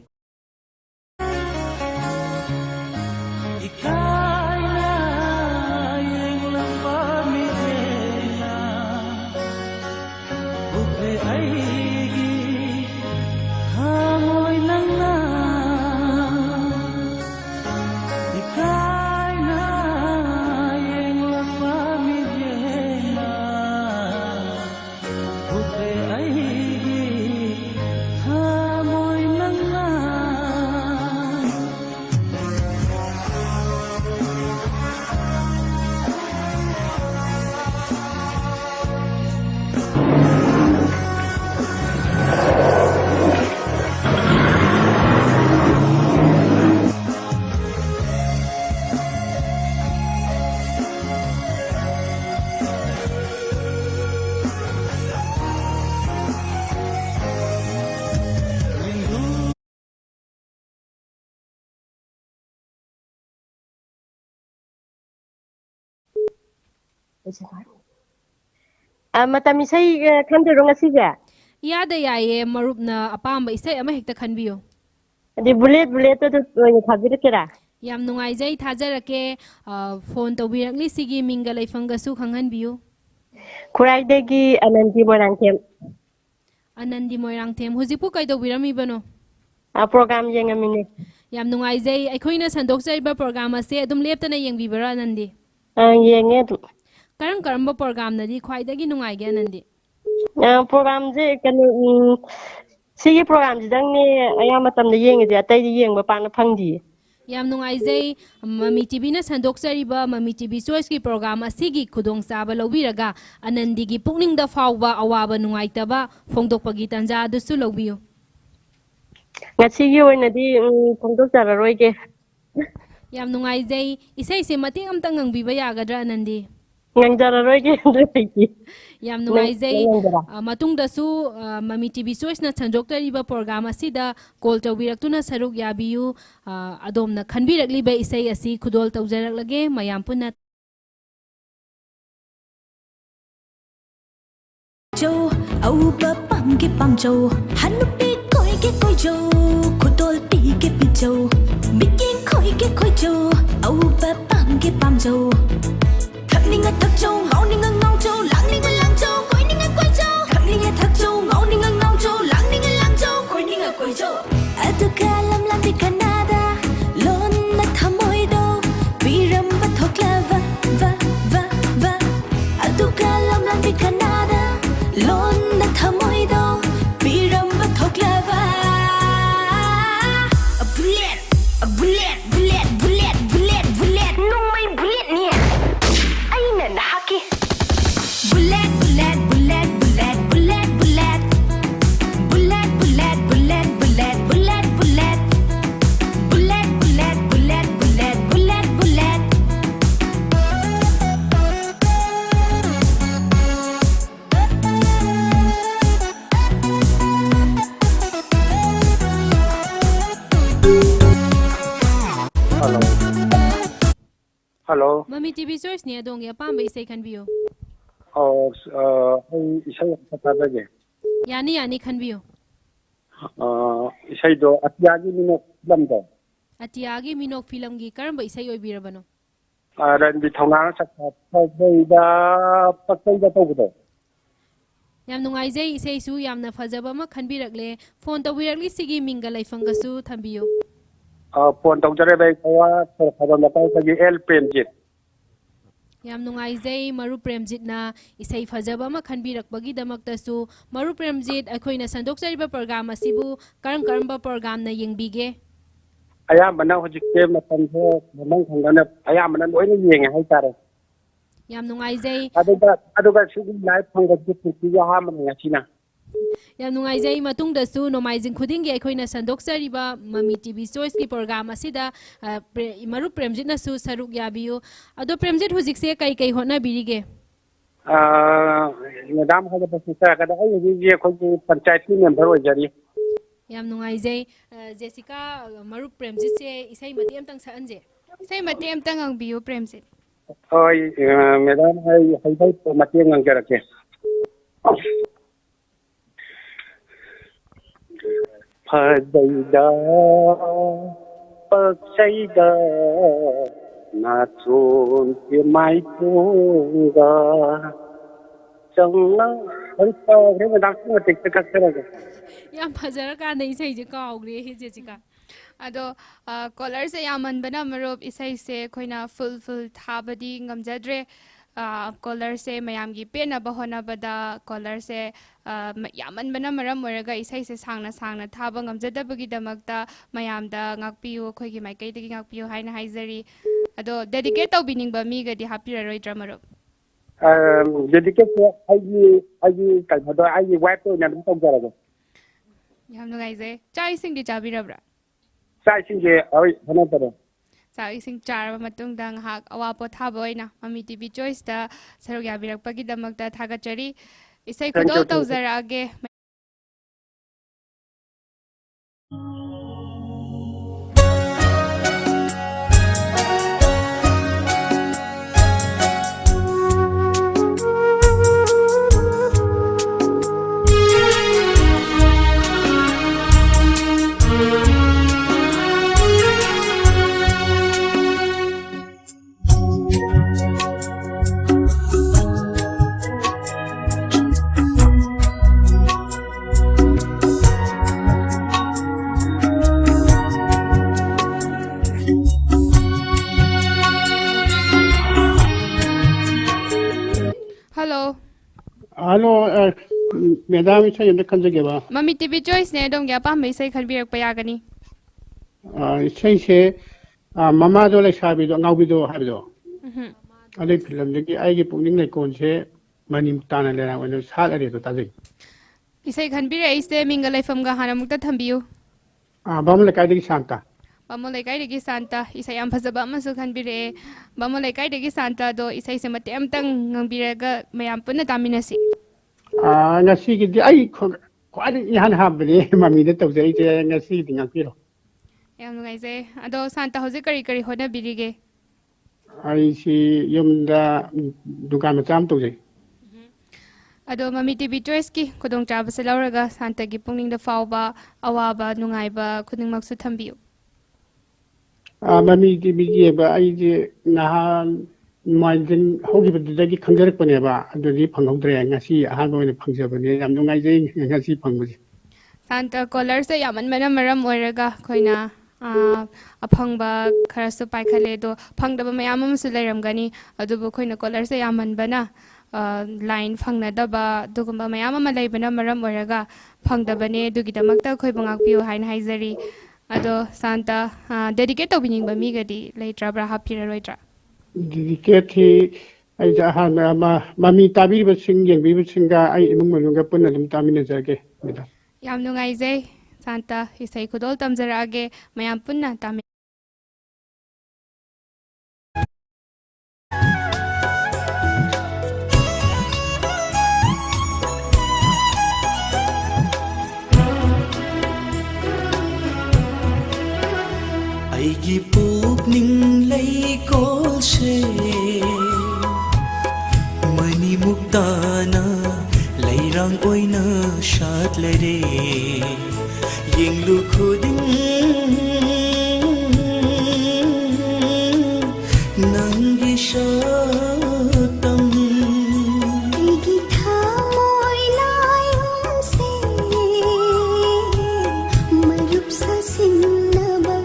Matam isai khandiro ngasige yada yaye marupna apamba isai ama hekta khanbiyo adi bullet to thabirkera yam nungaijai thajarake phone tawbirakli sigi minga laifanggasu khanghanbiyo khuraidagi anandi moirang them hujipu kai tawbirami bano program yengamine yam nungaijai aikoina sandokjaiba program ase adum leptana yengbibara anandi yenge karamba program nadi khwaidagi nungaige anandi program je kanu sigi program jidang ne aya matam da yenge je atai yengba pana phangdi yam nungaijai Mami TV na sandokjariba Mami TV Choice ki program asigi khudong saba lobiraga anandi gi pukning da fawba awaba nungaitaba phongdokpagi tanja dusu lobiyo ngasigi oinadi phongdok jararoige yam nungaijai isai se mating amtang ngangbiba yagadra anandi ꯉꯪꯖꯔꯔꯣꯏꯒꯦ ꯑꯗꯨꯗꯤ ꯌꯥꯝ ꯅꯨꯡꯉꯥꯏꯖꯩ ꯃꯇꯨꯡꯗꯁꯨ ꯃꯃꯤ TV ꯆꯣꯏꯁꯅ ꯁꯟꯗꯣꯛꯆꯔꯤꯕ programme ꯑꯁꯤꯗ call ꯇꯧꯕꯤꯔꯛꯇꯨꯅ ꯁꯔꯨꯛ ꯌꯥꯕꯤꯌꯨ ꯑꯗꯣꯝꯅ ꯈꯟꯕꯤꯔꯛꯂꯤꯕ ꯏꯁꯩ ꯑꯁꯤ ꯈꯨꯗꯣꯜ ꯇꯧꯖꯔꯛꯂꯒꯦ ꯃꯌꯥꯝ ꯄꯨꯟꯅ ꯑꯎꯕ ꯄꯥꯝꯒꯦ ꯄꯥꯝꯖꯧ ꯍꯟꯅꯨꯄꯤ ꯀꯣꯏꯒꯦ ꯀꯣꯏꯖꯧ ꯈꯨꯗꯣꯜ ꯄꯤꯒꯦ ꯄꯤꯖꯧ ꯃꯤꯠꯌꯦꯡ ꯈꯣꯏꯒꯦ ꯈꯣꯏꯖꯧ ꯑꯎꯕ ꯄꯥꯝꯒꯦ ꯄꯥꯝꯖꯧ ꯊꯛꯅꯤꯡꯉ ꯊꯛꯆꯧ ꯉꯥꯎꯅꯤꯡꯉ ꯉꯥꯎꯖꯧ ꯂꯥꯡꯅꯤꯡꯉ ꯂꯥꯡꯖꯧ ꯀꯣꯏꯅꯤꯡꯉ ꯀꯣꯏꯖꯧ ꯊꯛꯅꯤꯡꯉ ꯊꯛꯆꯧ ꯉꯥꯎꯅꯤꯡꯉ ꯉꯥꯎꯖꯧ ꯂꯥꯡꯅꯤꯡꯉ ꯂꯥꯡꯖꯧ ꯀꯣꯏꯅꯤꯡꯉ ꯀꯣꯏꯖꯧ ꯑꯗꯨꯒ ꯂꯝꯂꯥꯟꯕꯤ ꯀꯅꯥꯗ ꯂꯣꯟꯅ ꯊꯃꯣꯏꯗꯣ ꯄꯤꯔꯝꯕ ꯊꯣꯛꯂꯕ va ꯑꯗꯨꯒ ꯂꯝꯂꯥꯟꯕꯤ ꯀꯅꯥꯗ ꯂꯣꯟꯅ ꯊꯃꯣꯏꯗꯣ ꯄꯤꯔꯝꯕ ꯊꯣꯛꯂꯕ bullet bullet bullet bullet bullet bullet ꯅꯣꯡꯃꯩ ꯕꯨꯂꯦꯠꯅꯤ ꯑꯩꯅ ꯅꯍꯥꯛꯀꯤ bullet bullet bullet bullet bullet bullet bullet bullet bullet bullet bullet bullet bullet bullet bullet bullet bullet bullet Hello. ꯃꯃꯤ ꯇꯤꯚꯤ ꯆꯣꯏꯁꯅꯤ ꯑꯗꯣꯝꯒꯤ ꯑꯄꯥꯝꯕ ꯏꯁꯩ ꯈꯟꯕꯤꯌꯨ ꯏꯁꯩ ꯑꯃ ꯇꯥꯖꯒꯦ ꯌꯥꯅꯤ ꯌꯥꯅꯤ ꯈꯟꯕꯤꯌꯨ ꯏꯁꯩꯗꯣ ꯑꯇꯤꯌꯥꯒꯤ ꯃꯤꯅꯣꯛ ꯐꯤꯂꯝꯗꯣ ꯑꯇꯤꯌꯥꯒꯤ ꯃꯤꯅꯣꯛ ꯐꯤꯂꯝꯒꯤ ꯀꯔꯝꯕ ꯏꯁꯩ ꯑꯣꯏꯕꯤꯔꯕꯅꯣ ꯔꯟꯕꯤ ꯊꯧꯅꯥꯅ ꯁꯛꯄ ꯄꯛꯆꯩꯗ ꯇꯧꯕꯗꯣ ꯌꯥꯝ ꯅꯨꯡꯉꯥꯏꯖꯩ ꯏꯁꯩꯁꯨ ꯌꯥꯝꯅ ꯐꯖꯕ ꯑꯃ ꯈꯟꯕꯤꯔꯛꯂꯦ ꯐꯣꯟ ꯇꯧꯕꯤꯔꯛꯂꯤꯁꯤꯒꯤ ꯃꯤꯡꯒ ꯂꯩꯐꯝꯒꯁꯨ ꯊꯝꯕꯤꯌꯨ ꯐꯣꯟ ꯇꯧꯖꯔꯦꯕ ꯑꯩ ꯊꯧꯕꯥꯜ ꯂꯩꯀꯥꯏꯗꯒꯤ ꯑꯦꯜ ꯄ꯭ꯔꯦꯝꯖꯤꯠ ꯌꯥꯝ ꯅꯨꯡꯉꯥꯏꯖꯩ ꯃꯔꯨꯞ ꯄ꯭ꯔꯦꯝꯖꯤꯠꯅ ꯏꯁꯩ ꯐꯖꯕ ꯑꯃ ꯈꯟꯕꯤꯔꯛꯄꯒꯤꯗꯃꯛꯇꯁꯨ ꯃꯔꯨꯞ ꯄ꯭ꯔꯦꯝꯖꯤꯠ ꯑꯩꯈꯣꯏꯅ ꯁꯟꯗꯣꯛꯆꯔꯤꯕ ꯄ꯭ꯔꯣꯒ꯭ꯔꯥꯝ ꯑꯁꯤꯕꯨ ꯀꯔꯝꯕ ꯄ꯭ꯔꯣꯒ꯭ꯔꯥꯝꯅ ꯌꯦꯡꯕꯤꯒꯦ ꯑꯌꯥꯝꯕꯅ ꯍꯧꯖꯤꯛꯁꯦ ꯃꯇꯝꯁꯦ ꯃꯃꯜ ꯈꯪꯗꯅ ꯑꯌꯥꯝꯕꯅ ꯂꯣꯏꯅ ꯌꯦꯡꯉꯦ ꯍꯥꯏꯇꯥꯔꯦ ꯌꯥꯝ ꯅꯨꯡꯉꯥꯏꯖꯩ ꯑꯗꯨꯒ ꯁꯤꯒꯤ ꯂꯥꯏꯚ ꯐꯪꯕꯁꯤ ꯄꯨꯟꯁꯤꯒꯤ ꯑꯍꯥꯟꯕꯅꯤ ꯉꯁꯤꯅ ꯌꯥꯝ ꯅꯨꯡꯉꯥꯏꯖꯩ ꯃꯇꯨꯡꯗꯁꯨ ꯅꯣꯡꯃꯥꯏꯖꯤꯡ ꯈꯨꯗꯤꯡꯒꯤ ꯑꯩꯈꯣꯏꯅ ꯁꯟꯗꯣꯛꯆꯔꯤꯕ ꯃꯃꯤ ꯇꯤꯚꯤ ꯆꯣꯏꯁꯀꯤ ꯄ꯭ꯔꯣꯒ꯭ꯔꯥꯝ ꯑꯁꯤꯗ ꯃꯔꯨꯞ ꯄ꯭ꯔꯦꯝꯖꯤꯠꯅꯁꯨ ꯁꯔꯨꯛ ꯌꯥꯕꯤꯌꯨ ꯑꯗꯣ ꯄ꯭ꯔꯦꯝꯖꯤꯠ ꯍꯧꯖꯤꯛꯁꯦ ꯀꯩ ꯍꯣꯠꯅꯕꯤꯔꯤꯒꯦ ꯃꯦꯗꯥꯝ ꯍꯥꯏꯕꯗꯁꯨ ꯆꯠꯂꯒꯗ ꯑꯩ ꯍꯧꯖꯤꯛ ꯑꯩꯈꯣꯏꯒꯤ ꯄꯟꯆꯥꯌꯠꯀꯤ ꯃꯦꯝꯕꯔ ꯑꯣꯏꯖꯔꯤ ꯌꯥꯝ ꯅꯨꯡꯉꯥꯏꯖꯩ ꯖꯦꯁꯤꯀꯥ ꯃꯔꯨꯞ ꯄ꯭ꯔꯦꯝꯖꯤꯠꯁꯦ ꯏꯁꯩ ꯃꯇꯦꯛ ꯑꯃꯇꯪ ꯁꯛꯍꯟꯖꯦ ꯏꯁꯩ ꯃꯇꯦꯛ ꯑꯃꯇ ꯉꯪꯕꯤꯌꯨ ꯄ꯭ꯔꯦꯝꯖꯤꯠ ꯍꯣꯏ ꯃꯦꯗꯥꯝ ꯑꯩ ꯍꯩꯕꯩ ꯃꯇꯦꯡ ꯉꯥꯡꯖꯔꯛꯀꯦ ꯐꯖꯩꯗ ꯄꯛꯆꯩꯗ 나촌 마이통가 정나 벌써 그러면 낙수가 득득하더라고. ꯌꯥꯝ ꯐꯖꯔꯀꯥꯟꯗ ꯏꯁꯩꯁꯦ ꯀꯥꯎꯈ꯭ꯔꯦ ꯖꯦꯁꯤꯀꯥ ꯑꯗꯣ ꯀꯣꯂꯔꯁꯦ ꯌꯥꯝꯃꯟꯕꯅ ꯃꯔꯨꯞ ꯏꯁꯩꯁꯦ ꯑꯩꯈꯣꯏꯅ ꯐꯨꯜ ꯊꯥꯕꯗꯤ ꯉꯝꯖꯗ꯭रे ꯀꯣꯂꯔꯁꯦ ꯃꯌꯥꯝꯒꯤ ꯄꯦꯟꯅꯕ ꯍꯣꯠꯅꯕꯗ ꯀꯣꯂꯔꯁꯦ ꯌꯥꯝꯃꯟꯕꯅ ꯃꯔꯝ ꯑꯣꯏꯔꯒ ꯏꯁꯩꯁꯦ ꯁꯥꯡꯅ ꯊꯥꯕ ꯉꯝꯖꯗꯕꯒꯤꯗꯃꯛꯇ ꯃꯌꯥꯝꯗ ꯉꯥꯛꯄꯤꯌꯨ ꯑꯩꯈꯣꯏꯒꯤ ꯃꯥꯏꯀꯩꯗꯒꯤ ꯉꯥꯛꯄꯤꯌꯨ ꯍꯥꯏꯅ ꯍꯥꯏꯖꯔꯤ ꯑꯗꯣ ꯗꯦꯗꯤꯀꯦꯠ ꯇꯧꯕꯤꯅꯤꯡꯕ ꯃꯤꯒꯗꯤ ꯍꯥꯞꯄꯤꯔꯔꯣꯏꯗ꯭ꯔꯥ ꯃꯔꯨꯞ ꯗꯦꯗꯤꯀꯦꯠꯁꯦ ꯑꯩꯒꯤ ꯀꯩꯅꯣꯗꯣ ꯑꯩꯒꯤ ꯋꯥꯏꯐꯇ ꯑꯣꯏꯅ ꯑꯗꯨꯝ ꯇꯧꯖꯔꯒꯦ ꯌꯥꯝ ꯅꯨꯡꯉꯥꯏꯖꯩ ꯆꯥꯛ ꯏꯁꯤꯡꯗꯤ ꯆꯥꯕꯤꯔꯕ꯭ꯔꯥ ꯆꯥꯛ ꯏꯁꯤꯡꯁꯦ ꯍꯣꯏ ꯍꯣꯠꯅꯖꯔꯦ ꯆꯥꯛ ꯏꯁꯤꯡ ꯆꯥꯔꯕ ꯃꯇꯨꯡꯗ ꯉꯥꯏꯍꯥꯛ ꯑꯋꯥ ꯄꯣꯊꯥꯕ ꯑꯣꯏꯅ ꯃꯃꯤ ꯇꯤꯚꯤ ꯆꯣꯏꯁꯇ ꯁꯔꯨꯛ ꯌꯥꯕꯤꯔꯛꯄꯒꯤꯗꯃꯛꯇ ꯊꯥꯒꯠꯆꯔꯤ ꯏꯁꯩ ꯈꯨꯗꯣꯜ ꯇꯧꯖꯔꯛꯑꯒꯦ Hello, madam, isa yung nakanjage ba? Mami TV Choice ne dong ya pa may say khalbirak payagani. Isa se mama do lai sabi do ngau bido habi do. Alay film lagi ay gi pungning lai kon se manim tana le na wano sal ari do taji. Isay khanbira iste mingalay fam ga hana mukta thambiyu. Bam la kai digi santa. ꯕꯥꯃꯣꯟ ꯂꯩꯀꯥꯏꯗꯒꯤ Santa ꯏꯁꯩ ꯌꯥꯝ ꯐꯖꯕ ꯑꯃꯁꯨ ꯈꯟꯕꯤꯔꯛꯑꯦ ꯕꯥꯃꯣꯟ ꯂꯩꯀꯥꯏꯗꯒꯤ ꯁꯥꯟꯇꯗꯣ ꯏꯁꯩꯁꯦ ꯃꯇꯦꯛ ꯑꯃꯇꯪ ꯉꯪꯕꯤꯔꯒ ꯃꯌꯥꯝ ꯄꯨꯟꯅ ꯇꯥꯃꯤꯟꯅꯁꯤ ꯉꯁꯤꯒꯤꯗꯤ ꯑꯩ ꯈ꯭ꯋꯥꯏꯗꯒꯤ ꯏꯍꯥꯟ ꯍꯥꯟꯕꯅꯦ ꯃꯃꯤꯗ ꯇꯧꯖꯔꯤꯁꯦ ꯉꯁꯤꯒꯤꯗꯤ ꯉꯥꯛꯄꯤꯔꯣ ꯌꯥꯝ ꯅꯨꯡꯉꯥꯏꯖꯩ ꯑꯗꯣ ꯁꯥꯟꯇ ꯍꯧꯖꯤꯛ ꯀꯔꯤ ꯀꯔꯤ ꯍꯣꯠꯅꯕꯤꯔꯤꯒꯦ ꯑꯩꯁꯤ ꯌꯨꯝꯗ ꯗꯨꯀꯥꯟ ꯃꯆꯥ ꯑꯃ ꯇꯧꯖꯩ ꯑꯗꯣ ꯃꯃꯤ ꯇꯤꯚꯤ ꯆꯣꯏꯁꯀꯤ ꯈꯨꯗꯣꯡꯆꯥꯕꯁꯦ ꯂꯧꯔꯒ ꯁꯥꯟꯇꯒꯤ ꯄꯨꯛꯅꯤꯡꯗ ꯐꯥꯎꯕ ꯑꯋꯥꯕ ꯅꯨꯡꯉꯥꯏꯕ ꯈꯨꯗꯤꯡꯃꯛꯁꯨ ꯊꯝꯕꯤꯌꯨ ꯃꯃꯤ ꯇꯤꯚꯤꯒꯤ ꯌꯦꯡꯕ ꯑꯩꯁꯦ ꯅꯍꯥꯟ ꯅꯣꯡꯃꯥꯏꯖꯤꯡ ꯍꯧꯈꯤꯕꯗꯨꯗꯒꯤ ꯈꯪꯖꯔꯛꯄꯅꯦꯕ ꯑꯗꯨꯗꯤ ꯐꯪꯍꯧꯗ꯭ꯔꯦ ꯉꯁꯤ ꯑꯍꯥꯟꯕ ꯑꯣꯏꯅ ꯐꯪꯖꯕꯅꯦ ꯌꯥꯝ ꯅꯨꯡꯉꯥꯏꯖꯩ ꯉꯁꯤ ꯐꯪꯕꯁꯦ ꯁꯥꯟꯇ ꯀꯣꯂꯔꯁꯦ ꯌꯥꯝꯃꯟꯕꯅ ꯃꯔꯝ ꯑꯣꯏꯔꯒ ꯑꯩꯈꯣꯏꯅ ꯑꯐꯪꯕ ꯈꯔꯁꯨ ꯄꯥꯏꯈꯠꯂꯦ ꯑꯗꯣ ꯐꯪꯗꯕ ꯃꯌꯥꯝ ꯑꯃꯁꯨ ꯂꯩꯔꯝꯒꯅꯤ ꯑꯗꯨꯕꯨ ꯑꯩꯈꯣꯏꯅ ꯀꯣꯂꯔꯁꯦ ꯌꯥꯝꯃꯟꯕꯅ ꯂꯥꯏꯟ ꯐꯪꯅꯗꯕ ꯑꯗꯨꯒꯨꯝꯕ ꯃꯌꯥꯝ ꯑꯃ ꯂꯩꯕꯅ ꯃꯔꯝ ꯑꯣꯏꯔꯒ ꯐꯪꯗꯕꯅꯦ ꯑꯗꯨꯒꯤꯗꯃꯛꯇ ꯑꯩꯈꯣꯏꯕꯨ ꯉꯥꯛꯄꯤꯌꯨ ꯍꯥꯏꯅ ꯍꯥꯏꯖꯔꯤ ꯑꯗꯣ ꯁꯥꯟꯇ ꯗꯦꯗꯤꯀꯦꯠ ꯇꯧꯕꯤꯅꯤꯡꯕ ꯃꯤꯒꯗꯤ ꯂꯩꯇ꯭ꯔꯕ꯭ꯔꯥ ꯍꯥꯞꯄꯤꯔꯔꯣꯏꯗ꯭ꯔꯥ ꯗꯤꯀꯦꯠꯁꯤ ꯑꯩꯁꯦ ꯑꯍꯥꯟꯕ ꯑꯃ ꯃꯃꯤ ꯇꯥꯕꯤꯔꯤꯕꯁꯤꯡ ꯌꯦꯡꯕꯤꯔꯤꯕꯁꯤꯡꯒ ꯑꯩ ꯏꯃꯨꯡ ꯃꯅꯨꯡꯒ ꯄꯨꯟꯅ ꯑꯗꯨꯝ ꯇꯥꯃꯤꯟꯅꯖꯔꯒꯦ ꯃꯦꯗꯥꯝ ꯌꯥꯝ ꯅꯨꯡꯉꯥꯏꯖꯩ ꯁꯥꯟꯇ ꯏꯁꯩ ꯈꯨꯗꯣꯜ ꯇꯝꯖꯔꯛꯑꯒꯦ ꯃꯌꯥꯝ ꯄꯨꯟꯅ ꯇꯥꯃꯤꯟꯅ ꯑꯩꯒꯤ ꯄꯨꯛꯅꯤꯡ ꯂꯩꯀꯣꯜꯁꯦ ꯃꯅꯤꯃꯨꯛ ꯇꯥꯅ ꯂꯩꯔꯥꯡ ꯑꯣꯏꯅ ꯁꯥꯠꯂꯔꯦ ꯌꯦꯡꯂꯨ ꯈꯨꯗꯤꯡ ꯅꯪꯒꯤ ꯁꯛꯇꯝ ꯑꯩꯒꯤ ꯊꯃꯣꯏ ꯂꯥꯏꯌꯣꯟꯁꯦ ꯃꯔꯨꯞ ꯁꯥꯁꯤꯟꯅꯕ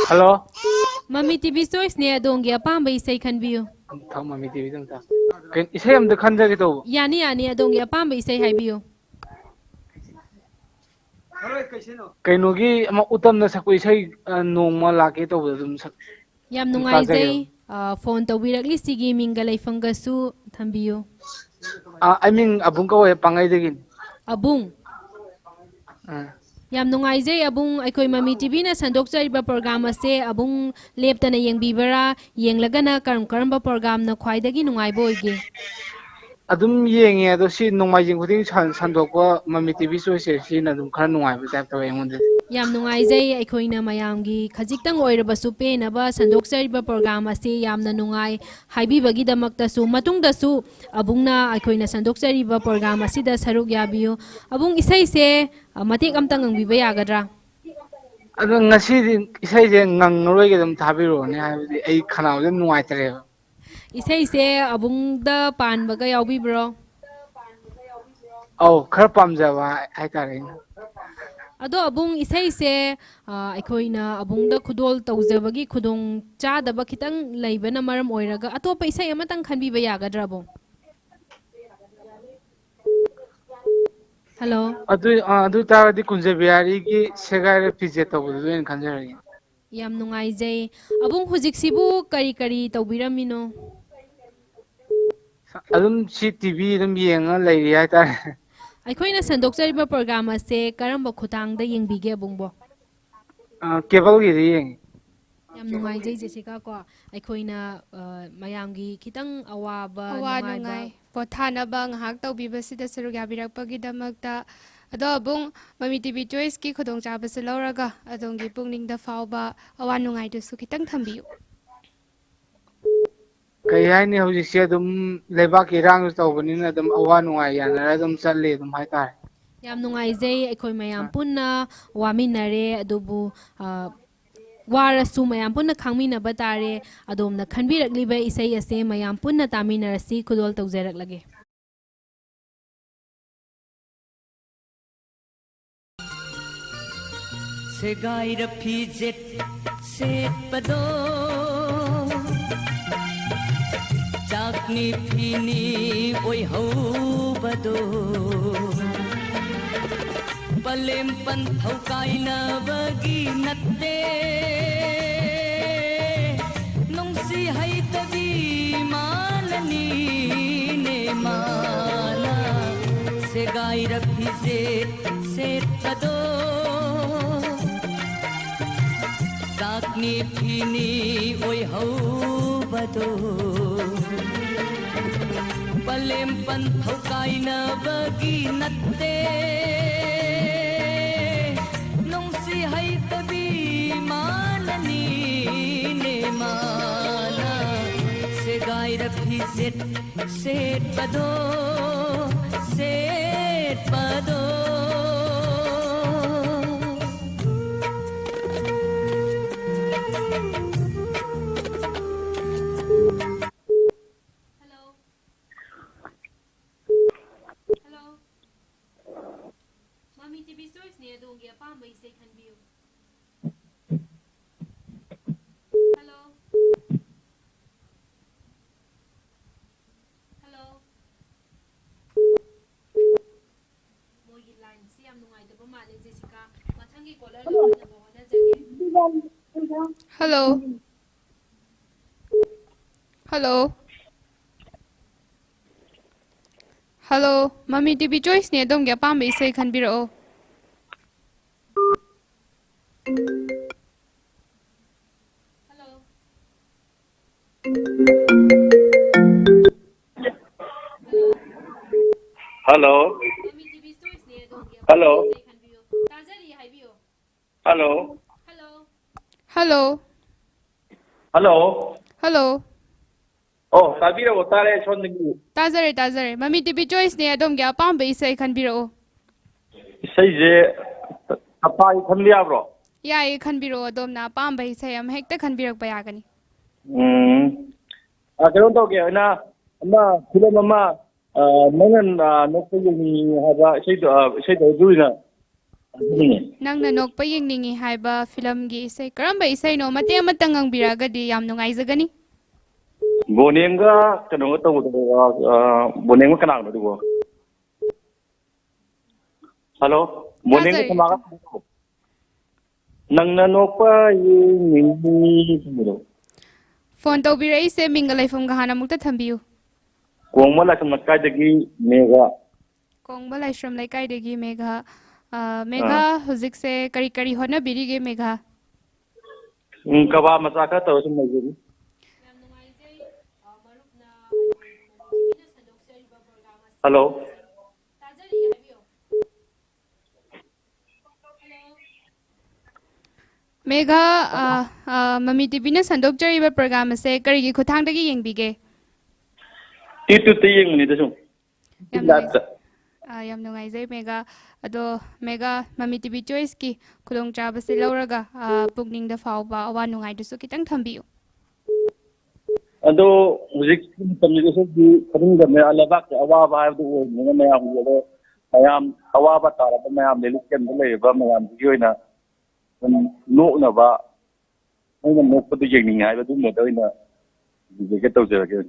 ꯍꯜꯂꯣ ꯃꯃꯤ ꯇꯤꯚꯤ ꯆꯣꯏꯁꯅꯦ ꯑꯗꯣꯝꯒꯤ ꯑꯄꯥꯝꯕ ꯏꯁꯩ ꯈꯟꯕꯤꯌꯨ ꯃꯃꯤ ꯇꯤꯚꯤꯗ ꯑꯝꯇ ꯏꯁꯩ ꯑꯝꯇ ꯈꯟꯖꯒꯦ ꯇꯧꯕ ꯌꯥꯅꯤ ꯌꯥꯅꯤ ꯑꯗꯣꯝꯒꯤ ꯑꯄꯥꯝꯕ ꯏꯁꯩ ꯍꯥꯏꯕꯤꯌꯨ ꯀꯩꯅꯣꯒꯤ ꯑꯃ ꯎꯇꯝꯅ ꯁꯛꯄ ꯏꯁꯩ ꯅꯣꯡꯃ ꯂꯥꯛꯀꯦ ꯇꯧꯕꯗ ꯑꯗꯨꯝ ꯌꯥꯝ ꯅꯨꯡꯉꯥꯏꯖꯩ ꯐꯣꯟ ꯇꯧꯕꯤꯔꯛꯂꯤꯁꯤꯒꯤ ꯃꯤꯡꯒ ꯂꯩꯐꯝꯒꯁꯨ ꯊꯝꯕꯤꯌꯨ ꯑꯩ ꯃꯤꯡ ꯑꯕꯨꯡ ꯀꯧꯋꯦ ꯄꯥꯡꯒꯩꯗꯒꯤꯅꯤ ꯑꯕꯨꯡ ꯌꯥꯝ ꯅꯨꯡꯉꯥꯏꯖꯩ ꯑꯕꯨꯡ ꯑꯩꯈꯣꯏ ꯃꯃꯤ ꯇꯤꯚꯤꯅ ꯁꯟꯗꯣꯛꯆꯔꯤꯕ ꯄ꯭ꯔꯣꯒ꯭ꯔꯥꯝ ꯑꯁꯦ ꯑꯕꯨꯡ ꯂꯦꯞꯇꯅ ꯌꯦꯡꯕꯤꯕꯔꯥ ꯌꯦꯡꯂꯒꯅ ꯀꯔꯝ ꯀꯔꯝꯕ ꯄ꯭ꯔꯣꯒ꯭ꯔꯥꯝꯅ ꯈ꯭ꯋꯥꯏꯗꯒꯤ ꯅꯨꯡꯉꯥꯏꯕ ꯑꯣꯏꯒꯦ ꯑꯗꯨꯝ ꯌꯦꯡꯉꯦ ꯑꯗꯣ ꯁꯤ ꯅꯣꯡꯃꯥꯏꯖꯤꯡ ꯈꯨꯗꯤꯡ ꯁꯟꯗꯣꯛꯄ ꯃꯃꯤ ꯇꯤꯚꯤ ꯆꯣꯏꯁꯁꯦ ꯁꯤꯅ ꯑꯗꯨꯝ ꯈꯔ ꯅꯨꯡꯉꯥꯏꯕ ꯇꯥꯏꯞ ꯇꯧꯋꯦ ꯑꯩꯉꯣꯟꯗꯗꯤ ꯌꯥꯝ ꯅꯨꯡꯉꯥꯏꯖꯩ ꯑꯩꯈꯣꯏꯅ ꯃꯌꯥꯝꯒꯤ ꯈꯖꯤꯛꯇꯪ ꯑꯣꯏꯔꯕꯁꯨ ꯄꯦꯅꯕ ꯁꯟꯗꯣꯛꯆꯔꯤꯕ ꯄ꯭ꯔꯣꯒ꯭ꯔꯥꯝ ꯑꯁꯤ ꯌꯥꯝꯅ ꯅꯨꯡꯉꯥꯏ ꯍꯥꯏꯕꯤꯕꯒꯤꯗꯃꯛꯇꯁꯨ ꯃꯇꯨꯡꯗꯁꯨ ꯑꯕꯨꯡꯅ ꯑꯩꯈꯣꯏꯅ ꯁꯟꯗꯣꯛꯆꯔꯤꯕ ꯄ꯭ꯔꯣꯒ꯭ꯔꯥꯝ ꯑꯁꯤꯗ ꯁꯔꯨꯛ ꯌꯥꯕꯤꯌꯨ ꯑꯕꯨꯡ ꯏꯁꯩꯁꯦ ꯃꯇꯦꯛ ꯑꯃꯇ ꯉꯪꯕꯤꯕ ꯌꯥꯒꯗ꯭ꯔꯥ ꯑꯗꯣ ꯉꯁꯤꯗꯤ ꯏꯁꯩꯁꯦ ꯉꯪꯉꯔꯣꯏꯒꯦ ꯑꯗꯨꯝ ꯊꯥꯕꯤꯔꯛꯑꯣꯅꯦ ꯍꯥꯏꯕꯗꯤ ꯑꯩ ꯈꯅꯥꯎꯁꯦ ꯅꯨꯡꯉꯥꯏꯇ꯭ꯔꯦꯕ ꯏꯁꯩꯁꯦ ꯑꯕꯨꯡꯗ ꯄꯥꯟꯕꯒ ꯌꯥꯎꯕꯤꯕ꯭ꯔꯣ ꯑꯧ ꯈꯔ ꯄꯥꯝꯖꯕ ꯍꯥꯏꯇꯥꯔꯦ ꯑꯩꯅ ꯑꯗꯣ ꯑꯕꯨꯡ ꯏꯁꯩꯁꯦ ꯑꯩꯈꯣꯏꯅ ꯑꯕꯨꯡꯗ ꯈꯨꯗꯣꯜ ꯇꯧꯖꯕꯒꯤ ꯈꯨꯗꯣꯡ ꯆꯥꯗꯕ ꯈꯤꯇꯪ ꯂꯩꯕꯅ ꯃꯔꯝ ꯑꯣꯏꯔꯒ ꯑꯇꯣꯞꯄ ꯏꯁꯩ ꯑꯃꯇꯪ ꯈꯟꯕꯤꯕ ꯌꯥꯒꯗ꯭ꯔꯕꯣ ꯍꯜꯂꯣ ꯑꯗꯨ ꯇꯥꯔꯒꯗꯤ ꯀꯨꯟꯖꯕꯤꯍꯥꯔꯤꯒꯤ ꯁꯦꯒꯥꯏꯔ ꯐꯤꯖꯦꯠ ꯇꯧꯕꯗꯨꯁꯨ ꯑꯣꯏꯅ ꯈꯟꯖꯔꯒꯦ ꯌꯥꯝ ꯅꯨꯡꯉꯥꯏꯖꯩ ꯑꯕꯨꯡ ꯍꯧꯖꯤꯛꯁꯤꯕꯨ ꯀꯔꯤ ꯀꯔꯤ ꯇꯧꯕꯤꯔꯝꯃꯤꯅꯣ ꯑꯗꯨꯝ ꯁꯤ ꯇꯤꯚꯤ ꯑꯗꯨꯝ ꯌꯦꯡꯉ ꯂꯩꯔꯤ ꯍꯥꯏꯇꯥꯔꯦ ꯑꯩꯈꯣꯏꯅ ꯁꯟꯗꯣꯛꯆꯔꯤꯕ ꯄ꯭ꯔꯣꯒ꯭ꯔꯥꯝ ꯑꯁꯦ ꯀꯔꯝꯕ ꯈꯨꯊꯥꯡꯗ ꯌꯦꯡꯕꯤꯒꯦ ꯑꯕꯨꯡꯕꯣ ꯀꯦꯕꯜꯒꯤꯗ ꯌꯦꯡꯉꯤ ꯌꯥꯝ ꯅꯨꯡꯉꯥꯏꯖꯩ ꯖꯦꯁꯤꯀꯥ ꯀꯣ ꯑꯩꯈꯣꯏꯅ ꯃꯌꯥꯝꯒꯤ ꯈꯤꯇꯪ ꯑꯋꯥꯕ ꯅꯨꯡꯉꯥꯏꯕ ꯄꯣꯊꯥꯅꯕ ꯉꯥꯏꯍꯥꯛ ꯇꯧꯕꯤꯕꯁꯤꯗ ꯁꯔꯨꯛ ꯌꯥꯕꯤꯔꯛꯄꯒꯤꯗꯃꯛꯇ ꯑꯗꯣ ꯑꯕꯨꯡ ꯃꯃꯤ ꯇꯤꯚꯤ ꯆꯣꯏꯁꯀꯤ ꯈꯨꯗꯣꯡꯆꯥꯕꯁꯤ ꯂꯧꯔꯒ ꯑꯗꯣꯝꯒꯤ ꯄꯨꯛꯅꯤꯡꯗ ꯐꯥꯎꯕ ꯑꯋꯥ ꯅꯨꯡꯉꯥꯏꯗꯨꯁꯨ ꯈꯤꯇꯪ ꯊꯝꯕꯤꯌꯨ ꯀꯩ ꯍꯥꯏꯅꯤ ꯍꯧꯖꯤꯛꯁꯦ ꯑꯗꯨꯝ ꯂꯩꯕꯥꯛꯀꯤ ꯏꯔꯥꯡꯁꯨ ꯇꯧꯕꯅꯤꯅ ꯑꯗꯨꯝ ꯑꯋꯥ ꯅꯨꯡꯉꯥꯏ ꯌꯥꯅꯔ ꯑꯗꯨꯝ ꯆꯠꯂꯤ ꯑꯗꯨꯝ ꯍꯥꯏꯇꯥꯔꯦ ꯌꯥꯝ ꯅꯨꯡꯉꯥꯏꯖꯩ ꯑꯩꯈꯣꯏ ꯃꯌꯥꯝ ꯄꯨꯟꯅ ꯋꯥꯃꯤꯟꯅꯔꯦ ꯑꯗꯨꯕꯨ ꯋꯥꯔꯁꯨ ꯃꯌꯥꯝ ꯄꯨꯟꯅ ꯈꯥꯡꯃꯤꯟꯅꯕ ꯇꯥꯔꯦ ꯑꯗꯣꯝꯅ ꯈꯟꯕꯤꯔꯛꯂꯤꯕ ꯏꯁꯩ ꯑꯁꯦ ꯃꯌꯥꯝ ꯄꯨꯟꯅ ꯇꯥꯃꯤꯟꯅꯔꯁꯤ ꯈꯨꯗꯣꯜ ꯇꯧꯖꯔꯛꯂꯒꯦ Segaira pijet set pado Chakni pini oi ho bado Palem pan thau kaina bagi natte Nong si hai tabi malani ne mala Segaira pijet set pado Sakni pini oi ho bado Palem pan thau kaina bagi natte Nong si hai tabi malani ne mana Se gaira phi set pado set pado MAMI TV Stories ne adongi apamba isai khanbiyo. Hello. Hello. Mogi line si am nungai da bama le Jessica mathangi caller la na bahona jage. Hello. Hello. Hello. MAMI TV Choice ne adongi apamba isai khanbiro. Hello. Hello. Hello. Hello. Hello. Hello. Oh, sabira otare sondingi. Tazare. MAMI TV Choice ne adongi apamba isai khanbiro. Isai je apai khanliya bro. Yae khanbiro adom na apamba isai am hekta khanbirak pa yagani. Kailan tawge na ama film ama nangan nokpa yuni haba isai do duina. Nangna nokpa yengningi haiba film gi isai karamba isai no mate amatang ang biragadi yam nungaizagani. Bonenga kanonga tawu bonenga kanang do. Hello. Bonenga kamaga. Nangna nokpa yengningi. Phone to bira ise mingalai fum gahana mukta thambiu. Kongma la kam kai dagi mega. Kongma la shram lai kai dagi mega. Mega huzik se kari hona biri ge mega. Kaba macha ka taw sum mai. Hello. Mega MAMI TV na sandok jariba program se karigi khuthang dagi yengbige. T2 yengni da sum. Yam nungaizai mega ado mega MAMI TV Choice ki khulong chaba se lauraga pukning da fawba awa nungai du su kitang thambiu. Ado music tamni da su khadung da me alaba ke awa ba du ne me am yo mayam awa ba ta ba mayam le lukken da le ba mayam ji oina no na ba ai no ko du yeng ni ngai ba du me da ina ji ke taw jara ke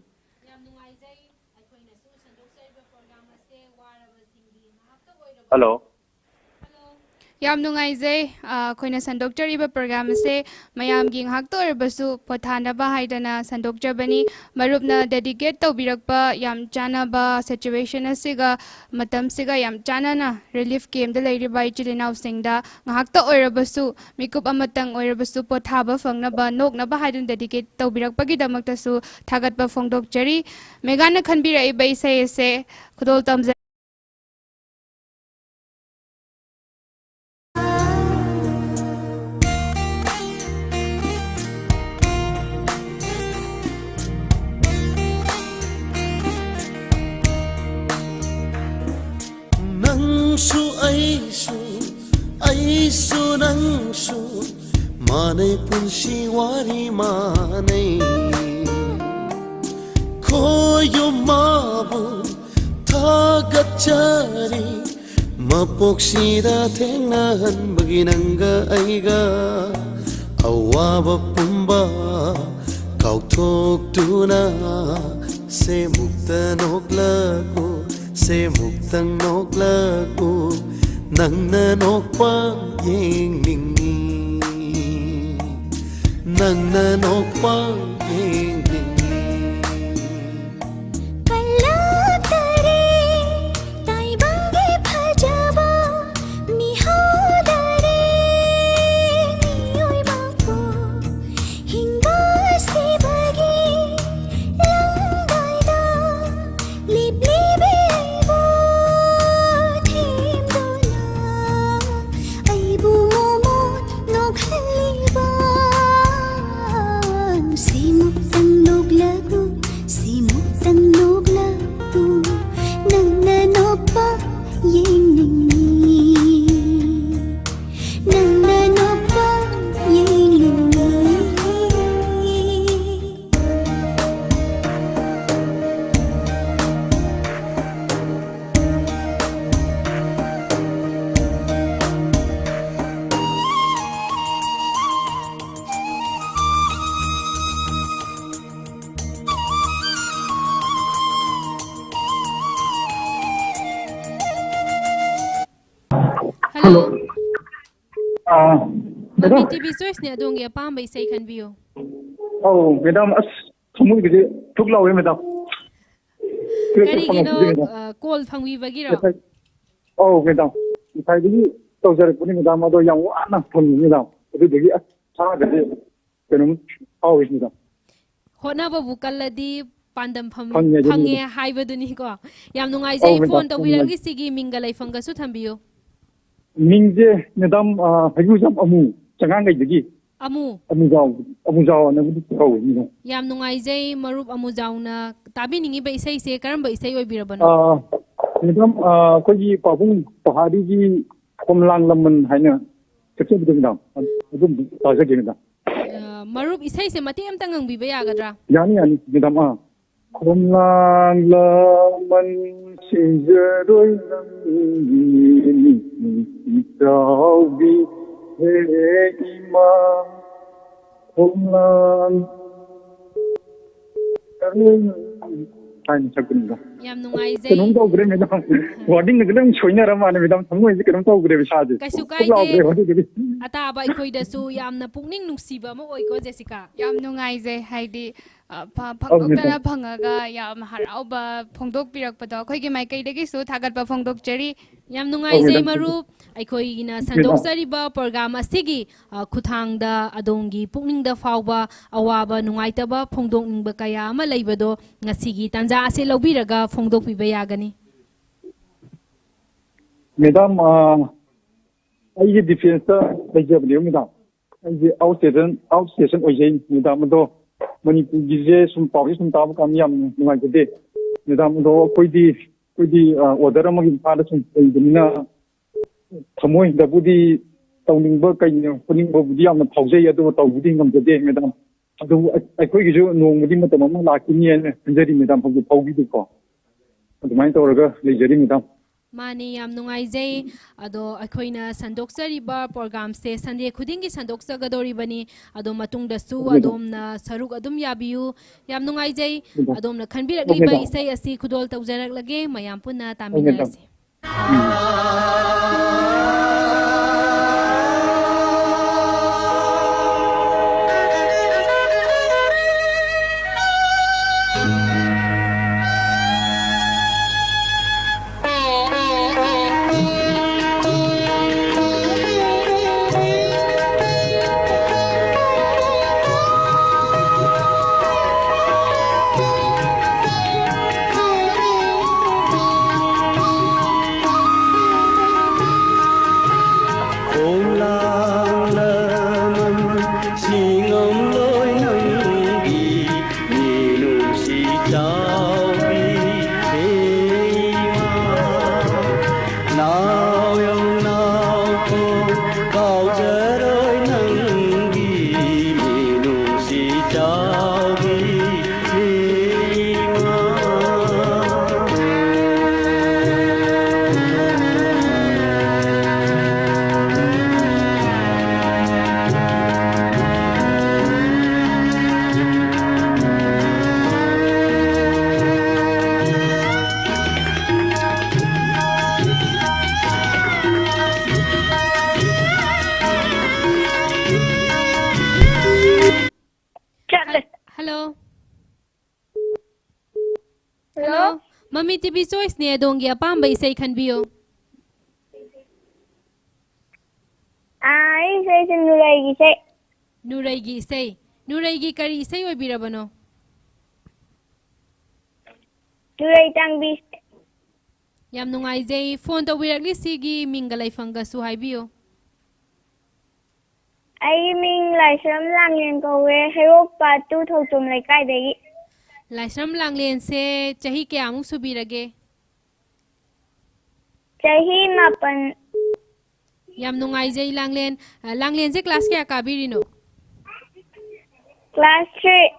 Hello. Yam nungaizai khoina sandok jariba program se mayam gi ngak to erbasu pothana ba haidana sandok jabani marupna dedicate to birakpa yam chana ba situation asiga matam siga yam chana na relief camp da leiri bai chilinau singda ngak to erabasu mikup amatang erabasu pothaba fangna ba nok na ba haidan dedicate to birakpa gi damak ta su thagat ba phongdok jari megana khanbira ibai sai se khudol tam aisu nangsu manai punsi wari manai koyo mabu thagachari ꯃꯄꯣꯛꯁꯤꯗ ꯊꯦꯡꯅꯍꯟꯕꯒꯤ ꯅꯪꯒ ꯑꯩꯒ ꯑꯋꯥꯕ ꯄꯨꯝꯕ ꯀꯥꯎꯊꯣꯛꯇꯨꯅ ꯁꯦꯃꯨꯛꯇ ꯅꯣꯛꯂꯛꯎ ꯁꯦꯃꯨꯛꯇꯪ ꯅꯣꯛꯂꯛꯎ ꯅꯪꯅ ꯅꯣꯛꯄ ꯌꯦꯡꯅꯤꯡꯉꯤ ꯅꯪꯅ ꯅꯣꯛꯄ ꯌꯦꯡꯅꯤꯡꯉꯤ Hello. Madam. Mami TV Choice ne adongi apamba isai khanbiyo. Oh, madam, as thamui gidi thuk lawe madam. Karigino call phangwi bagiro. Oh, madam. Isai digi tawjarakuni madam ado yang wana phangwi madam. Adu digi as sa gadi kenum awis madam. Hona babu kalladi pandam Phangye phangye haibaduni ko. Yam nungai jai phone tawbiragi sigi minga laifanga su thambiyo. Mingje madam hajuzam amu changang gai digi. Amujao na budi kawi madam. Yam nungai jai marup amujauna tabi ningi ba isai se karamba isai oibirabano. Madam kogi pabung pahari ji komlang laman haina kecil betul madam. Adum taja gini madam. Marup isai se mati am tangang biba yagadra. Yani madam komlang laman sinjaroi nangi Taubi ima komlang Hain sakun da. Yam nungai jai. Kenung tau gre madam. Wording naglam choina ramane madam thamu ji kenung tau gre bisade. Kaisu kaide. Ata ba ikhoi da su yamna pukning nungsiba mo oi ko Jessica. Yam nungai jai haidi phangdokna phangaga yam harauba phongdokpirakpado akhoi maikaidagi su thagatpa phongdokchari. Yam nungai jai marup akhoi na sandoksariba program asigi khuthangda adongi pukningda fawba awaba nungaitaba phongdokningba kaya ama leibado ngasigi tanja ase lobiraga phongdokpiba yagani. Madam ai defense lejabli madam. Ai outstation ojai madam do Manipur gize sum pawi sum tabu kam yam nungai de. Madam do koidi order amagi pada sum idina thamoi da budi tawningba kaino kuningba budi yamna phaujai adu tawbudi ngamjade madam. Adu akhoi giju nongmudi matam ama lakini ene hanjari madam phaugi du ko. Adumai tawraga lejari madam. Mani yam nungai jai ado akhoina sandoksariba program se Sunday khudingi sandoksagadori bani ado matung da su adomna saruk adum yabiu yam nungai jai adomna khanbirakli ba isai asi khudol tawjarak lage mayam punna taminarasi. Hello. Mami TV Choice ne adongi apamba isay khanbiyo. Isay Nurai isay. Nurai gi isay. Nurai gi kari isay oibirabano? Nurai Tangbi. Yam nungaijay phone tawbirakli sigi minga laifanggasu haibiyo. Ai ming Laisram Langlen kowe Heropa 2000 laikai. Laisram Langlen se chahi kayamuk subirage? Chahi mapan. Yam nungaijay Langlen. Langlen se class kaya kabirino? Class 3.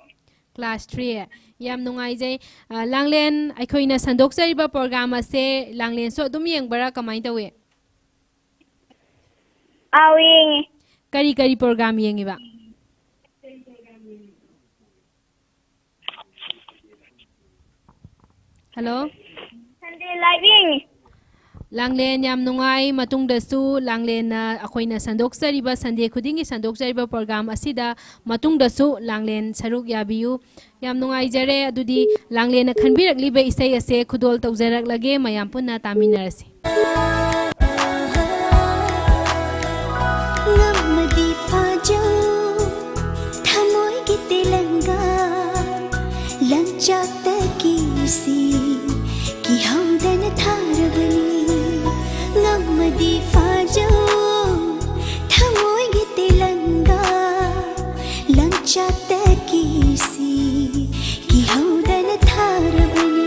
Class 3. Yam nungaijay Langlen aikoina sandokjariba program ase Langlen so adum yengbara kamai tawe? Yengi. Kari program yengiba? Hello? Sunday live yengi. Langlen yam nungai matungdasu Langlen na akoina sandokjariba Sunday khudingi sandokjariba program asida matungdasu Langlen saruk yabiyu. Yam nungai jare adudi Langlen na khanbirakliba isay ase khudol tawjaraklage mayam punna taminarasi. Ngamadi fajo thamoy gitilanga lanchata kisi ki hamdan tharabani ngamadi fajo thamoy gitilanga lanchata kisi ki hamdan tharabani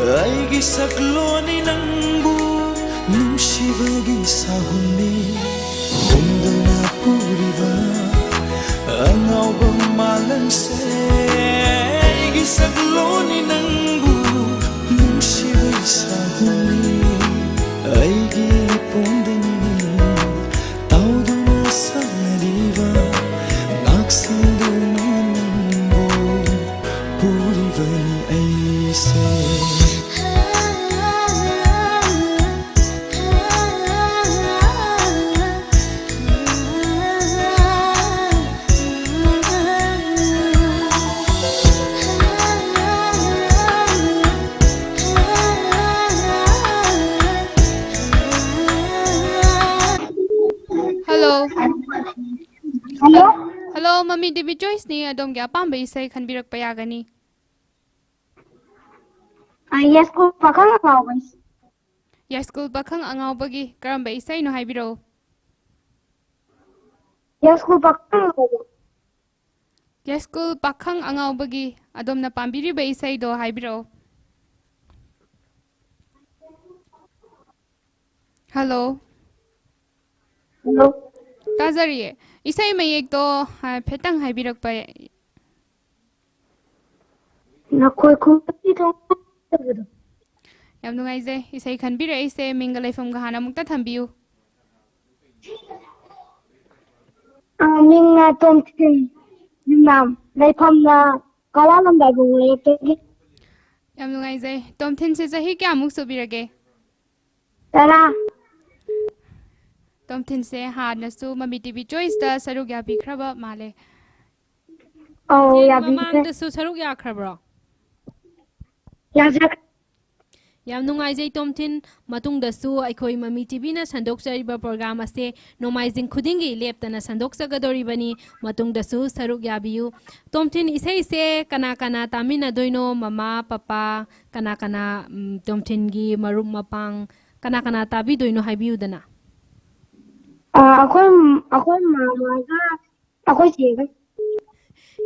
Aigi sakloni nangbu nungsibagi sahuni Unduna puriva angauba malangse Aigi sakloni nangbu nungsibagi sahuni Aigi pondani tauduna sanariva naksanduna nangbu purivani aise Hello, Mami TV Choice ni adom kya apamba isay khanbirak payagani? Yes, ko pakhang angawbais. Yes, school pakhang angawbagi karamba isay no haibiro? Yes, ko pakhang angawbais. Yes, school pakhang angawbagi adom na pambiriba isay do haibiro? Hello. Hello. Tazariye. Isay mayek to phetang haibirak pa. Nakoy khupti thong tabdo. Yam nungaijay isay khanbira ise minga laifam ga hana mukta thambiyu. Minga tomtin nam laifam na kala lamda gure te. Yam nungaijay tomtin se jahi kya muk subirage? Tara. Tomtin se hadnasu Mami TV Choice da saruk yabi khraba male. Yabi mamangdasu saruk yakhrabro? Yajak. Yam nungaijay tomtin matungdasu aikoi Mami TV na sandokjariba program ase nomaijing khudingi leptana sandokjagadoribani matungdasu saruk yabiyu. Tomtin isay se kana tamina doino mama papa kana tomtin gi marum mapang kana tabi doino haibiyu dana. Akoy mama ga akoy chega.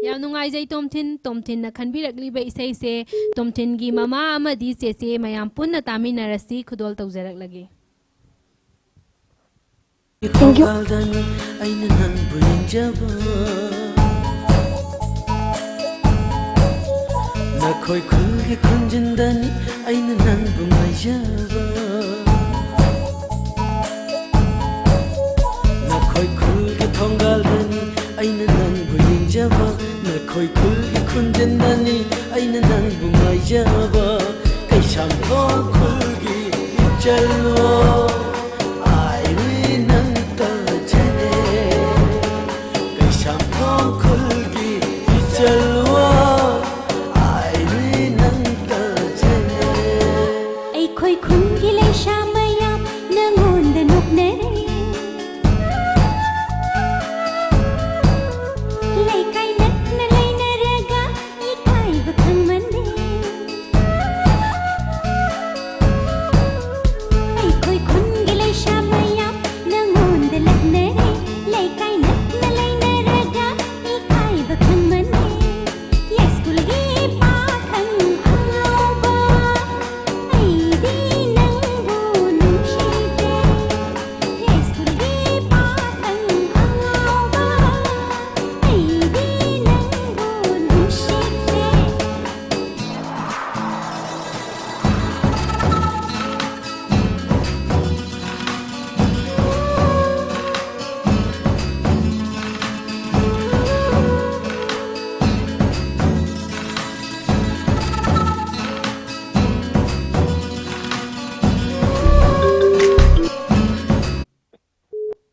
Yam nungaijay tomtin na khanbirakliba isay se tomtin gi mama amadi se mayam punna taminarasi khudol tawjaraklage. Thank you. Nakoy khulgi khunjindani aina nang bungai jaba khoi khul gi khun den nani aina nang bu mai jaba kai sham thong khul gi chalwa ai ri nang ta chane kai sham thong khul gi chalwa ai ri nang ta chane ai khoi khun gi le shamaya nangon de nok ne lai kai nat na lai na raga I kai bakhang mande ai khoi khun gi le shamaya nangon de lak ne lai kai nat na lai na raga I kai bakhang mande yes kul gi pa khang ao ba ai di nang bu nu shi te yes kul gi pa khang ao ba ai di nang bu nu shi te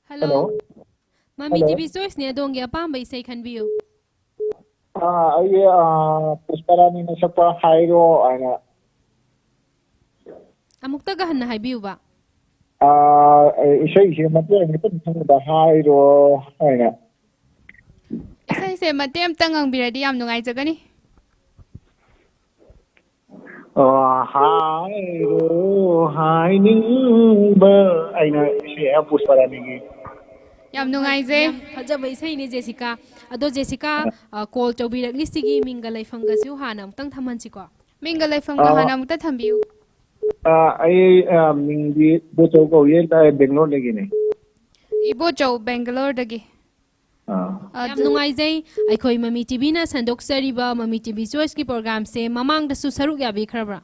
Hello. Mami TV Choice ne adongi apamba isai khanbiyu. ꯑꯩꯒꯤ ꯄꯨꯁꯄꯔꯥꯅꯤꯅ ꯁꯛꯄ ꯍꯥꯏꯔꯣ ꯍꯥꯏꯅ Amuktaga hanna haibiyuba. ꯏꯁꯩꯁꯦ ꯃꯇꯦꯛ ꯑꯃꯇꯪ ꯈꯪꯕꯗ ꯍꯥꯏꯔꯣ ꯍꯥꯏꯅ ꯏꯁꯩꯁꯦ ꯃꯇꯦꯛ ꯑꯃꯇꯪ ꯉꯪꯕꯤꯔꯗꯤ ꯌꯥꯝ ꯅꯨꯡꯉꯥꯏꯖꯒꯅꯤ. ꯍꯥꯏꯔꯣ ꯍꯥꯏꯅꯤꯡꯕ ꯑꯩꯅ ꯏꯁꯩ ꯄꯨꯁꯄꯔꯥꯅꯤꯒꯤ ꯌꯥꯝ ꯅꯨꯡꯉꯥꯏꯖꯩ. Fajaba isaini Jessica. Ado Jessica call tawbirakni sigi minga laifamgasu hana amtang thamanchiko. ꯃꯤꯡꯒ ꯂꯩꯐꯝꯒ ꯍꯥꯟꯅ ꯑꯃꯨꯛꯇ ꯊꯝꯕꯤꯌꯨ. ꯑꯩ ꯃꯤꯡꯗꯤ ꯕꯣꯆꯧ ꯀꯧꯏ ꯕꯦꯡꯒ꯭ꯂꯣꯔꯗꯒꯤꯅꯦ. Ibochou ꯕꯦꯡꯒꯂꯣꯔꯗꯒꯤ. Yam nungaijai aikhoi Mami TV na sandokchariba Mami TV Choice ki program se mamangdasu saruk yabikrabra.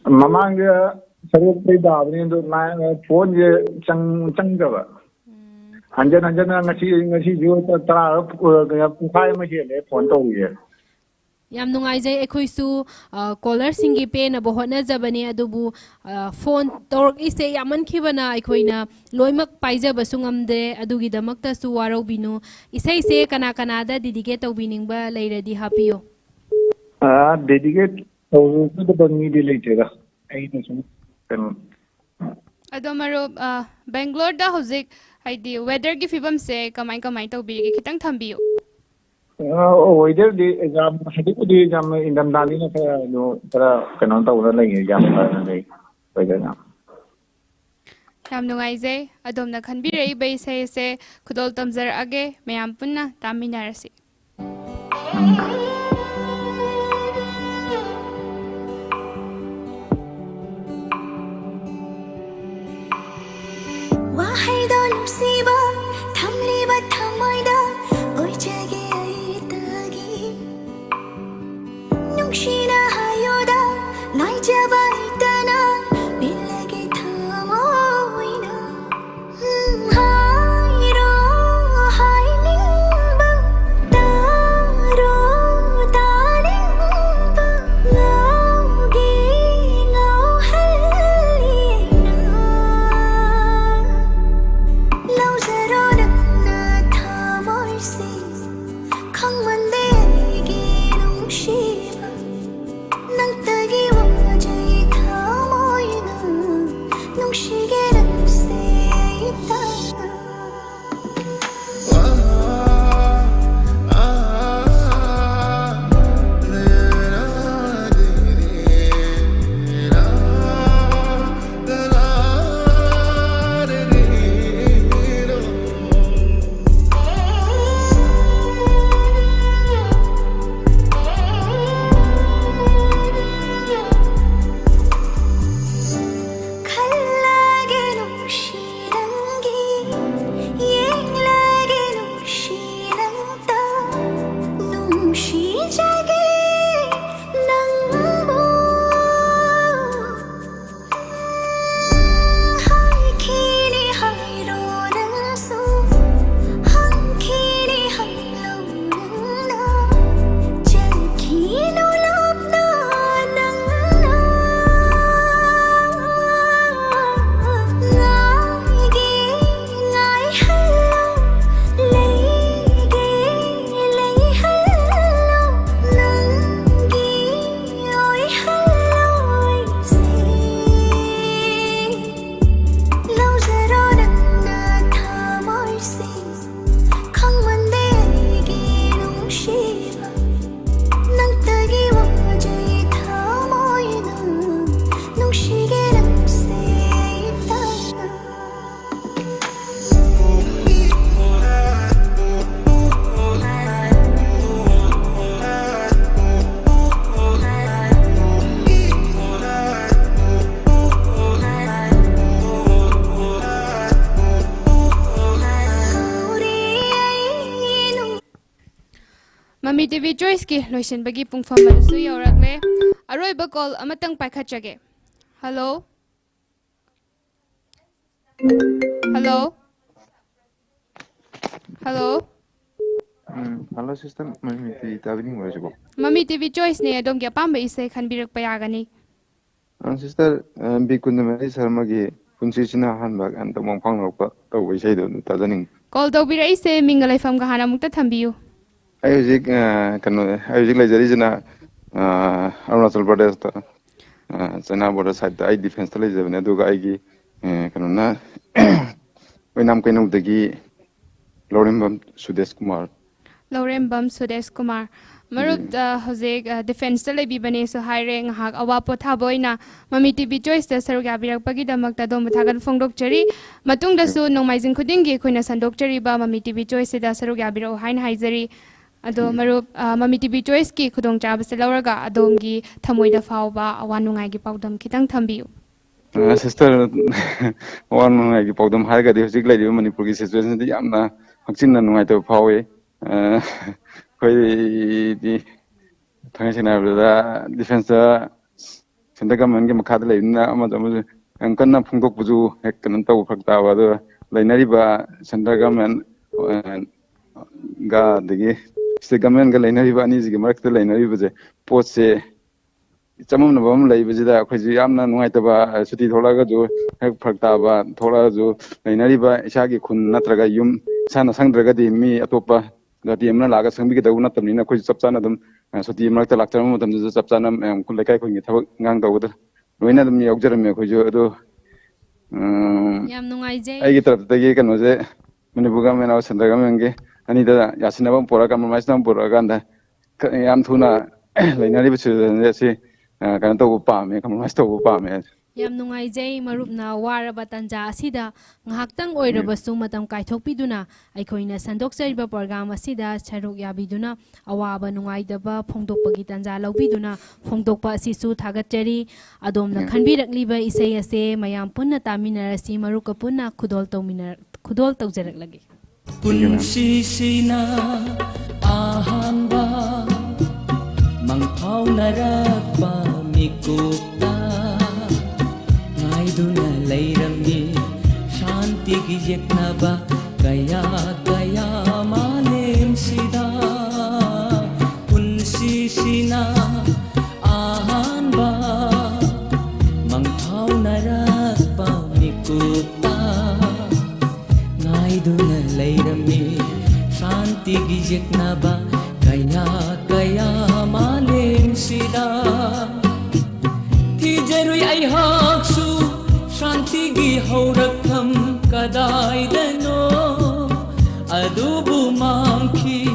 ꯃꯃꯥꯡꯗ ꯁꯔꯨꯛꯇꯩ ꯇꯥꯕꯅꯤ ꯑꯗꯨ ꯐꯣꯟꯁꯦ ꯆꯪꯗꯕ ꯍꯟꯖꯟ ꯍꯟꯖꯟꯅ ꯉꯁꯤꯁꯨ ꯄꯨꯡꯈꯥꯏ ꯑꯃ ꯍꯦꯜꯂꯦ ꯐꯣꯟ ꯇꯧꯔꯤꯌꯦ. Yam nungaijai aikhoisu caller singi pe na bohotnajabani adubu phone tork ise yamankhibana aikhoina loimak paijabasung amde adugidamakta su warobinu isai se kana kana da dedicate tawbiningba leiradi hapiyo. Dedicate tawbidaba midi leitera aina sum kano ꯑꯗꯣ ꯃꯔꯨꯞ ꯕꯦꯡꯒ꯭ꯂꯣꯔꯗ ꯍꯧꯖꯤꯛ ꯍꯥꯏꯗꯤ ꯋꯦꯗꯔꯒꯤ ꯐꯤꯕꯝꯁꯦ ꯀꯃꯥꯏ ꯀꯃꯥꯏ ꯇꯧꯕꯤꯔꯤꯒꯦ ꯈꯤꯇꯪ ꯊꯝꯕꯤꯌꯨ. ꯋꯦꯗꯔꯗꯤ ꯌꯥꯝ ꯍꯧꯖꯤꯛꯄꯨꯗꯤ ꯌꯥꯝ ꯏꯪꯊꯝꯊꯥꯅꯤꯅ ꯈꯔ ꯀꯩꯅꯣ ꯇꯧꯔ ꯂꯩꯌꯦ ꯌꯥꯝ ꯐꯅ ꯂꯩ ꯋꯦꯗꯔꯅ. ꯌꯥꯝ ꯅꯨꯡꯉꯥꯏꯖꯩ ꯑꯗꯣꯝꯅ ꯈꯟꯕꯤꯔꯛꯏꯕ ꯏꯁꯩ ꯑꯁꯦ ꯈꯨꯗꯣꯜ ꯇꯝꯖꯔꯛꯑꯒꯦ ꯃꯌꯥꯝ ꯄꯨꯟꯅ ꯇꯥꯃꯤꯟꯅꯔꯁꯤ. ꯋꯥꯍꯩꯗꯣ ꯅꯨꯡꯁꯤꯕ ꯊꯝꯂꯤꯕ ꯊꯃꯣꯏꯗ ꯑꯣꯏꯖꯒꯦ ꯑꯩꯇꯒꯤ ꯅꯨꯡꯁꯤꯅ ꯍꯥꯏꯌꯣꯗ ꯉꯥꯏꯖꯕ ꯏꯇꯅ ꯕꯤꯜꯂꯒꯦ ꯊꯃꯣꯏꯅ ꯍꯥꯏꯔꯣ ꯍꯥꯏꯅꯤꯡꯕ ꯇꯥꯔꯣ Mami TV Choice ki loisinbagi pungfam adusu yauragle. Aroiba call amatang paikhatjage. Hello. Hello. Hello. Hello sister, Mami TV tabining mo siya. Mami TV Choice ne adom kya pamba isay khanbirak payagani. Sister, bikun naman sarma gi kunsi sinahan bag ang tamang panglokpa tawag isay doon tazaning. Call daw bira isay mingalay fam kahana mukta thambiyo. Ayuzik ayuzik lajari sina Arunachal Pradesh ta China border side ta ay defense ta lajari na duga ay gi kanuna Winam kainong dagi Lorembam Sudesh Kumar. Lorembam Sudesh Kumar. Marup hojek defense ta lebi bane so hiring hak awapo thaboina Mami TV Choice ta sarga birak pagi damak ta dom thagan phongdok chari matung da su nongmaijing khudingi khoina sandok chari ba Mami TV Choice da sarga birak hain haizari ado marup Mami TV Choice ki khudong chaba se lauraga adomgi thamoida fawba awanungai gi pawdam khitang thambiu. Sister, one I give them higher the physical lady Manipur situation the Yamna, Oxin and White of Power. The Tangasina defense Sandagam and Makadla, Amazon, and Kana Pungo Puzu, Hekanto Pakta, Lainariba, Sandagam and God, the Stigaman Galanariba, and easy Mark the Lainari was a post. Some of them lay with the Yamna White about City Tolaga, have Partaba, Tolazo, Lainariba, Shagi Kun Natraga Yum, Sana Sandragadi, me, Atopa, the Yamna Laga, Sambika, the Unatamina, Kuj Subsanadam, so the Marta Lactam, the Subsanam, and Kulaka, Ganga with Ruina, the Mioxerame, Kujo. I get up the Yakan was it, Manibugam and our Sandragamenge, Anita Yasinabam Poragam, Mastam Poraganda, Yamtuna, Lainariba, let's say. Kanto upame kamasto upame yam nungai jai marup na waraba tanja asida ngahakhtang oirabasu matam kaithokpiduna aikoina sandokchariba program asida charuk yabiduna awaba nungai daba phongdokpagi tanja lawbiduna phongdokpa asisu thagatchari adomna khanbirakliba isai ase mayam punna taminarasi maruka punna khudol tawjaraklagi punsisina ahanba mangphaw narakpa mikupta ngaiduna leirami shanti gi yeknaba kaya kaya malem sida punsisina ahanba mangphaw narakpa mikupta ngaiduna leirami shanti gi yeknaba kaya kaya malem sida tijarui ai haksu shanti gi horakham kadai dano adubu mangki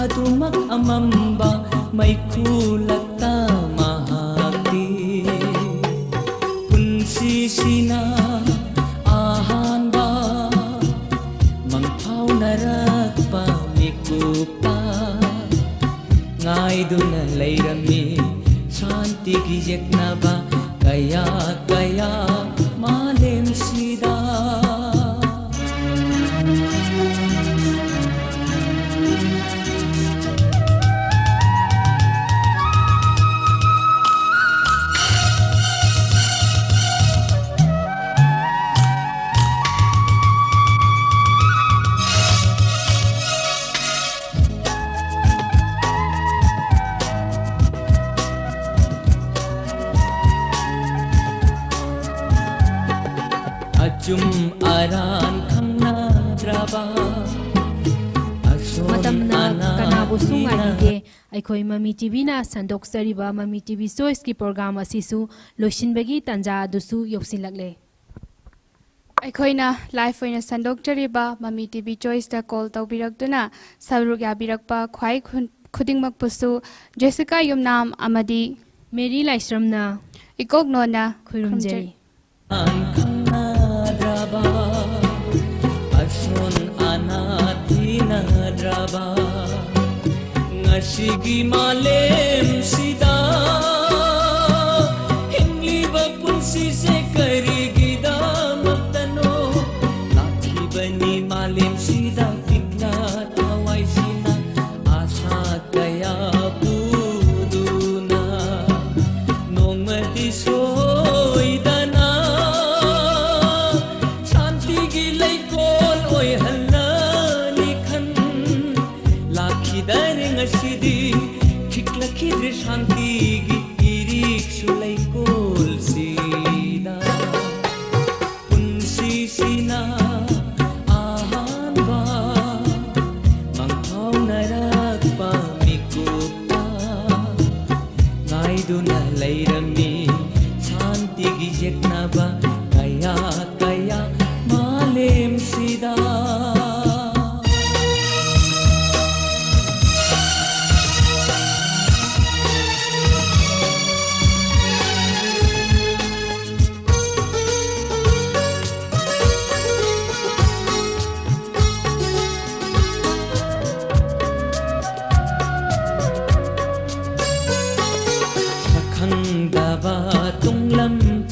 adumak amamba maikulata mahati punsisina ahanba mangphaw narakpa mikupa ngaiduna leirami shanti gi yeknaba kaya kaya malem sida Jum aran khangna draba matamna kanabu sungai akhoi Mami TV na sandok sariba Mami TV Choice ki program asisu loishinbagi tanja dusu yoksilakle aikoina live oina sandok chariba Mami TV Choice ta call tawbirakduna saruk yabirakpa khwai khudingmak pusu Jessica Yumnam amadi Mary Laisramna ikoknona khurumjari Ason anatina draba ngashigi malem sida hingliba punsi se karigida matano lakhi bani malem sida tikna tawai sina asha kaya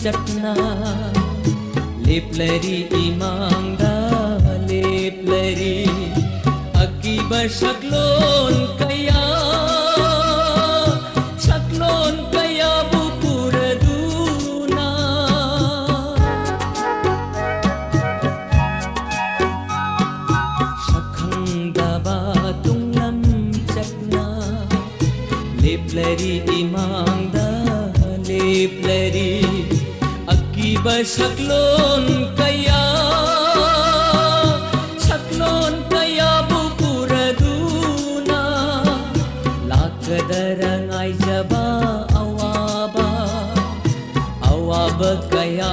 चटना लेप्लरी इमांगा लेप्लरी अकीब शक्लोन कया बुपुरदूना शखंदबा तुंगलम चटना लेप्लरी इमांगा लेप्लरी अकीब शक्लोन कया बुपुरदूना लाकदरंगाई जबा awaba kaya